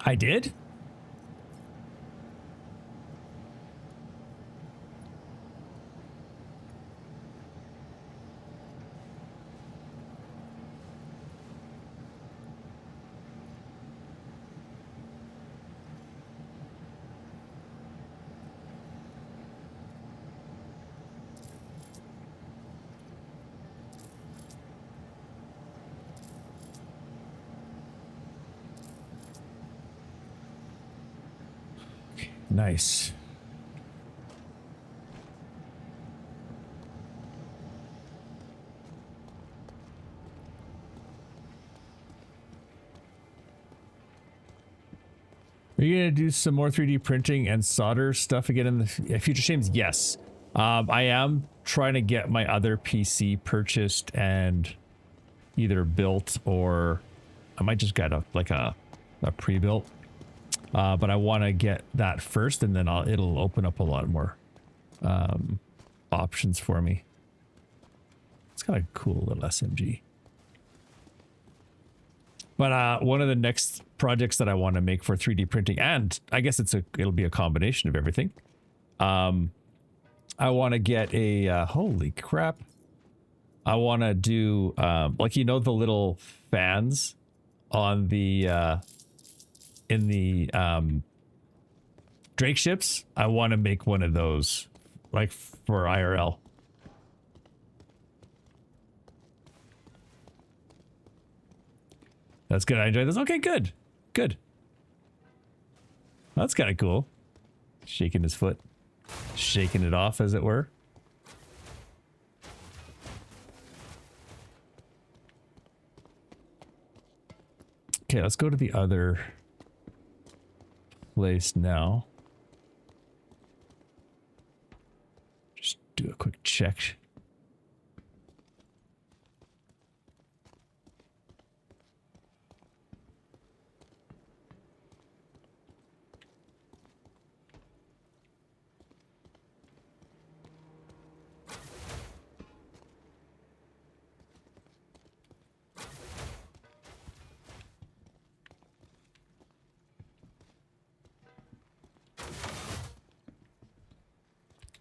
I did? Nice. Are you gonna do some more 3D printing and solder stuff again in the future streams? Yes. I am trying to get my other PC purchased and either built, or I might just get a pre-built. But I want to get that first, and then it'll open up a lot more options for me. It's got a cool little SMG. But one of the next projects that I want to make for 3D printing, and I guess it'll be a combination of everything. I want to get a holy crap. I want to do like, you know, the little fans on the in the Drake ships. I want to make one of those, like, for IRL. That's good. I enjoyed this. Okay, good. Good. That's kind of cool. Shaking his foot. Shaking it off, as it were. Okay, let's go to the other place now. Just do a quick check.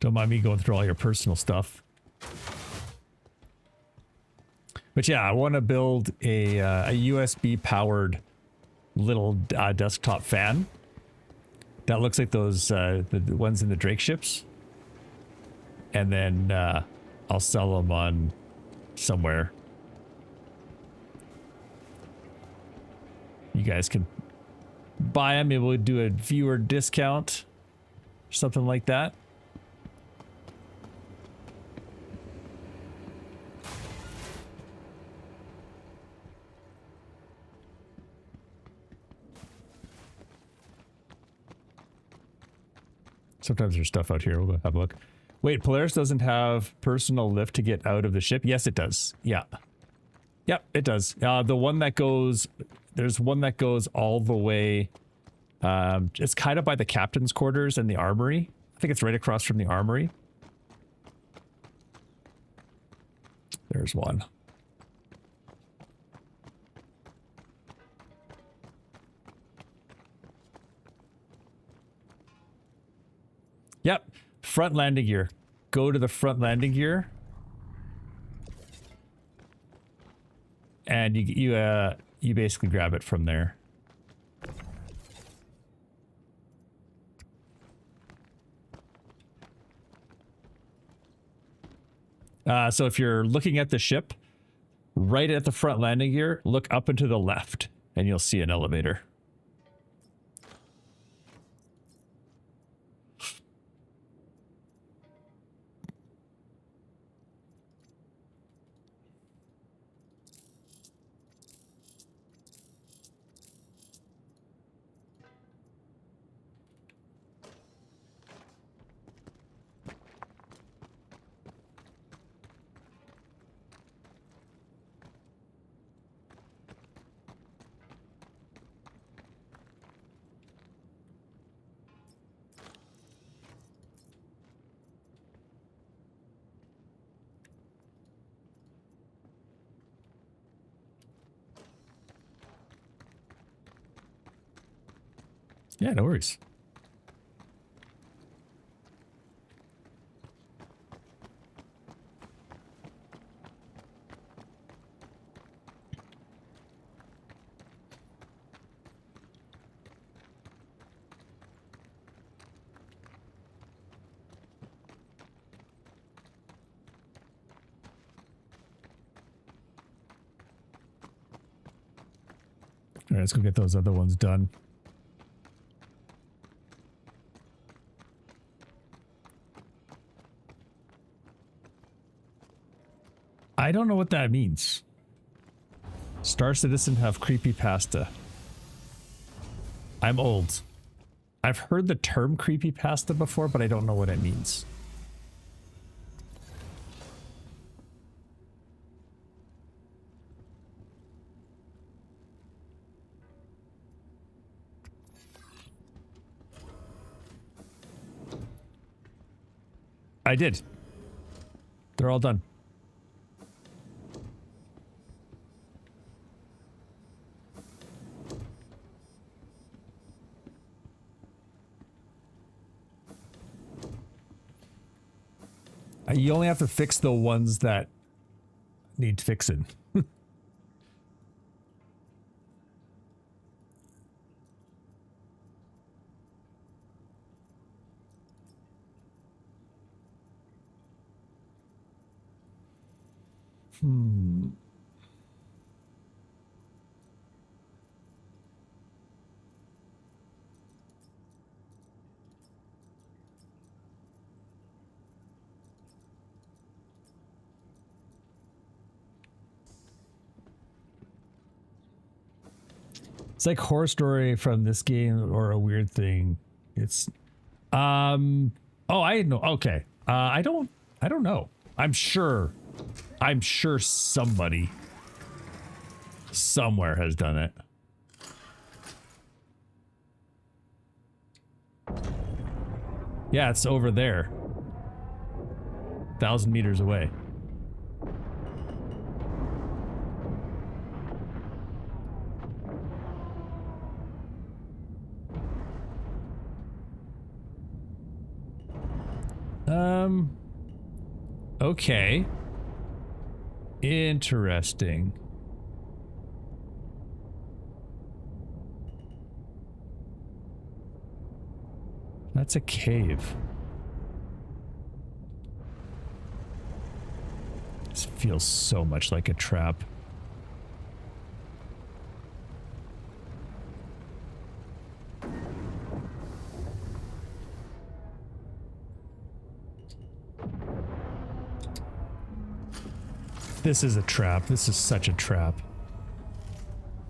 Don't mind me going through all your personal stuff. But yeah, I want to build a USB powered little desktop fan that looks like those the ones in the Drake ships, and then I'll sell them on somewhere. You guys can buy them. Maybe we'll do a viewer discount or something like that. Sometimes there's stuff out here. We'll go have a look. Wait, Polaris doesn't have personal lift to get out of the ship? Yes, it does. Yeah. Yep, it does. The one that goes... There's one that goes all the way... it's kind of by the captain's quarters and the armory. I think it's right across from the armory. There's one. Yep, front landing gear. Go to the front landing gear. and you basically grab it from there. So if you're looking at the ship, right at the front landing gear, look up and to the left, and you'll see an elevator. Yeah, no worries. All right, let's go get those other ones done. I don't know what that means. Star Citizen have creepypasta. I'm old. I've heard the term creepypasta before, but I don't know what it means. I did. They're all done. You only have to fix the ones that need fixing. It's like horror story from this game or a weird thing. It's oh, I know. Okay. I don't know. I'm sure somebody somewhere has done it. Yeah, it's over there. 1,000 meters away. Okay. Interesting. That's a cave. This feels so much like a trap. This is a trap. This is such a trap.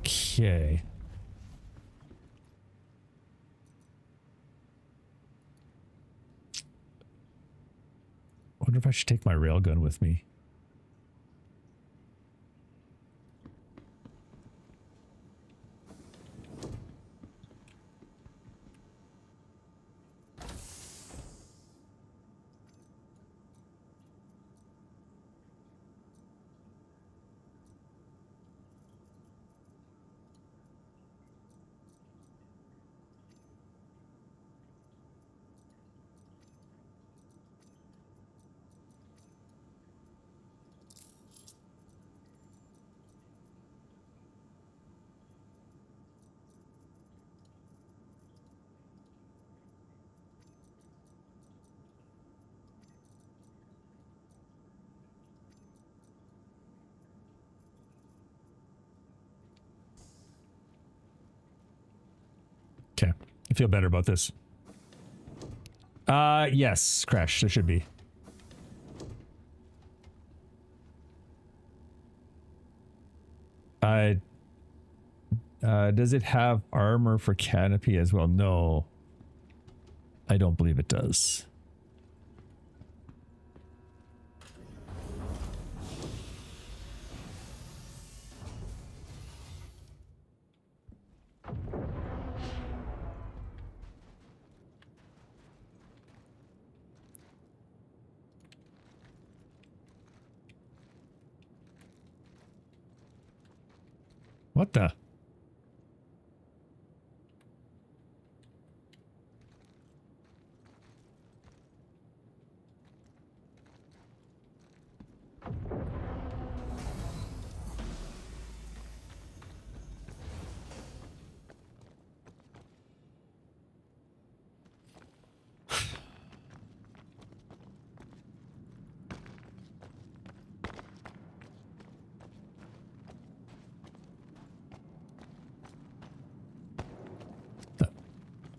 Okay. I wonder if I should take my railgun with me. feel better about this. Yes, Crash, there should be. Does it have armor for canopy as well? No. I don't believe it does. What the?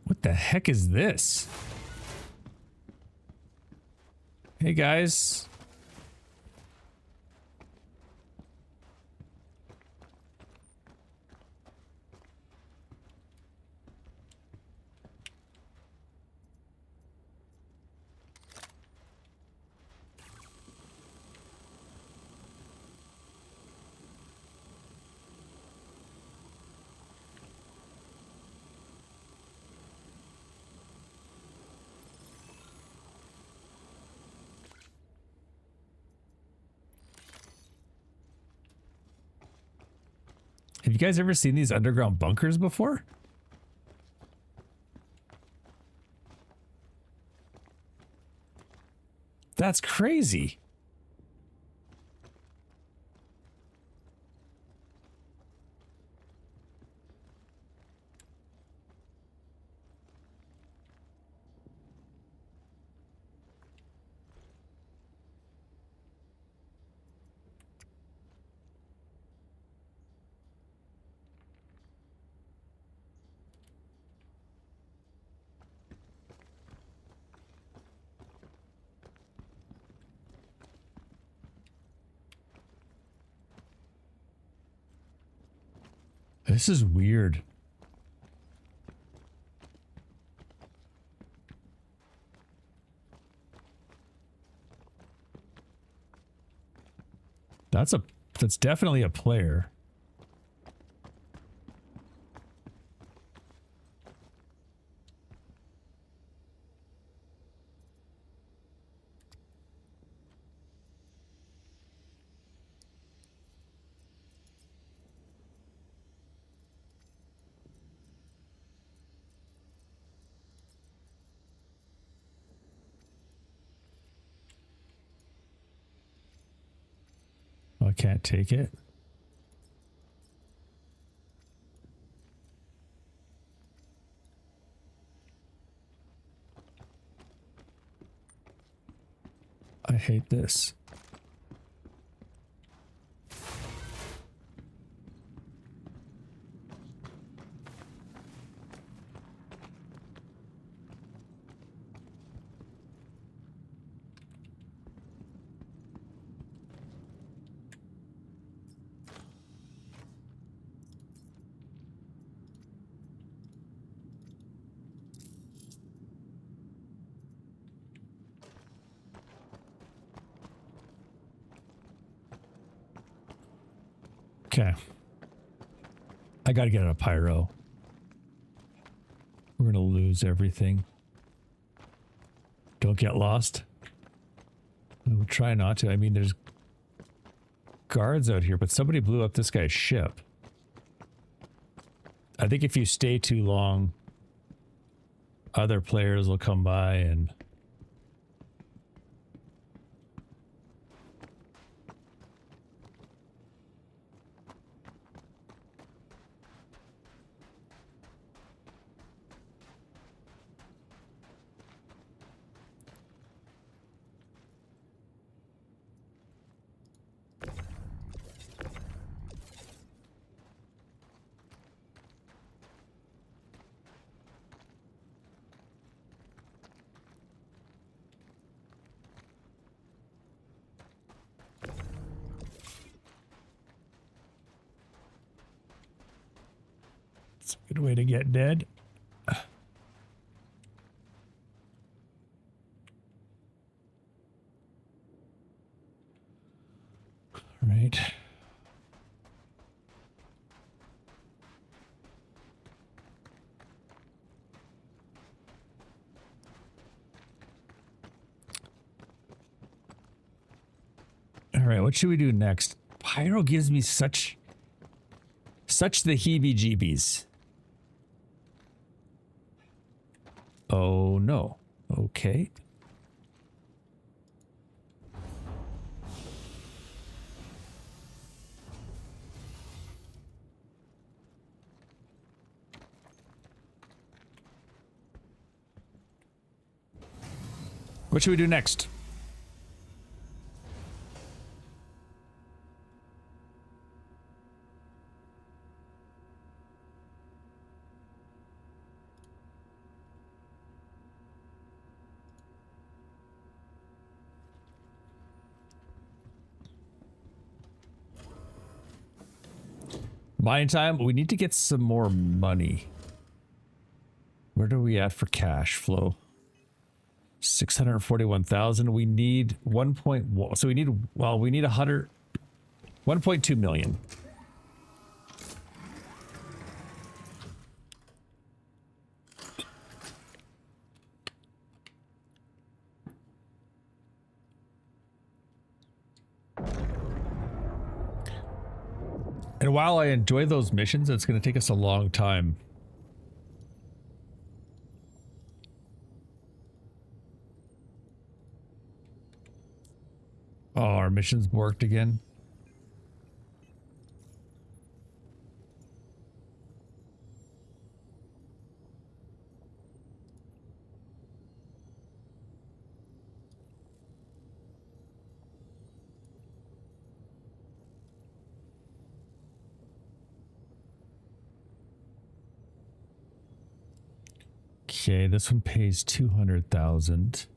What the heck is this? Hey guys. Have you guys ever seen these underground bunkers before? That's crazy. This is weird. That's definitely a player. I can't take it. I hate this. Okay. I gotta get out of Pyro. We're gonna lose everything. Don't get lost. We'll try not to. I mean, there's guards out here, but somebody blew up this guy's ship. I think if you stay too long, other players will come by and... It's a good way to get dead. Right. All right, what should we do next? Pyro gives me such the heebie-jeebies. Oh no. Okay. What should we do next? Buying time, we need to get some more money. Where are we at for cash flow? 641,000. We need 1.1. So we need 1.2 million. And while I enjoy those missions, it's going to take us a long time. Oh, our missions worked again. Okay, this one pays 200,000.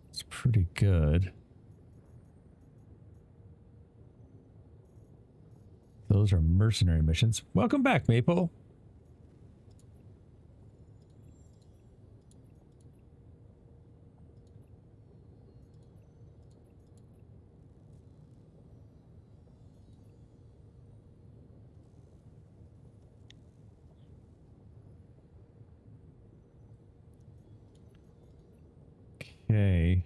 It's pretty good. Those are mercenary missions. Welcome back, Maple. Okay.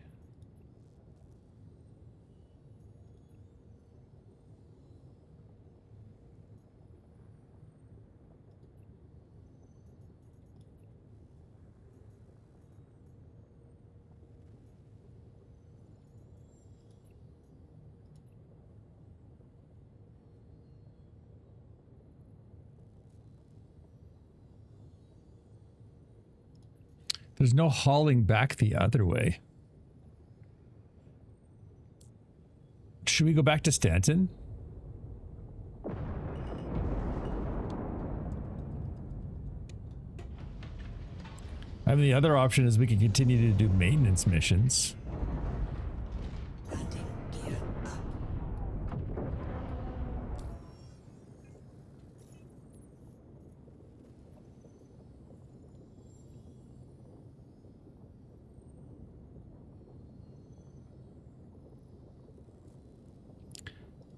There's no hauling back the other way. Should we go back to Stanton? I mean, the other option is we can continue to do maintenance missions. Landing gear up.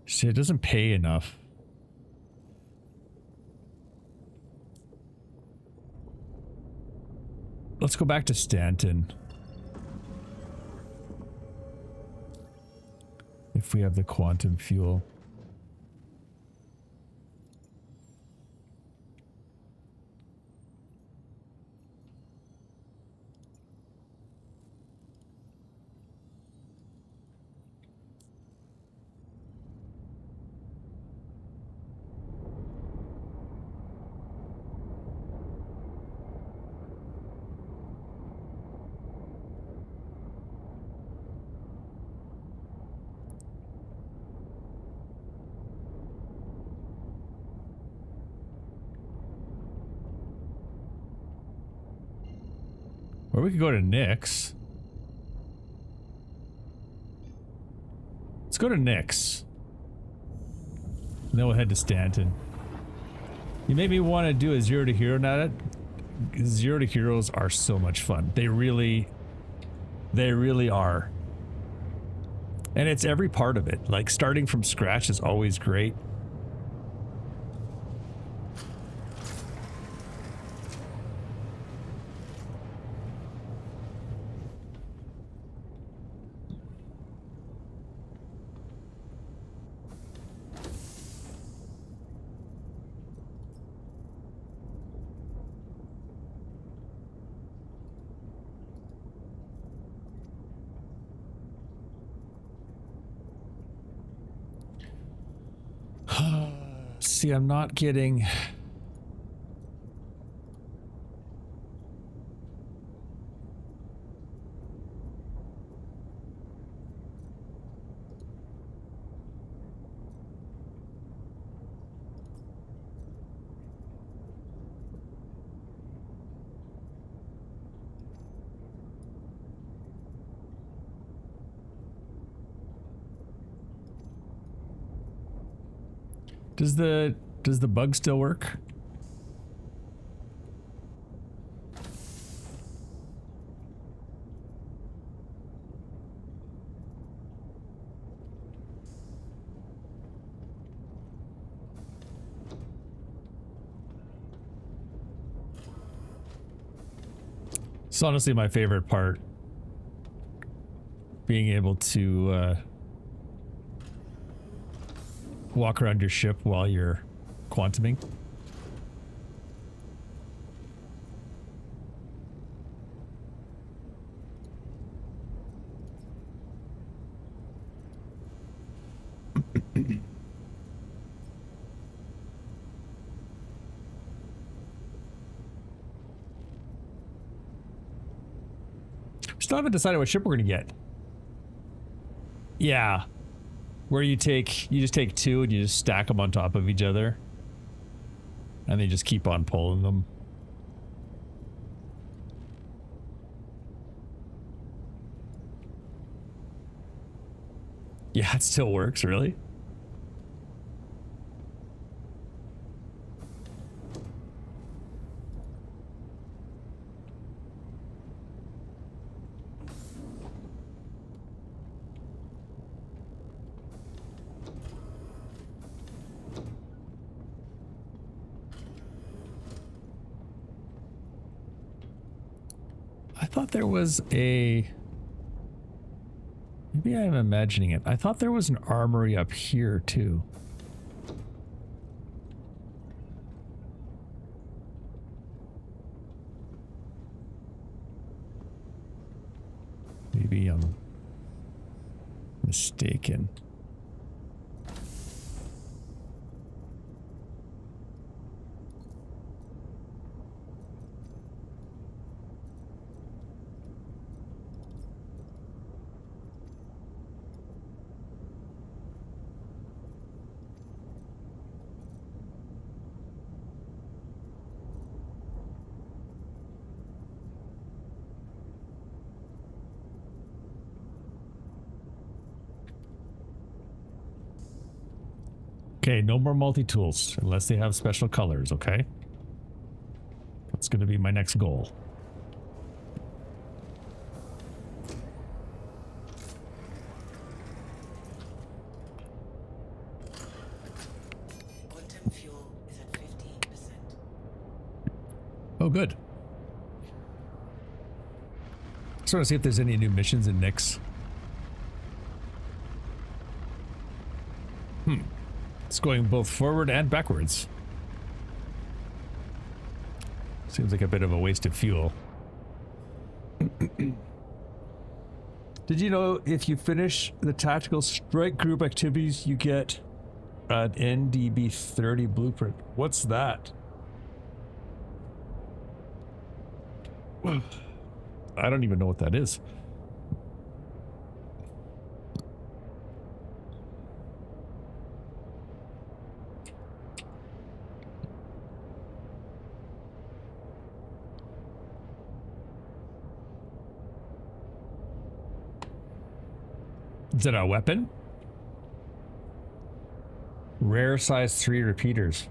See, it doesn't pay enough. Let's go back to Stanton. If we have the quantum fuel. Or we could go to Nick's. Let's go to Nick's. then we'll head to Stanton. You made me want to do a Zero to Hero now. Zero to Heroes are so much fun. They really are. And it's every part of it. Like starting from scratch is always great. See, I'm not getting... Does the bug still work? It's honestly my favorite part. Being able to walk around your ship while you're quantuming. Still haven't decided what ship we're gonna get. Yeah. Where you just take two and you just stack them on top of each other. And they just keep on pulling them. Yeah, it still works, really? I thought there was a... Maybe I'm imagining it. I thought there was an armory up here, too. Maybe I'm mistaken. Okay, no more multi-tools unless they have special colors, okay? That's going to be my next goal. Quantum fuel is at 15%. Oh, good. Just want to see if there's any new missions in Nyx. It's going both forward and backwards. Seems like a bit of a waste of fuel. Did you know if you finish the tactical strike group activities, you get an NDB-30 blueprint? What's that? I don't even know what that is. Is it a weapon? Rare size 3 repeaters.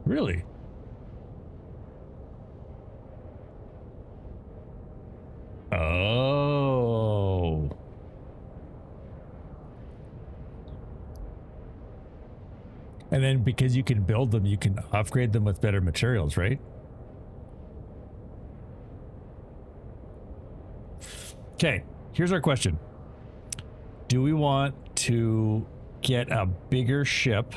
Really? Oh. And then because you can build them, you can upgrade them with better materials, right? Okay, here's our question. Do we want to get a bigger ship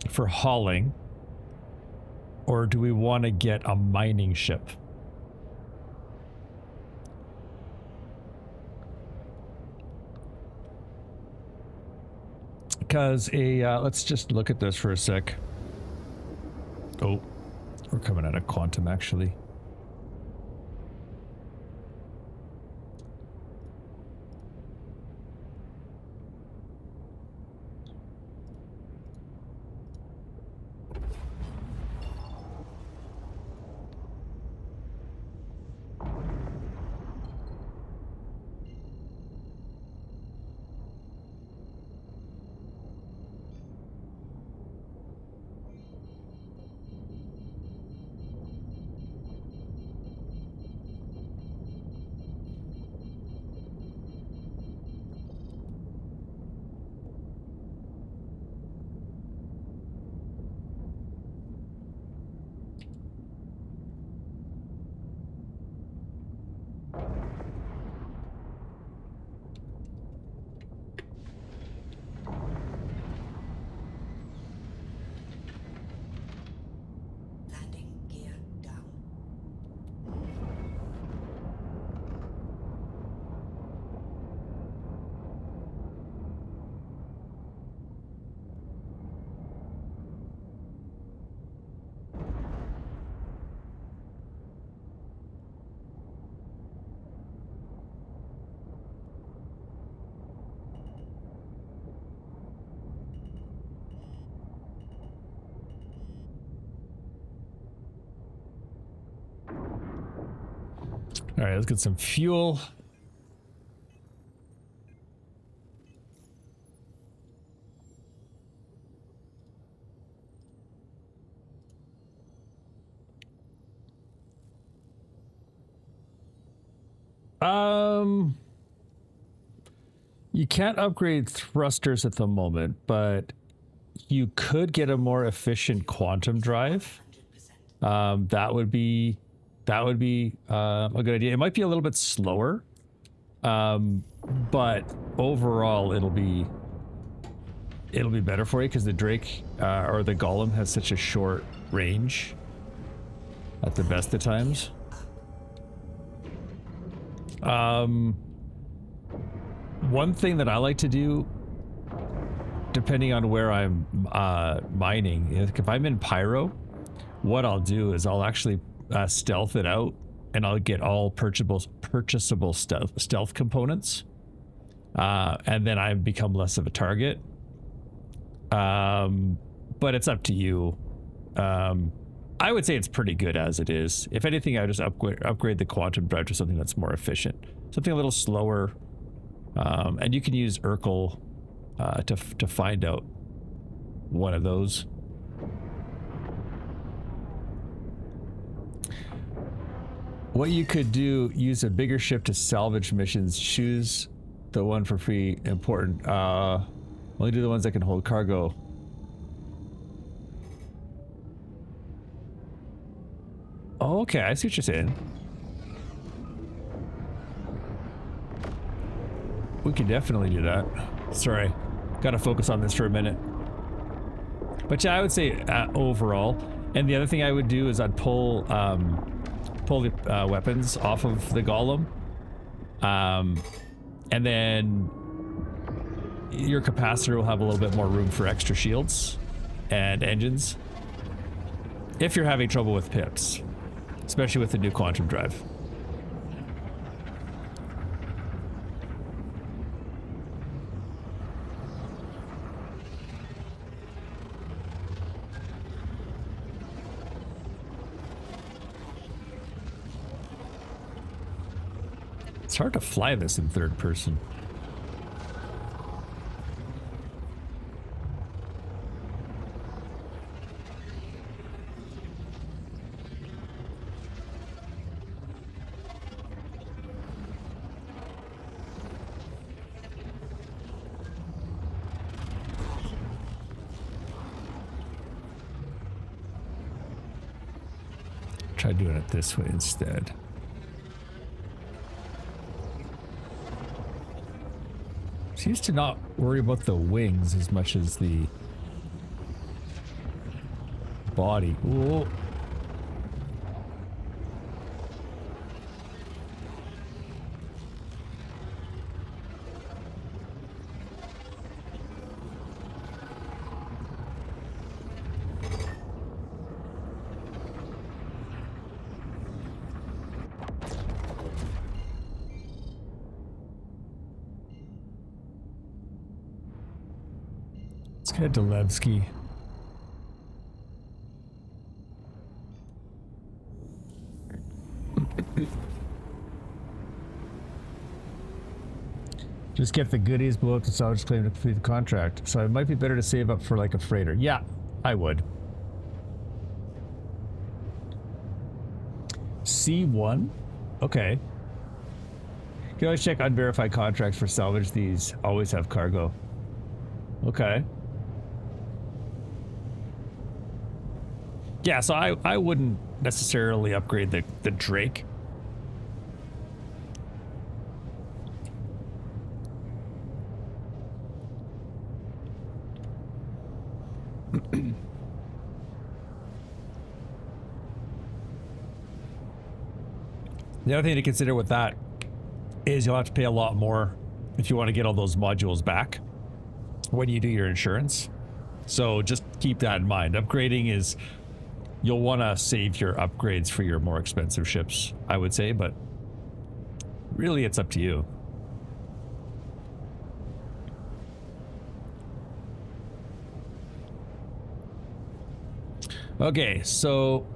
for hauling, or do we want to get a mining ship? Because let's just look at this for a sec. Oh, we're coming out of quantum actually. Landing gear down. All right, let's get some fuel. You can't upgrade thrusters at the moment, but you could get a more efficient quantum drive. 100%. That would be a good idea. It might be a little bit slower, but overall it'll be better for you because the Drake or the Golem has such a short range at the best of times. One thing that I like to do, depending on where I'm mining, if I'm in Pyro, what I'll do is I'll actually stealth it out, and I'll get all purchasable stealth components, and then I become less of a target. But it's up to you. I would say it's pretty good as it is. If anything, I would just upgrade the quantum drive to something that's more efficient, something a little slower. And you can use Urkel to find out one of those. What you could do, use a bigger ship to salvage missions. Choose the one for free. Important. Only do the ones that can hold cargo. Oh, okay, I see what you're saying. We can definitely do that. Sorry, gotta focus on this for a minute. But yeah, I would say overall. And the other thing I would do is I'd pull the weapons off of the Golem, and then your capacitor will have a little bit more room for extra shields and engines if you're having trouble with pips, especially with the new quantum drive. It's hard to fly this in third person. try doing it this way instead. Seems to not worry about the wings as much as the body. Whoa. Let's get Dolevsky. Just get the goodies below to salvage claim to complete the contract. So it might be better to save up for like a freighter. Yeah, I would. C1? Okay. You can always check unverified contracts for salvage. These always have cargo. Okay. Yeah, so I wouldn't necessarily upgrade the Drake. The other thing to consider with that is you'll have to pay a lot more if you want to get all those modules back when you do your insurance. So just keep that in mind. Upgrading is, you'll want to save your upgrades for your more expensive ships, I would say, but really it's up to you. Okay, so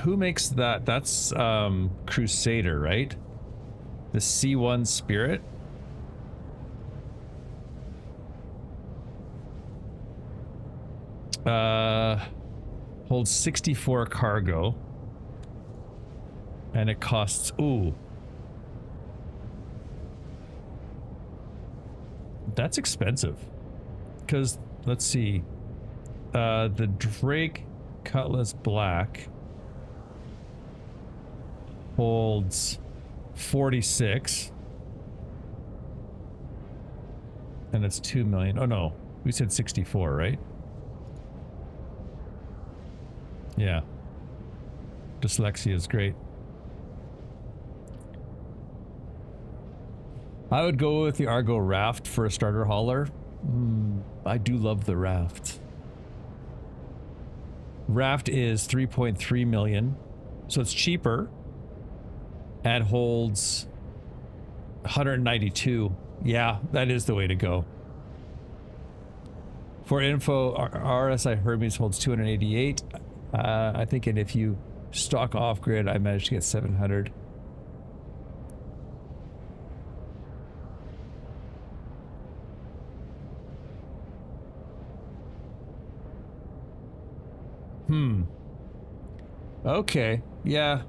who makes that? That's Crusader, right? The C1 Spirit. Holds 64 cargo. And it costs, ooh. That's expensive. Because, let's see. The Drake Cutlass Black holds 46. And it's 2 million. Oh no, we said 64, right? Yeah. Dyslexia is great. I would go with the Argo Raft for a starter hauler. I do love the Raft. Raft is 3.3 million, so it's cheaper and holds 192. Yeah, that is the way to go. For info, RSI Hermes holds 288. I think, and if you stock off grid, I managed to get 700. Okay, yeah.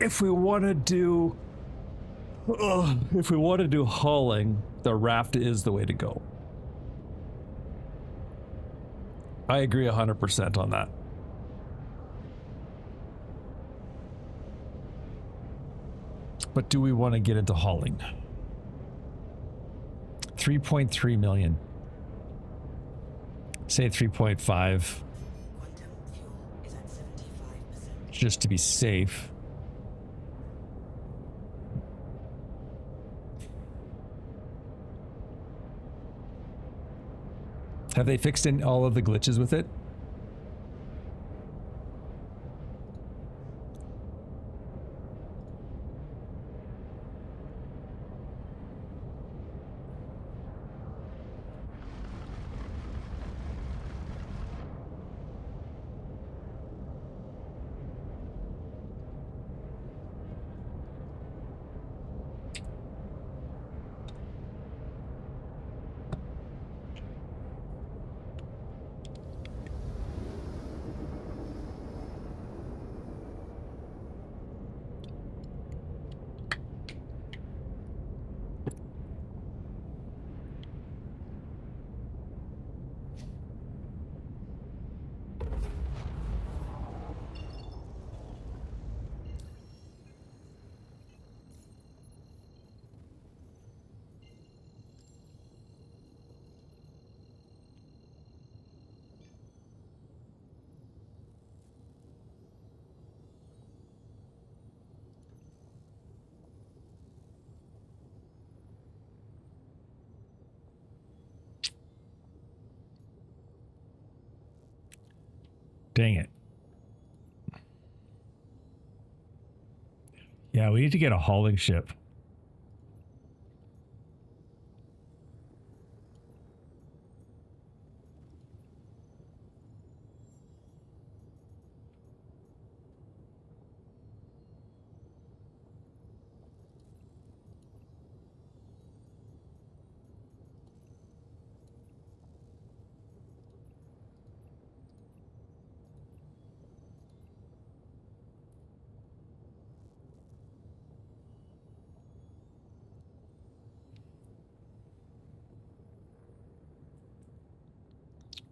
If we want to do hauling, the Raft is the way to go. I agree 100% on that. But do we want to get into hauling? 3.3 million. Say 3.5. Quantum fuel is at 75%. Just to be safe. Have they fixed in all of the glitches with it? Dang it. Yeah, we need to get a hauling ship.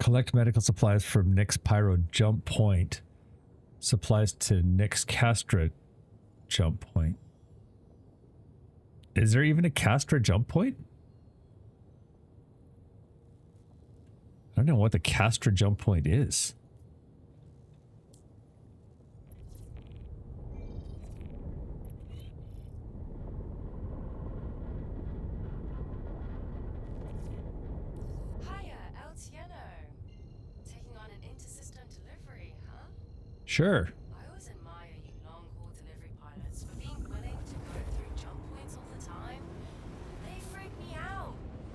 Collect medical supplies from Nyx Pyro jump point. Supplies to Nyx Castra jump point. Is there even a Castra jump point? I don't know what the Castra jump point is. Hiya, El Tieno. Taking on an intersystem delivery, huh? Sure. I always admire you long-haul delivery pilots for being willing to go through jump points all the time. They freak me out.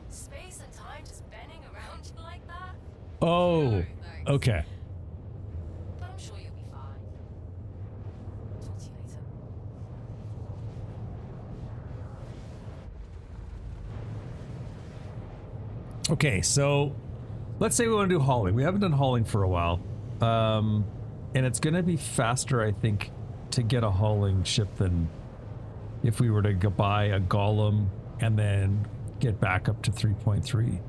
Space and time just bending around you like that. Oh, No, thanks. okay. But I'm sure you'll be fine. Talk to you later. Okay, so let's say we want to do hauling. We haven't done hauling for a while. And it's going to be faster, I think, to get a hauling ship than if we were to go buy a Golem and then get back up to 3.3.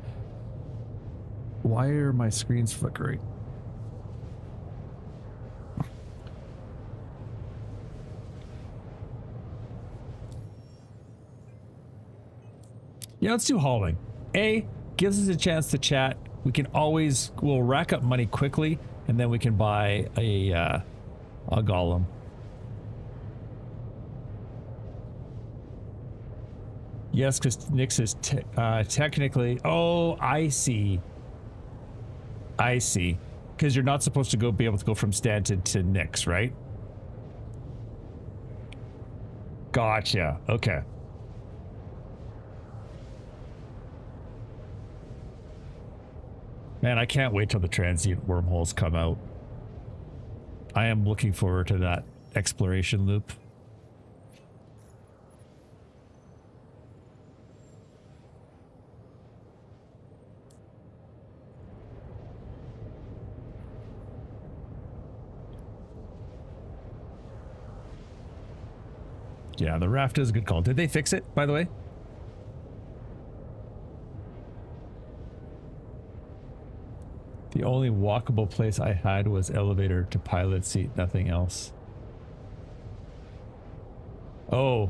Why are my screens flickering? Yeah, let's do hauling. A, gives us a chance to chat. We'll rack up money quickly, and then we can buy a Golem. Yes, because Nyx is technically... Oh, I see. I see. Because you're not supposed to be able to go from Stanton to Nyx, right? Gotcha. Okay. Man, I can't wait till the transient wormholes come out. I am looking forward to that exploration loop. Yeah, the raft is a good call. Did they fix it, by the way? The only walkable place I had was elevator to pilot seat, nothing else. Oh.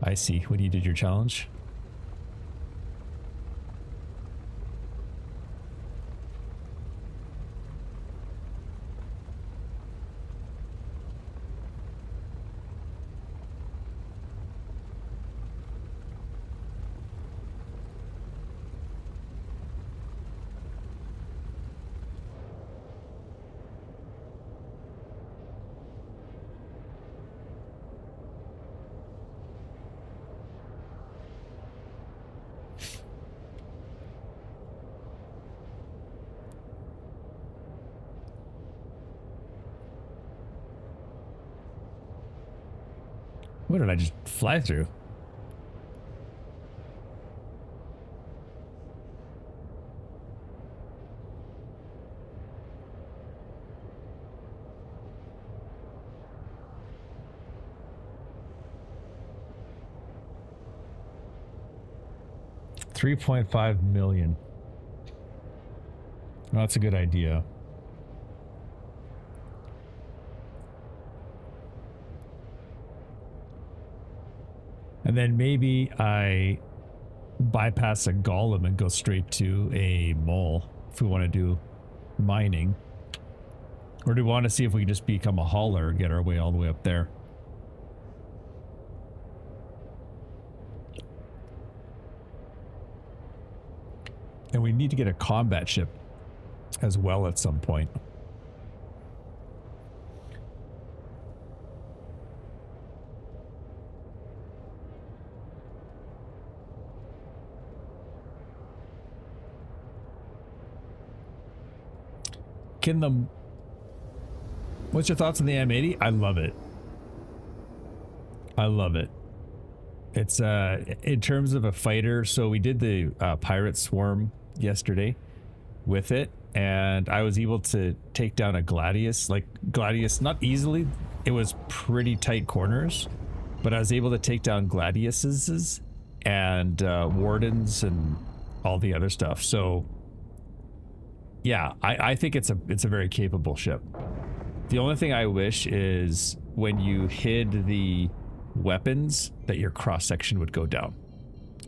I see. When you did your challenge. What did I just fly through? $3.5 million. Well, that's a good idea. And then maybe I bypass a golem and go straight to a mole if we want to do mining. Or do we want to see if we can just become a hauler and get our way all the way up there? And we need to get a combat ship as well at some point. What's your thoughts on the M80? I love it. I love it. It's in terms of a fighter, so we did the pirate swarm yesterday with it, and I was able to take down a Gladius. Like Gladius, not easily. It was pretty tight corners, but I was able to take down Gladiuses and Wardens and all the other stuff. So yeah, I think it's a very capable ship. The only thing I wish is when you hid the weapons that your cross section would go down,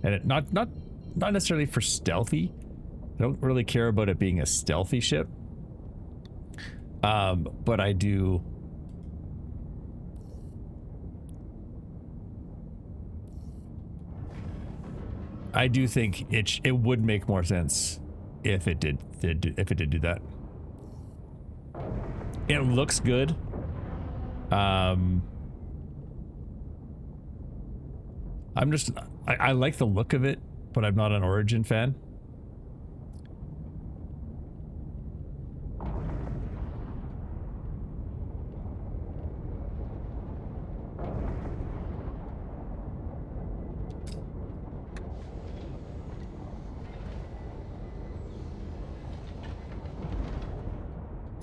and it not necessarily for stealthy. I don't really care about it being a stealthy ship, but I do. I do think it would make more sense if it did do that. It looks good. I like the look of it, but I'm not an Origin fan.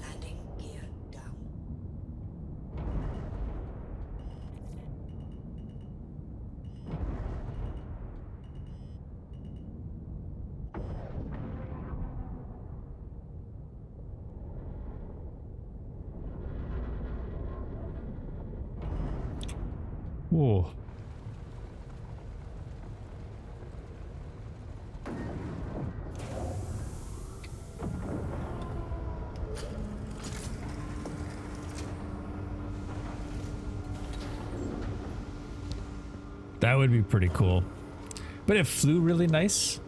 Landing gear down. Whoa. That would be pretty cool. But it flew really nice.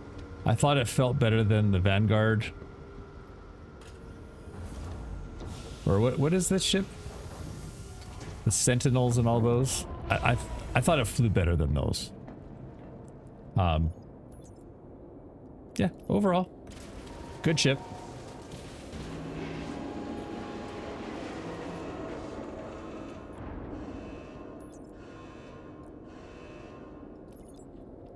I thought it felt better than the Vanguard. Or what is this ship? The Sentinels and all those. I thought it flew better than those. Yeah, overall, good ship.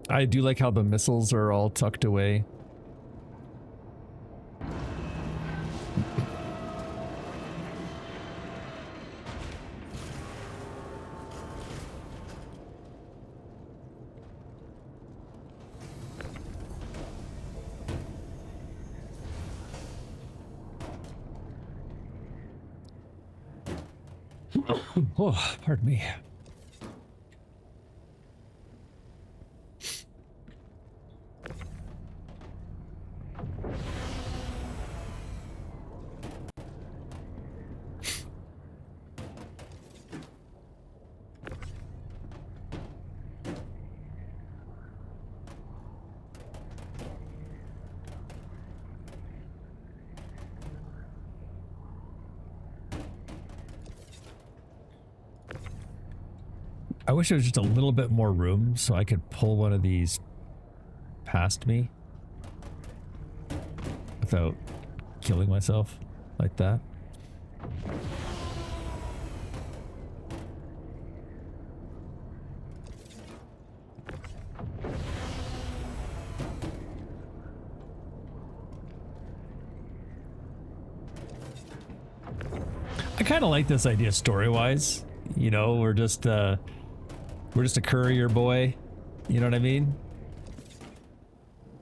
I do like how the missiles are all tucked away. Oh, pardon me. I wish there was just a little bit more room so I could pull one of these past me without killing myself like that. I kind of like this idea story-wise. You know, we're just a courier boy. You know what I mean?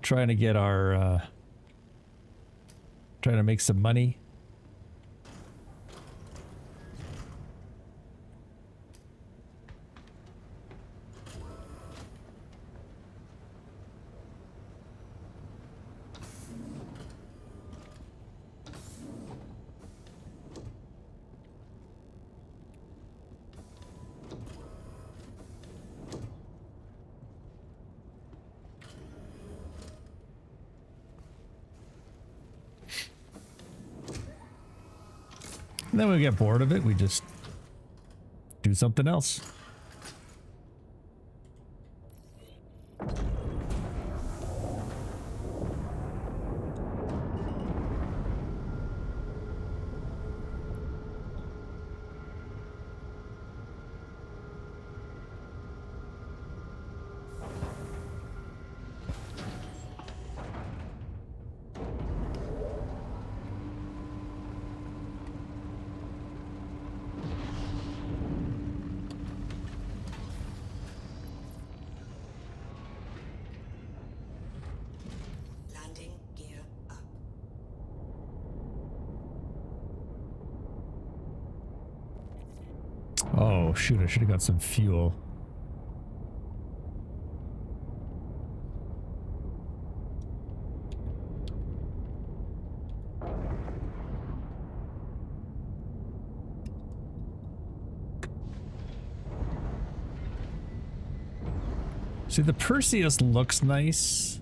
Trying to get our, trying to make some money. And then when we get bored of it, we just do something else. Landing gear up. Oh, shoot. I should have got some fuel. See, the Perseus looks nice.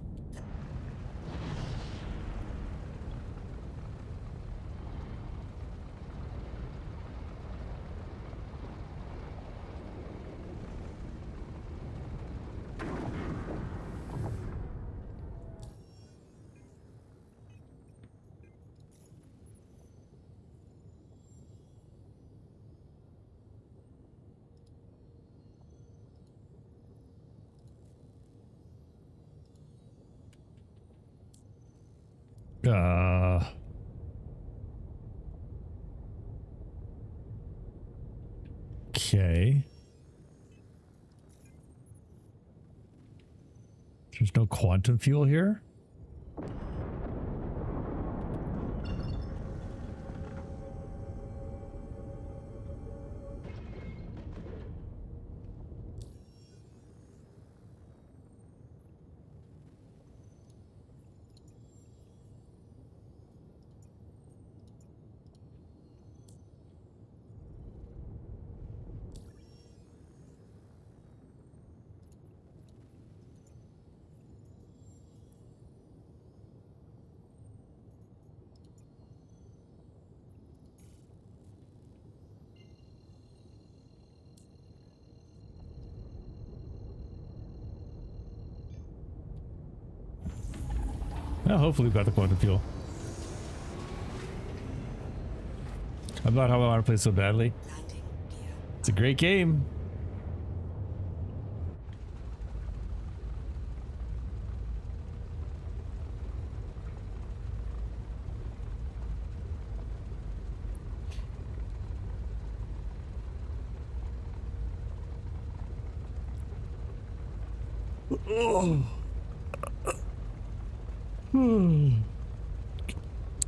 Okay. There's no quantum fuel here? Well, hopefully we've got the quantum fuel. I'm not how I want to play so badly. Landing gear. It's a great game.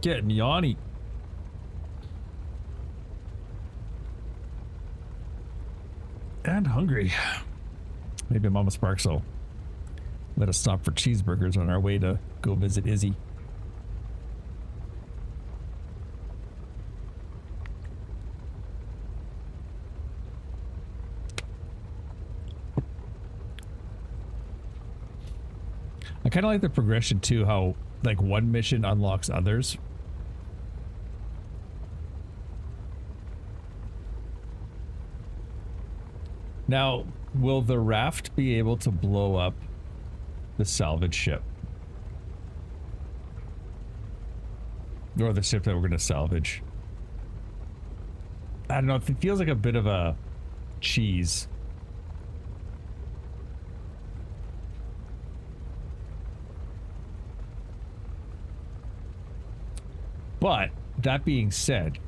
Getting yawny. And hungry. Maybe Mama Sparks will let us stop for cheeseburgers on our way to go visit Izzy. I kind of like the progression too, how like one mission unlocks others. Now, will the raft be able to blow up the salvage ship? Or the ship that we're going to salvage? I don't know, it feels like a bit of a cheese. But that being said,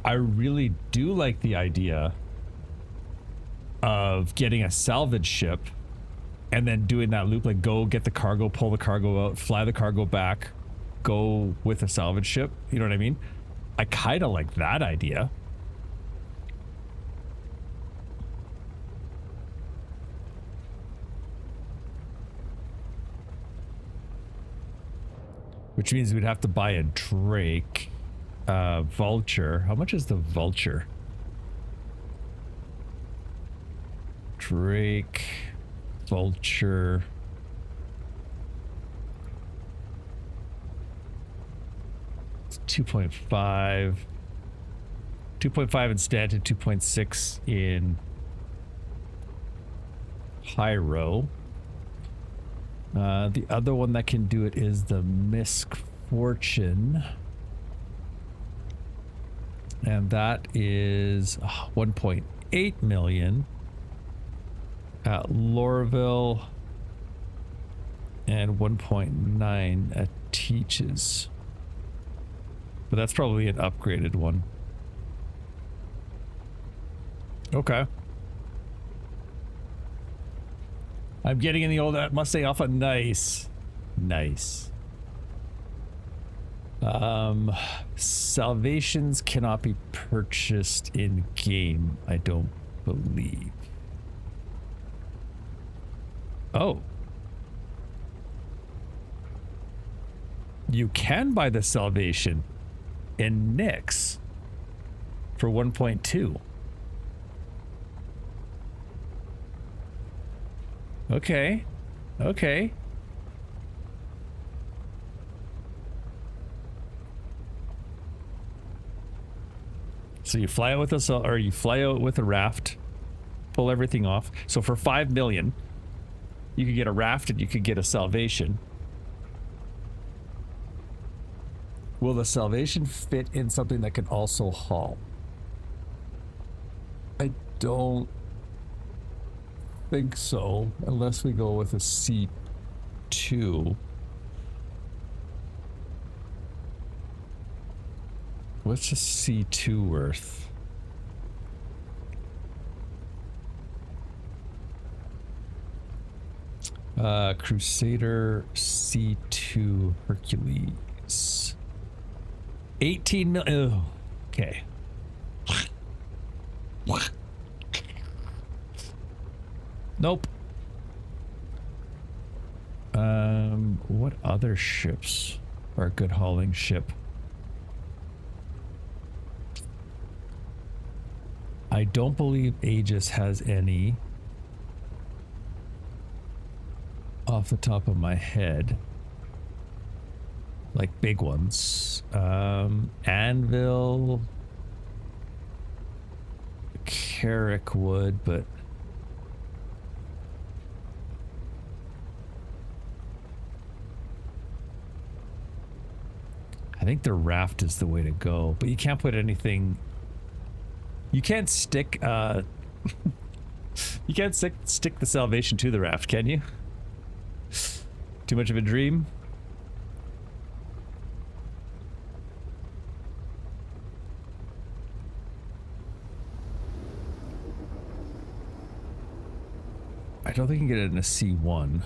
I really do like the idea of getting a salvage ship and then doing that loop, like go get the cargo, pull the cargo out, fly the cargo back, go with a salvage ship. You know what I mean? I kind of like that idea. Which means we'd have to buy a Drake. Vulture. How much is the Vulture? Drake. Vulture. It's 2.5. 2.5 in Stanton, 2.6 in Pyro. The other one that can do it is the Misfortune. And that is 1.8 million at Lorville and 1.9 at Teaches. But that's probably an upgraded one. Okay. I'm getting in the old Mustang Alpha. Nice. Nice. Salvations cannot be purchased in game, I don't believe. Oh. You can buy the Salvation in Nyx for 1.2. Okay. Okay. So you fly out with a or you fly out with a raft, pull everything off. So for 5 million, you could get a raft and you could get a Salvation. Will the Salvation fit in something that can also haul? I don't think so, unless we go with a C2. What's a C2 worth? Crusader C2 Hercules. 18 million. Oh, okay. Nope. What other ships are a good hauling ship? I don't believe Aegis has any off the top of my head. Like big ones. Anvil, Carrick would, but I think the raft is the way to go. But you can't put anything. You can't stick. You can't stick the Salvation to the raft, can you? Too much of a dream. I don't think you can get it in a C1.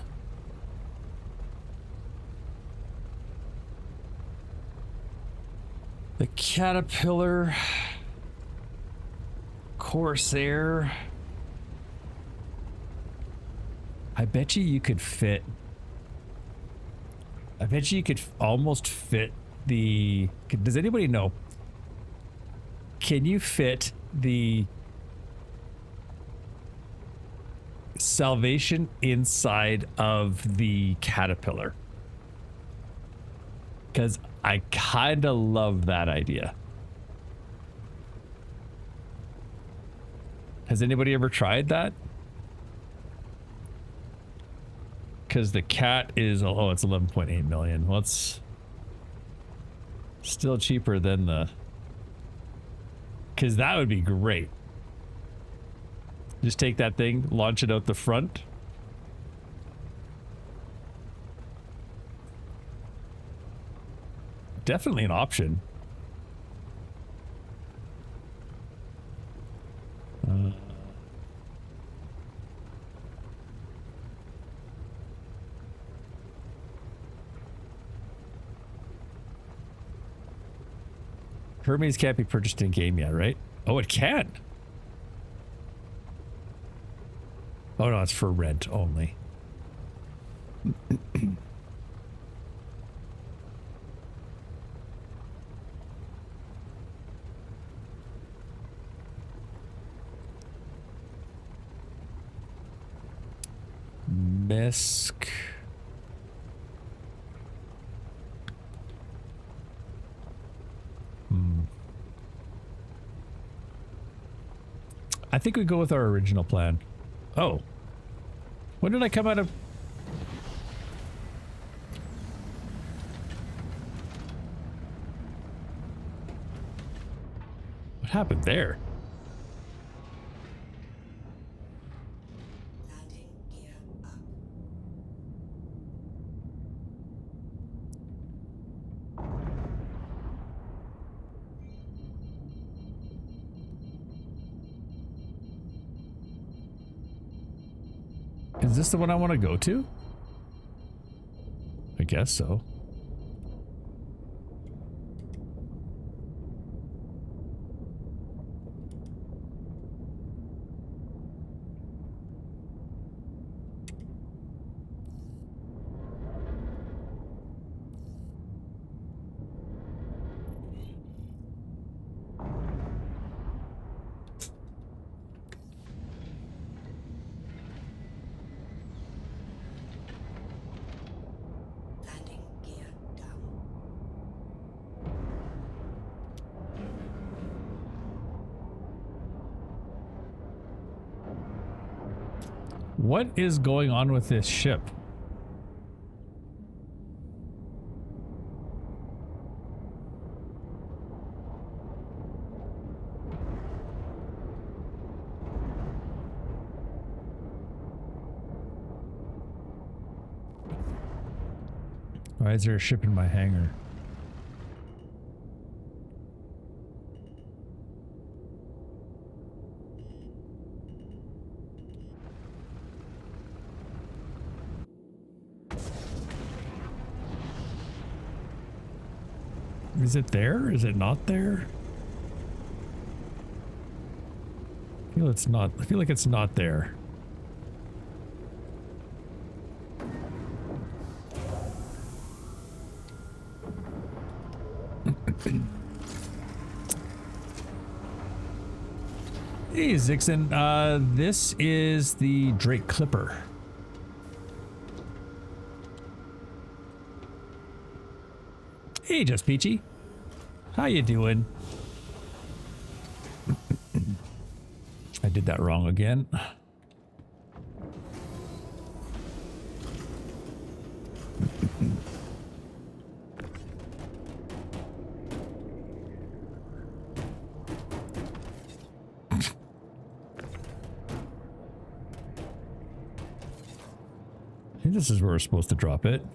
The Caterpillar, Corsair. I bet you could fit. I bet you could almost fit the. Does anybody know? Can you fit the Salvation inside of the Caterpillar? Because I kind of love that idea. Has anybody ever tried that? Because the cat is, oh, it's 11.8 million. Well, it's still cheaper than the, because that would be great. Just take that thing, launch it out the front. Definitely an option. Hermes can't be purchased in game yet, right? Oh, it can. Oh no, it's for rent only. Misk. I think we go with our original plan. Oh. When did I come out of... What happened there? Landing gear up. Is this the one I want to go to? I guess so. Landing gear down. What is going on with this ship? Why is there a ship in my hangar? Is it there? Is it not there? I feel it's not. I feel like it's not there. Hey, Zixon. This is the Drake Clipper. Hey, Just Peachy. How you doing? I did that wrong again. I think this is where we're supposed to drop it.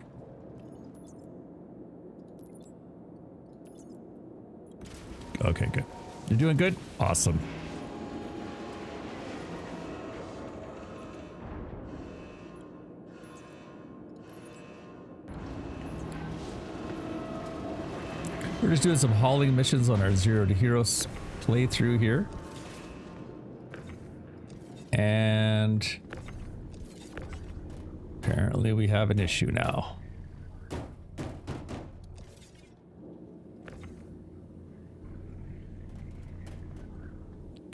Okay, good. You're doing good? Awesome. We're just doing some hauling missions on our Zero to Heroes playthrough here. And apparently we have an issue now.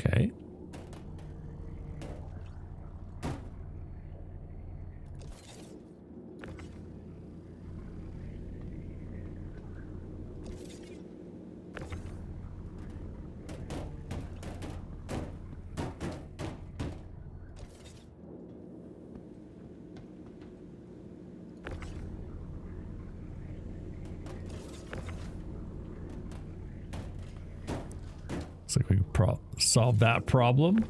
Okay. Looks like we can solve that problem.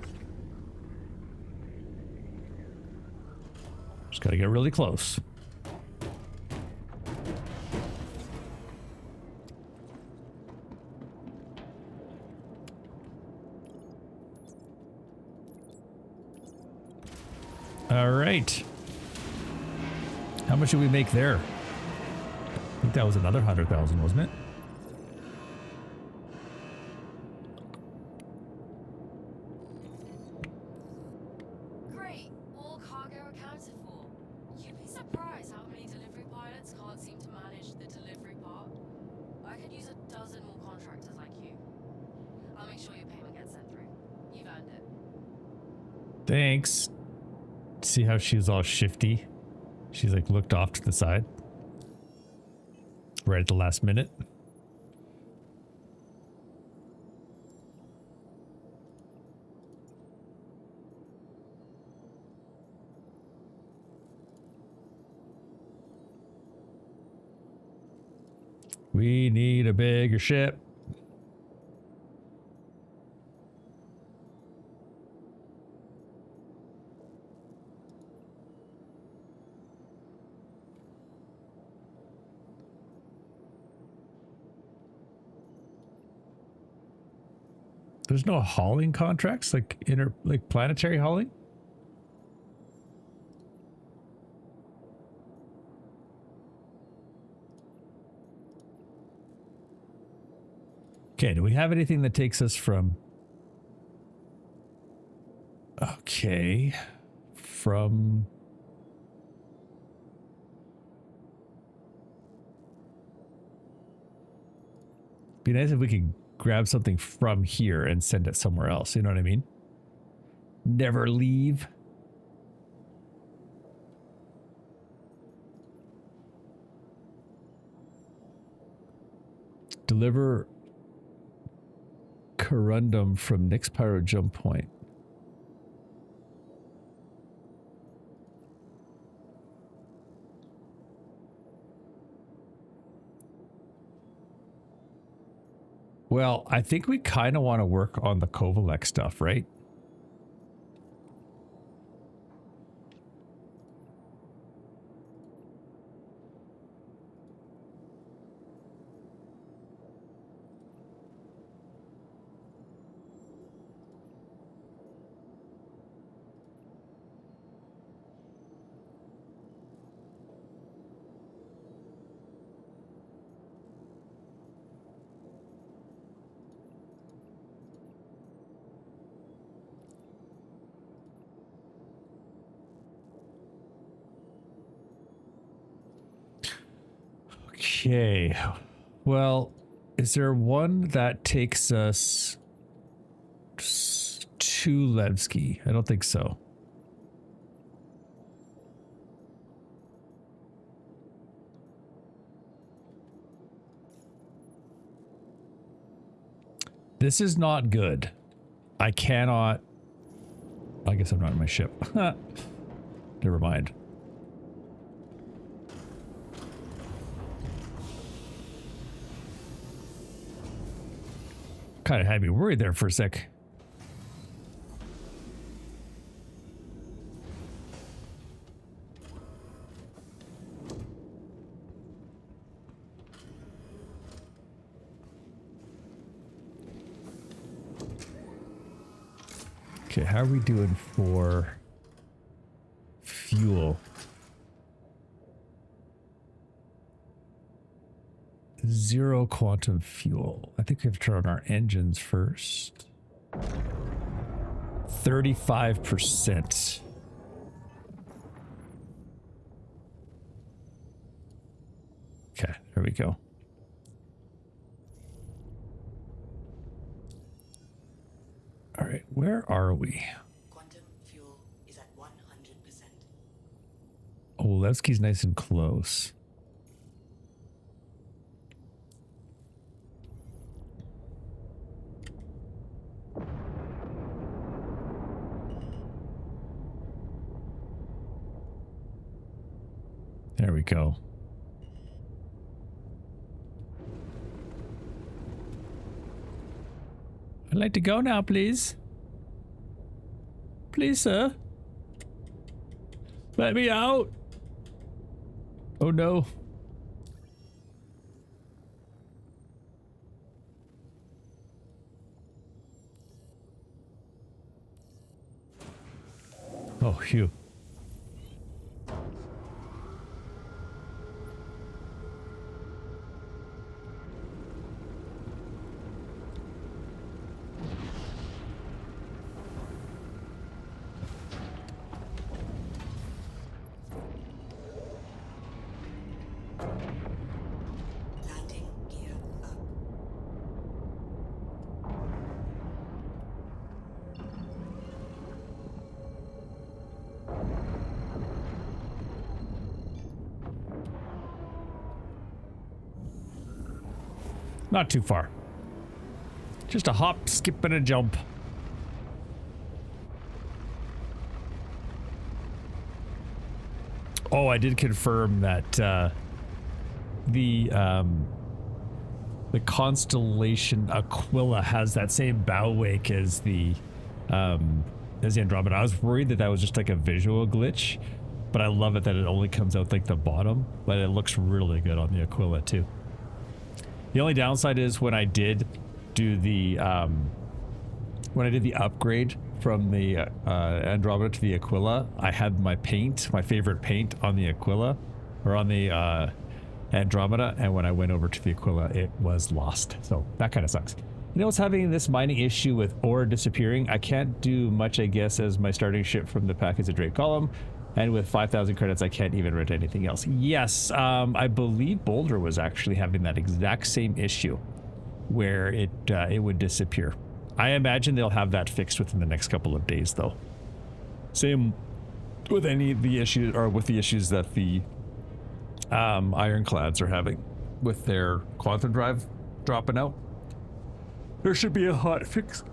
Just gotta get really close. All right. How much did we make there? I think that was another 100,000, wasn't it? Great, all cargo accounted for. You'd be surprised how many delivery pilots can't seem to manage the delivery part. I could use a dozen more contractors like you. I'll make sure your payment gets sent through. You've earned it. Thanks. See how she's all shifty? She's like looked off to the side. Right at the last minute. We need a bigger ship. There's no hauling contracts, like planetary hauling? Okay, do we have anything that takes us from... Okay. From... Be nice if we could grab something from here and send it somewhere else. You know what I mean? Never leave. Deliver corundum from Nyx Pyro jump point. Well, I think we kind of want to work on the Kovalek stuff, right? Okay. Well, is there one that takes us to Levski? I don't think so. This is not good. I cannot... I guess I'm not in my ship. Never mind. Kind of had me worried there for a sec. Okay, how are we doing for fuel? Zero quantum fuel. I think we have to turn on our engines first. 35%. Okay, there we go. All right, where are we? Quantum fuel is at 100%. Oh, Levski's nice and close. There we go. I'd like to go now, please. Please, sir. Let me out. Oh, no. Oh, phew. Landing gear up. Not too far. Just a hop, skip, and a jump. Oh, I did confirm that the the Constellation Aquila has that same bow wake as the Andromeda. I was worried that was just like a visual glitch, but I love it that it only comes out like the bottom, but it looks really good on the Aquila too. The only downside is when I did do the upgrade from the Andromeda to the Aquila, I had my favorite paint on the Aquila, or on the Andromeda, and when I went over to the Aquila, it was lost. So that kind of sucks. You know what's having this mining issue with ore disappearing? I can't do much, I guess, as my starting ship from the Package of Drake column, and with 5,000 credits, I can't even rent anything else. Yes, I believe Boulder was actually having that exact same issue, where it would disappear. I imagine they'll have that fixed within the next couple of days, though. Same with any of the issues, or with the issues that the Ironclads are having with their quantum drive dropping out. There should be a hot fix.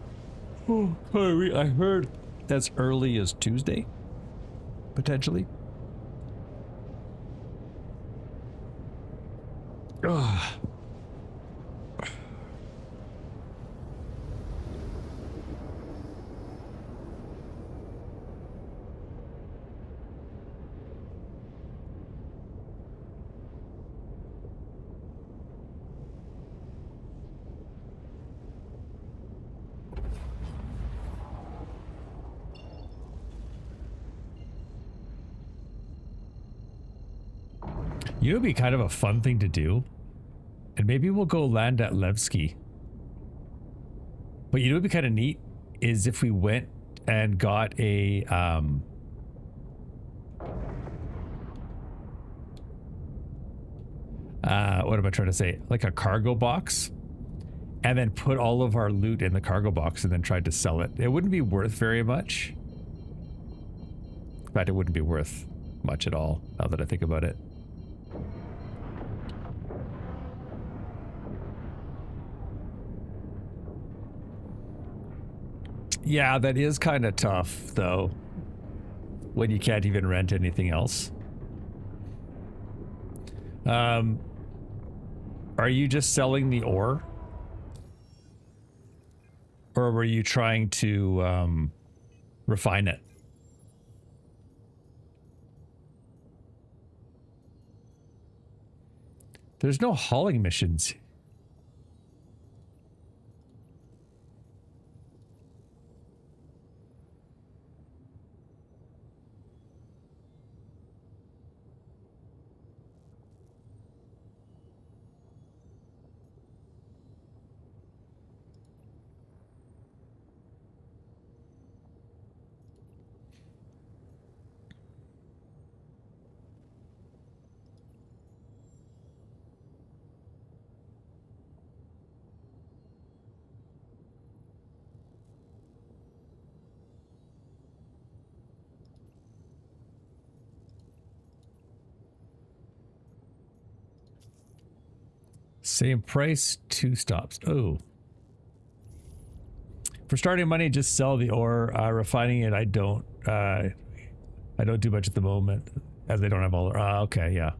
Oh, I heard as early as Tuesday, potentially. Ugh. You know, it'd be kind of a fun thing to do, and maybe we'll go land at Levski. But you know, it'd be kind of neat is if we went and got a what am I trying to say? Like a cargo box, and then put all of our loot in the cargo box, and then tried to sell it. It wouldn't be worth very much. In fact, it wouldn't be worth much at all. Now that I think about it. Yeah, that is kind of tough, though, when you can't even rent anything else. Are you just selling the ore? Or were you trying to refine it? There's no hauling missions. Same price, 2 stops. Oh. For starting money, just sell the ore. Refining it, I don't do much at the moment, as they don't have all. Okay, yeah.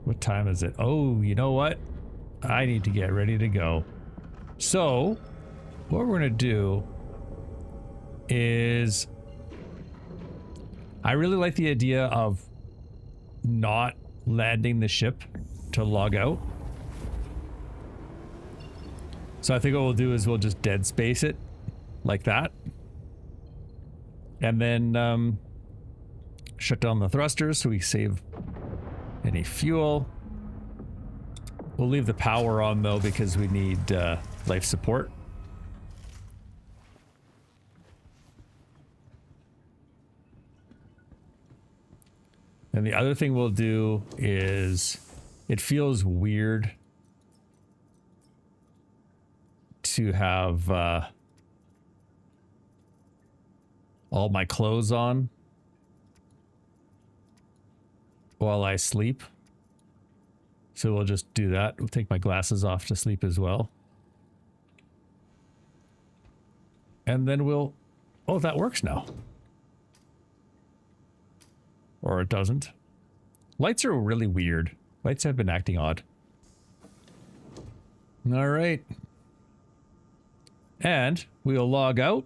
What time is it? Oh, you know what? I need to get ready to go. So, what we're gonna do is, I really like the idea of not landing the ship to log out. So I think what we'll do is we'll just dead space it like that. And then shut down the thrusters so we save any fuel. We'll leave the power on though because we need life support. And the other thing we'll do is, it feels weird to have all my clothes on while I sleep. So we'll just do that. We'll take my glasses off to sleep as well. And then we'll... Oh, that works now. Or it doesn't. Lights are really weird. Lights have been acting odd. All right. And we'll log out